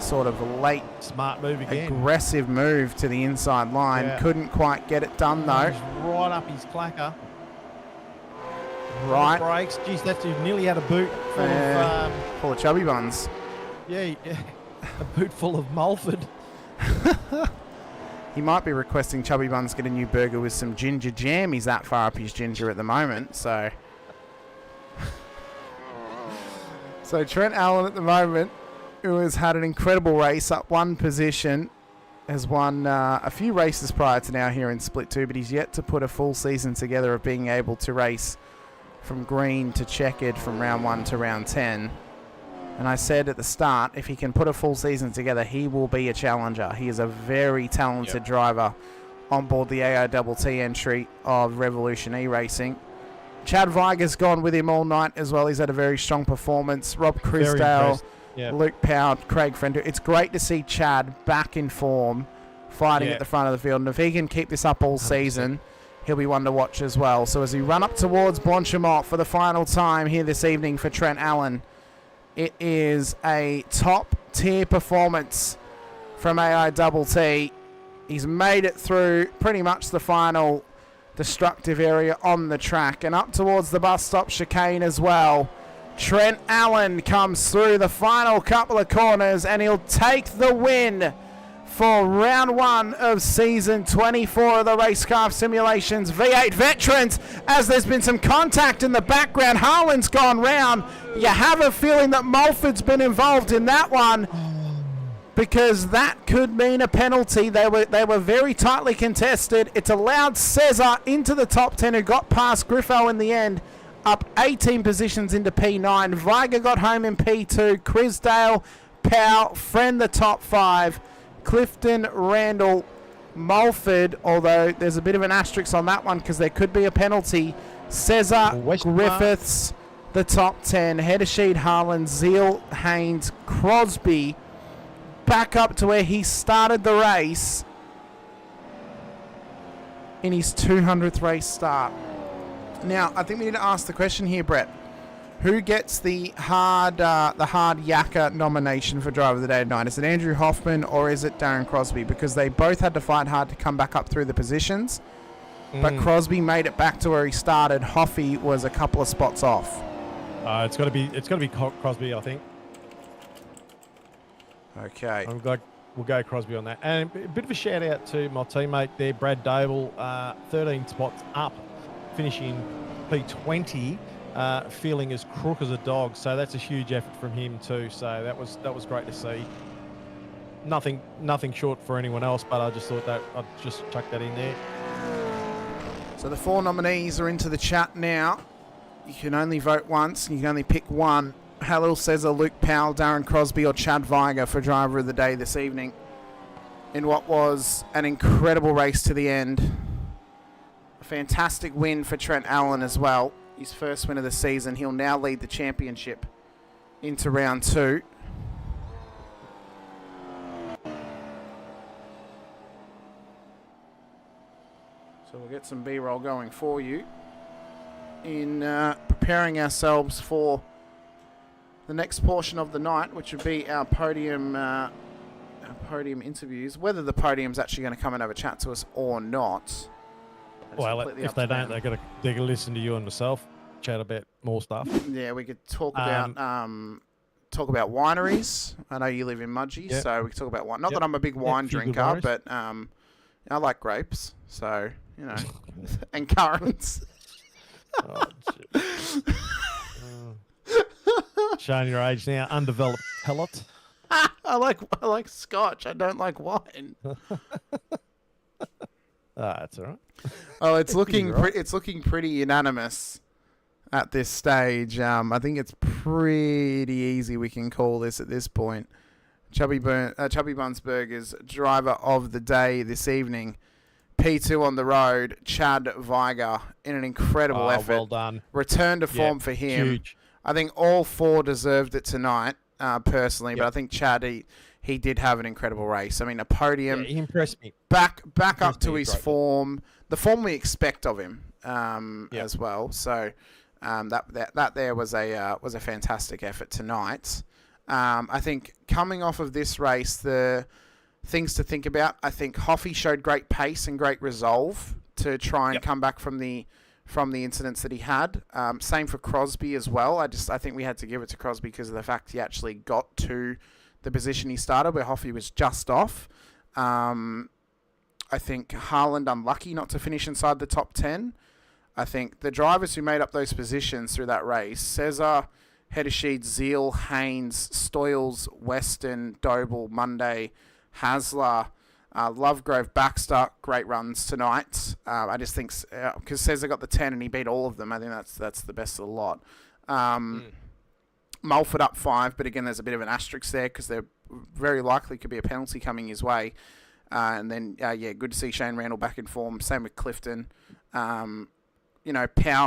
sort of late, smart move again. Aggressive move to the inside line. Yeah. Couldn't quite get it done though. Right up his clacker. Right. Brakes. Geez, that's nearly had a boot full of Chubby Buns. Yeah. a boot full of Mulford. He might be requesting Chubby Buns get a new burger with some ginger jam. He's that far up his ginger at the moment, so... So Trent Allen at the moment, who has had an incredible race, up one position, has won a few races prior to now here in Split 2, but he's yet to put a full season together of being able to race from green to checkered from round 1 to round 10. And I said at the start, if he can put a full season together, he will be a challenger. He is a very talented driver on board the AITT entry of Revolution E-Racing. Chad Weiger's gone with him all night as well. He's had a very strong performance. Rob Crisdale, Luke Powell, Craig Frender. It's great to see Chad back in form, fighting at the front of the field. And if he can keep this up all 100%. Season, he'll be one to watch as well. So as we run up towards Blanchimont for the final time here this evening for Trent Allen, it is a top-tier performance from AITT. He's made it through pretty much the final destructive area on the track and up towards the bus stop chicane as well. Trent Allen comes through the final couple of corners and he'll take the win for round 1 of season 24 of the Racecraft Simulations V8 Veterans. As there's been some contact in the background, Harlan's gone round. You have a feeling that Mulford's been involved in that one, because that could mean a penalty. They were very tightly contested. It's allowed Cesar into the top 10, who got past Griffo in the end, up 18 positions into P9. Weiger got home in P2. Crisdale, Powell, Friend the top 5. Clifton, Randall, Mulford, although there's a bit of an asterisk on that one because there could be a penalty. Cesar, Griffiths, the top 10. Hedesheed, Harlan, Zeal, Haynes, Crosby, back up to where he started the race in his 200th race start. Now, I think we need to ask the question here, Brett. Who gets the hard yakka nomination for Driver of the Day tonight? Is it Andrew Hoffman or is it Darren Crosby? Because they both had to fight hard to come back up through the positions. But Crosby made it back to where he started. Hoffy was a couple of spots off. It's got to be Crosby, I think. Okay. We'll go Crosby on that. And a bit of a shout out to my teammate there, Brad Dable, 13 spots up, finishing P20. Feeling as crook as a dog, so that's a huge effort from him too. So that was great to see. Nothing short for anyone else, but I just thought that I'd just chuck that in there. So the 4 nominees are into the chat now. You can only vote once, and you can only pick one. Halil Cesar, Luke Powell, Darren Crosby, or Chad Weiger for Driver of the Day this evening, in what was an incredible race to the end. A fantastic win for Trent Allen as well. His first win of the season. He'll now lead the championship into round 2. So we'll get some B-roll going for you in preparing ourselves for the next portion of the night, which would be our podium interviews. Whether the podium's actually going to come and have a chat to us or not. Well, if they don't, they're gonna listen to you and myself chat about more stuff. Yeah, we could talk about wineries. I know you live in Mudgee, so we could talk about wine. Not that I'm a big wine drinker, but I like grapes, so you know, and currants. Oh, showing your age now, undeveloped palate. I like scotch. I don't like wine. That's all right. Oh, it's looking pretty unanimous at this stage. I think it's pretty easy. We can call this at this point. Chubby Bunsberger's Driver of the Day this evening. P2 on the road. Chad Weiger in an incredible effort. Well done. Return to form for him. Huge. I think all 4 deserved it tonight, personally. But I think Chad, he did have an incredible race. I mean, a podium. Yeah, he impressed me. Back up to his form. The form we expect of him as well. So that there was a fantastic effort tonight. I think coming off of this race, the things to think about. I think Hoffy showed great pace and great resolve to try and come back from the incidents that he had. Same for Crosby as well. I think we had to give it to Crosby because of the fact he actually got to the position he started, where Hoffy was just off. I think Haaland unlucky not to finish inside the top 10. I think the drivers who made up those positions through that race, Cesar, Hedesheed, Zeal, Haynes, Stoyles, Weston, Doble, Monday, Hasler, Lovegrove, Baxter, great runs tonight. I just think, because Cesar got the 10 and he beat all of them, I think that's the best of the lot. Mulford up 5, but again, there's a bit of an asterisk there because there very likely could be a penalty coming his way. And then, good to see Shane Randall back in form. Same with Clifton. Powell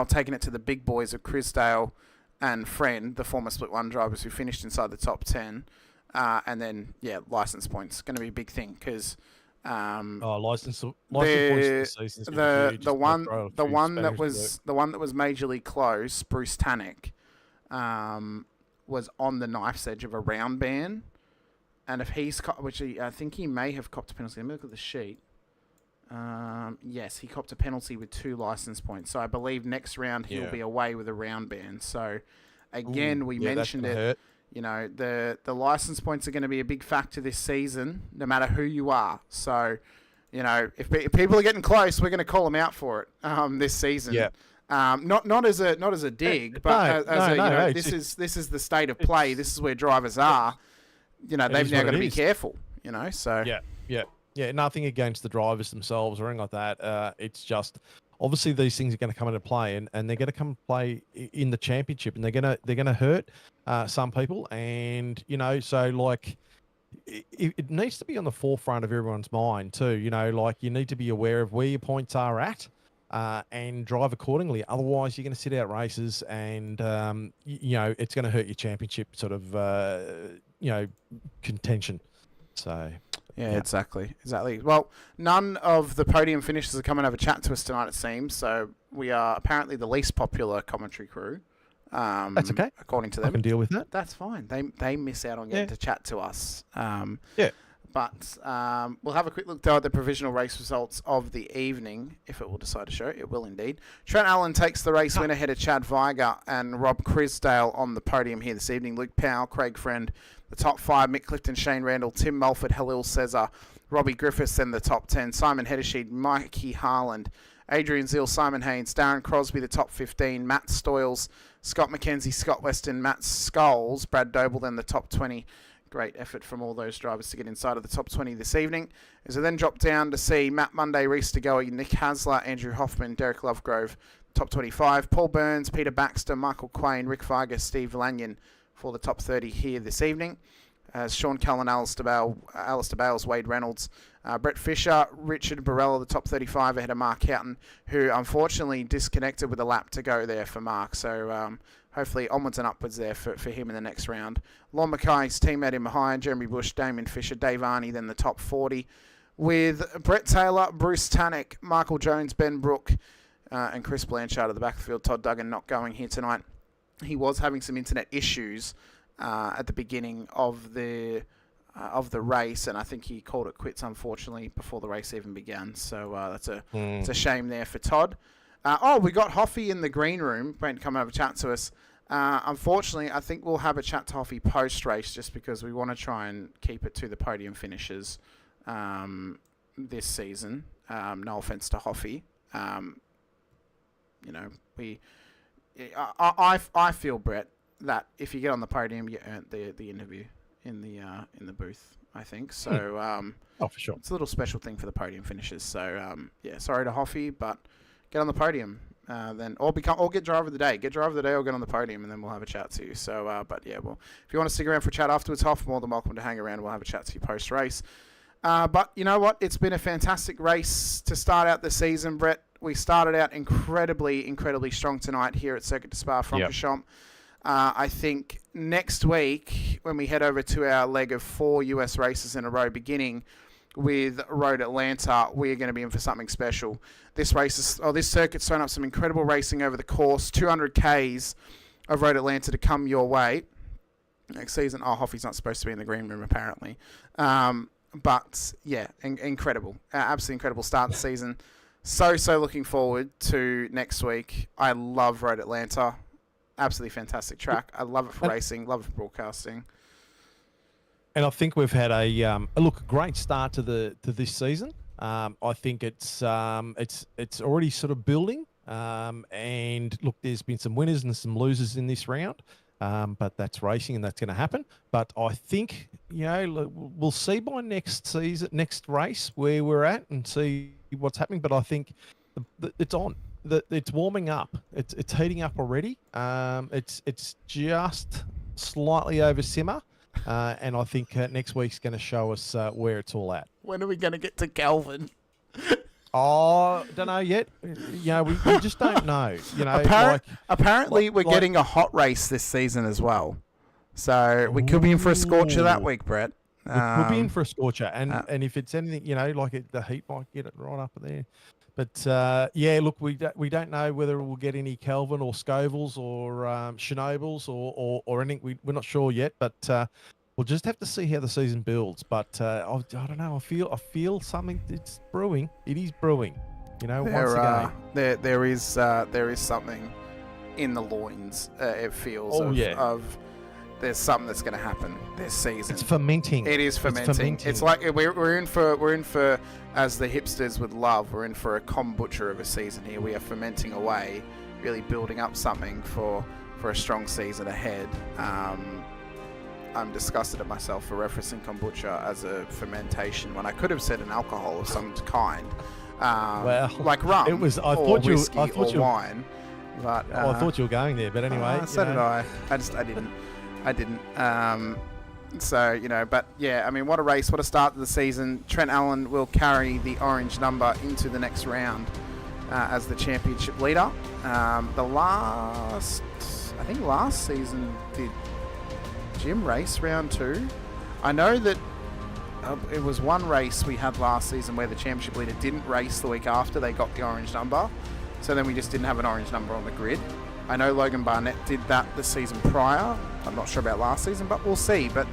taking it to the big boys of Crisdale and Friend, the former Split 1 drivers who finished inside the top 10. And then, license points going to be a big thing because license points this season is gonna be huge. the one that was majorly close, Bruce Tannick, was on the knife's edge of a round ban. And if he's I think he may have copped a penalty. Let me look at the sheet. Yes, he copped a penalty with 2 license points. So I believe next round he'll be away with a round ban. So again, we mentioned it. Hurt. The license points are going to be a big factor this season, no matter who you are. So, if people are getting close, we're going to call them out for it this season. Yeah. Not as a dig, but this is the state of play. This is where drivers are. They've now got to be careful. So yeah. Nothing against the drivers themselves or anything like that. It's just obviously these things are going to come into play, and they're going to come and play in the championship, and they're going to hurt some people, and so like it needs to be on the forefront of everyone's mind too. You need to be aware of where your points are at. And drive accordingly. Otherwise, you're going to sit out races, and it's going to hurt your championship sort of contention. So yeah, exactly. Well, none of the podium finishers are coming over to chat to us tonight, it seems. So we are apparently the least popular commentary crew. That's okay. According to them, I can deal with that. That's fine. They miss out on getting to chat to us. But we'll have a quick look, though, at the provisional race results of the evening, if it will decide to show. It will indeed. Trent Allen takes the race win ahead of Chad Viger and Rob Crisdale on the podium here this evening. Luke Powell, Craig Friend, the top 5, Mick Clifton, Shane Randall, Tim Mulford, Halil Cesar, Robbie Griffiths, then the top 10, Simon Hedesheed, Mikey Harland, Adrian Zeal, Simon Haynes, Darren Crosby, the top 15, Matt Stoyles, Scott McKenzie, Scott Weston, Matt Scholes, Brad Doble, then the top 20. Great effort from all those drivers to get inside of the top 20 this evening. As I then drop down to see Matt Monday, Reese DeGoey, Nick Hasler, Andrew Hoffman, Derek Lovegrove, top 25. Paul Burns, Peter Baxter, Michael Quain, Rick Viger, Steve Lanyon for the top 30 here this evening. Sean Cullen, Alistair Bales, Wade Reynolds, Brett Fisher, Richard Barella, the top 35 ahead of Mark Houghton, who unfortunately disconnected with a lap to go there for Mark. So hopefully onwards and upwards there for him in the next round. Lon Mackay's teammate in behind, Jeremy Bush, Damien Fisher, Dave Arney, then the top 40. With Brett Taylor, Bruce Tannick, Michael Jones, Ben Brook, and Chris Blanchard at the back of the field. Todd Duggan not going here tonight. He was having some internet issues at the beginning of the race, and I think he called it quits, unfortunately, before the race even began. So it's a shame there for Todd. We got Hoffy in the green room. Brent coming over to chat to us. Unfortunately, I think we'll have a chat to Hoffy post-race just because we want to try and keep it to the podium finishes this season. No offense to Hoffy. I feel, Brett, that if you get on the podium, you earned the interview in the booth, I think. So for sure. It's a little special thing for the podium finishes. So sorry to Hoffy, but get on the podium, or get driver of the day. Get driver of the day or get on the podium, and then we'll have a chat to you. So, if you want to stick around for a chat afterwards, Hoff, more than welcome to hang around. We'll have a chat to you post-race. But you know what? It's been a fantastic race to start out the season, Brett. We started out incredibly, incredibly strong tonight here at Circuit de Spa-Francorchamps. I think next week, when we head over to our leg of 4 US races in a row, beginning with Road Atlanta, we are going to be in for something special. This circuit's thrown up some incredible racing over the course. 200 Ks of Road Atlanta to come your way next season. Hoffy's not supposed to be in the green room, apparently. But yeah, incredible. Absolutely incredible start to the season. So looking forward to next week. I love Road Atlanta. Absolutely fantastic track. I love it for racing. Love it for broadcasting. And I think we've had a great start to this season. I think it's already sort of building. And look, there's been some winners and some losers in this round. But that's racing and that's going to happen. But I think, we'll see by next race where we're at and see what's happening. But I think it's on. It's warming up. It's heating up already. It's just slightly over simmer. And I think next week's going to show us where it's all at. When are we going to get to Kelvin? Oh, don't know yet. We just don't know. Apparently, we're getting a hot race this season as well. So we could be in for a scorcher that week, Brett. We could be in for a scorcher. And if it's anything, the heat might get it right up there. But, look, we don't know whether we'll get any Kelvin or Scovilles or Chernobyls or anything. We're not sure yet, but we'll just have to see how the season builds. But I don't know. I feel something. It's brewing. It is brewing. Once again. There is something in the loins. It feels there's something that's going to happen this season. It's fermenting. It is fermenting. It's like we're in for, as the hipsters would love, we're in for a kombucha of a season here. We are fermenting away, really building up something for a strong season ahead. I'm disgusted at myself for referencing kombucha as a fermentation when I could have said an alcohol of some kind, like rum, whiskey or wine. But I thought you were going there, but anyway. So did I. I didn't. But yeah, I mean, what a race, what a start to the season. Trent Allen will carry the orange number into the next round as the championship leader. I think last season did Jim race round 2. I know that it was one race we had last season where the championship leader didn't race the week after they got the orange number. So then we just didn't have an orange number on the grid. I know Logan Barnett did that the season prior. I'm not sure about last season, but we'll see. But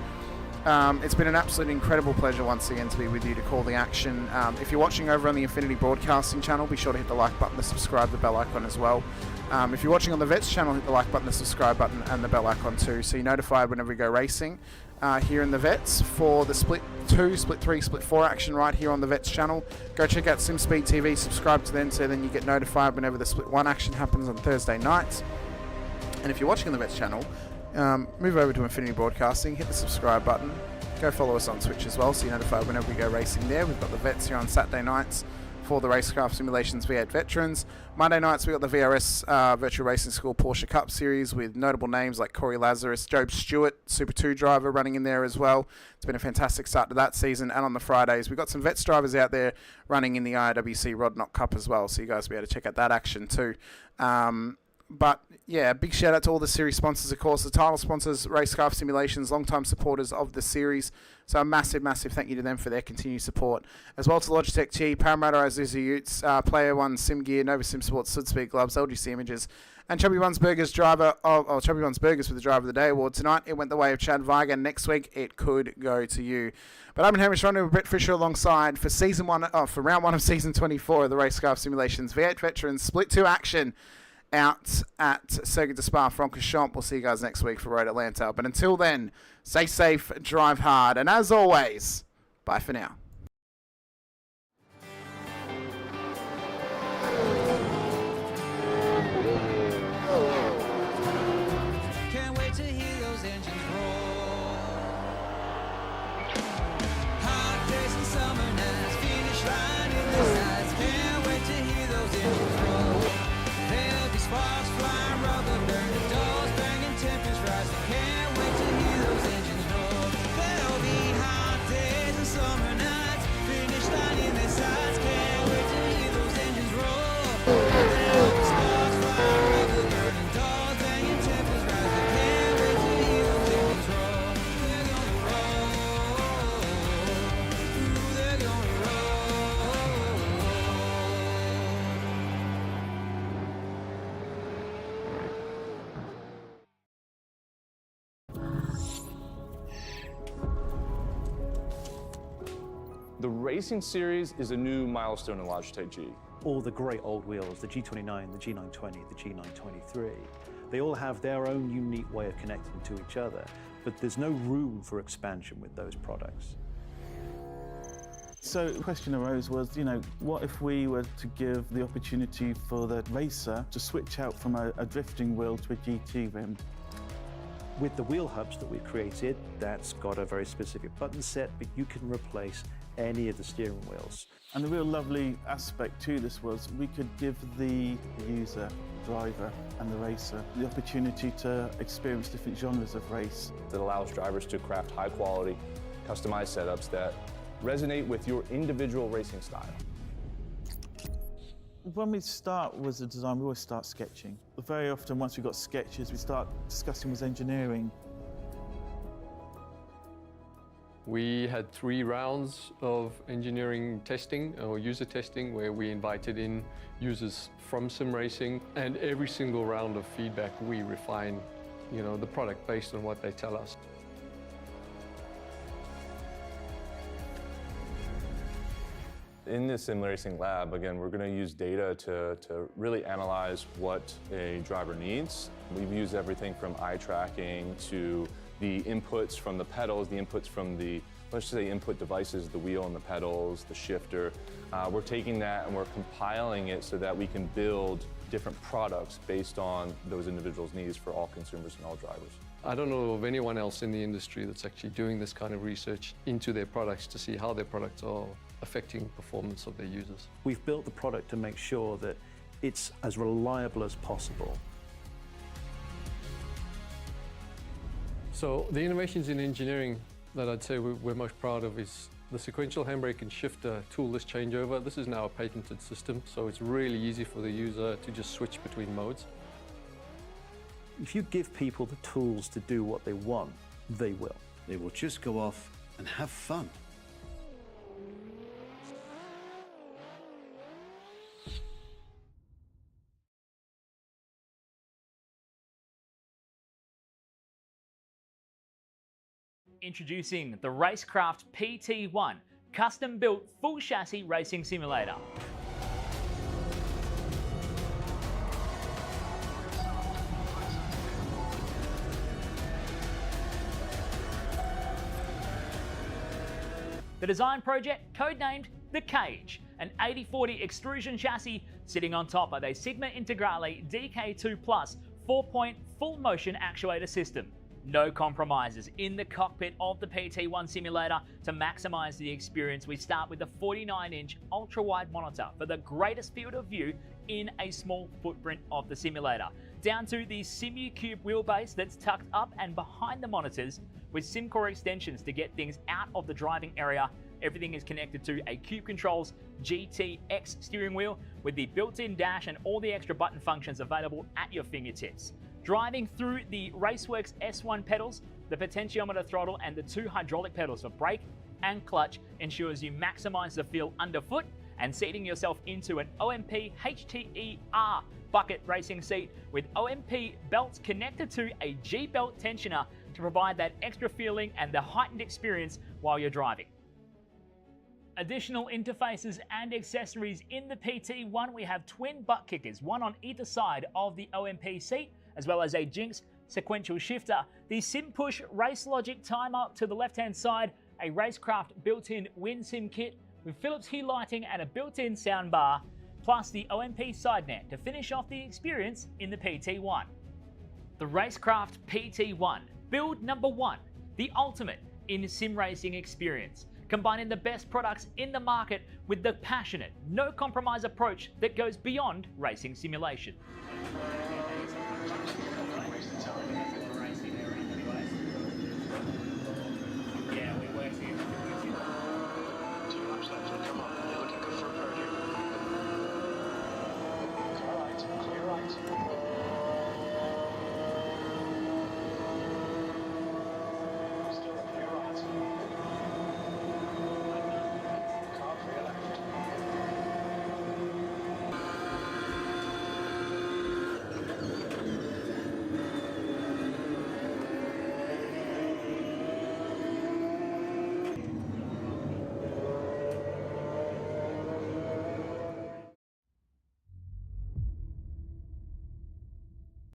it's been an absolute incredible pleasure once again to be with you to call the action. If you're watching over on the Infinity Broadcasting channel, be sure to hit the like button, the subscribe, the bell icon as well. If you're watching on the Vets channel, hit the like button, the subscribe button, and the bell icon too, so you're notified whenever we go racing here in the Vets. For the Split 2, Split 3, Split 4 action right here on the Vets channel, go check out SimSpeed TV, subscribe to them so then you get notified whenever the Split 1 action happens on Thursday nights. And if you're watching on the Vets channel, move over to Infinity Broadcasting, hit the subscribe button, go follow us on Twitch as well so you're notified whenever we go racing there. We've got the Vets here on Saturday nights for the Racecraft Simulations V8 Veterans. Monday nights we got the VRS Virtual Racing School Porsche Cup Series with notable names like Corey Lazarus, Job Stewart, Super 2 driver running in there as well. It's been a fantastic start to that season. And on the Fridays we've got some Vets drivers out there running in the IRWC Rod Knock Cup as well, so you guys will be able to check out that action too. But yeah, big shout out to all the series sponsors, of course, the title sponsors, Racecraft Simulations, long-time supporters of the series. So a massive, massive thank you to them for their continued support. As well to Logitech G, Parramatta Isuzu Utes, Player One Sim Gear, Nova Simsports, Südspeed gloves, LGC Images, and Chubby Buns Burgers Chubby Buns Burgers for the Driver of the Day award. Tonight it went the way of Chad Viger. Next week it could go to you. But I'm Hamish Munro Brett Fisher alongside for round 1 of season 24 of the Racecraft Simulations V8 Veterans Split 2 action out at Circuit de Spa-Francorchamps. We'll see you guys next week for Road Atlanta. But until then, stay safe, drive hard, and as always, bye for now. Can't wait to hear those engines roar. Hot days and summer nights, finish line in the sights. Can't wait to hear those engines roar. There'll be sparks flying, rubber burning, doors banging, temperatures rising. Can't wait to hear those engines roar. There'll be hot days and summer nights, finish line in their sights. Can't wait to hear those engines roar. There'll be sparks flying, rubber burning, doors banging, temperatures rising. Can't wait to hear those engines roar. They're gonna roll. Ooh, they're gonna roll. The Racing Series is a new milestone in Logitech G. All the great old wheels, the G29, the G920, the G923, they all have their own unique way of connecting to each other. but there's no room for expansion with those products. So the question arose was, what if we were to give the opportunity for the racer to switch out from a drifting wheel to a GT rim? With the wheel hubs that we created, that's got a very specific button set, but you can replace any of the steering wheels. And the real lovely aspect to this was we could give the user, driver and the racer the opportunity to experience different genres of race. That allows drivers to craft high quality, customized setups that resonate with your individual racing style. When we start with the design, we always start sketching. Very often, once we've got sketches, we start discussing with engineering. We had 3 rounds of engineering testing or user testing where we invited in users from sim racing, and every single round of feedback we refine, the product based on what they tell us. In the sim racing lab, again, we're going to use data to really analyze what a driver needs. We've used everything from eye tracking to the inputs from the pedals, the inputs from the, let's say, input devices, the wheel and the pedals, the shifter. We're taking that and we're compiling it so that we can build different products based on those individuals' needs for all consumers and all drivers. I don't know of anyone else in the industry that's actually doing this kind of research into their products to see how their products are affecting performance of their users. We've built the product to make sure that it's as reliable as possible. So the innovations in engineering that I'd say we're most proud of is the sequential handbrake and shifter toolless changeover. This is now a patented system, so it's really easy for the user to just switch between modes. If you give people the tools to do what they want, they will. They will just go off and have fun. Introducing the Racekraft PT1, custom-built full chassis racing simulator. The design project, codenamed The Cage, an 80/40 extrusion chassis sitting on top of a Sigma Integrale DK2 Plus 4-point full motion actuator system. No compromises in the cockpit of the PT1 simulator. To maximize the experience, we start with the 49-inch ultra-wide monitor for the greatest field of view in a small footprint of the simulator, down to the SimuCube wheelbase that's tucked up and behind the monitors with SimCore extensions to get things out of the driving area. Everything is connected to a Cube Controls GTX steering wheel with the built-in dash and all the extra button functions available at your fingertips. Driving through the Raceworks S1 pedals, the potentiometer throttle and the 2 hydraulic pedals for brake and clutch ensures you maximize the feel underfoot, and seating yourself into an OMP HTER bucket racing seat with OMP belts connected to a G belt tensioner to provide that extra feeling and the heightened experience while you're driving. Additional interfaces and accessories in the PT1, we have twin butt kickers, one on either side of the OMP seat, as well as a Jinx sequential shifter, the SimPush Race Logic timer to the left-hand side, a Racecraft built-in WinSim kit with Philips Hue lighting and a built-in soundbar, plus the OMP side net to finish off the experience in the PT1. The Racecraft PT1, build number 1, the ultimate in sim racing experience, combining the best products in the market with the passionate, no compromise approach that goes beyond racing simulation.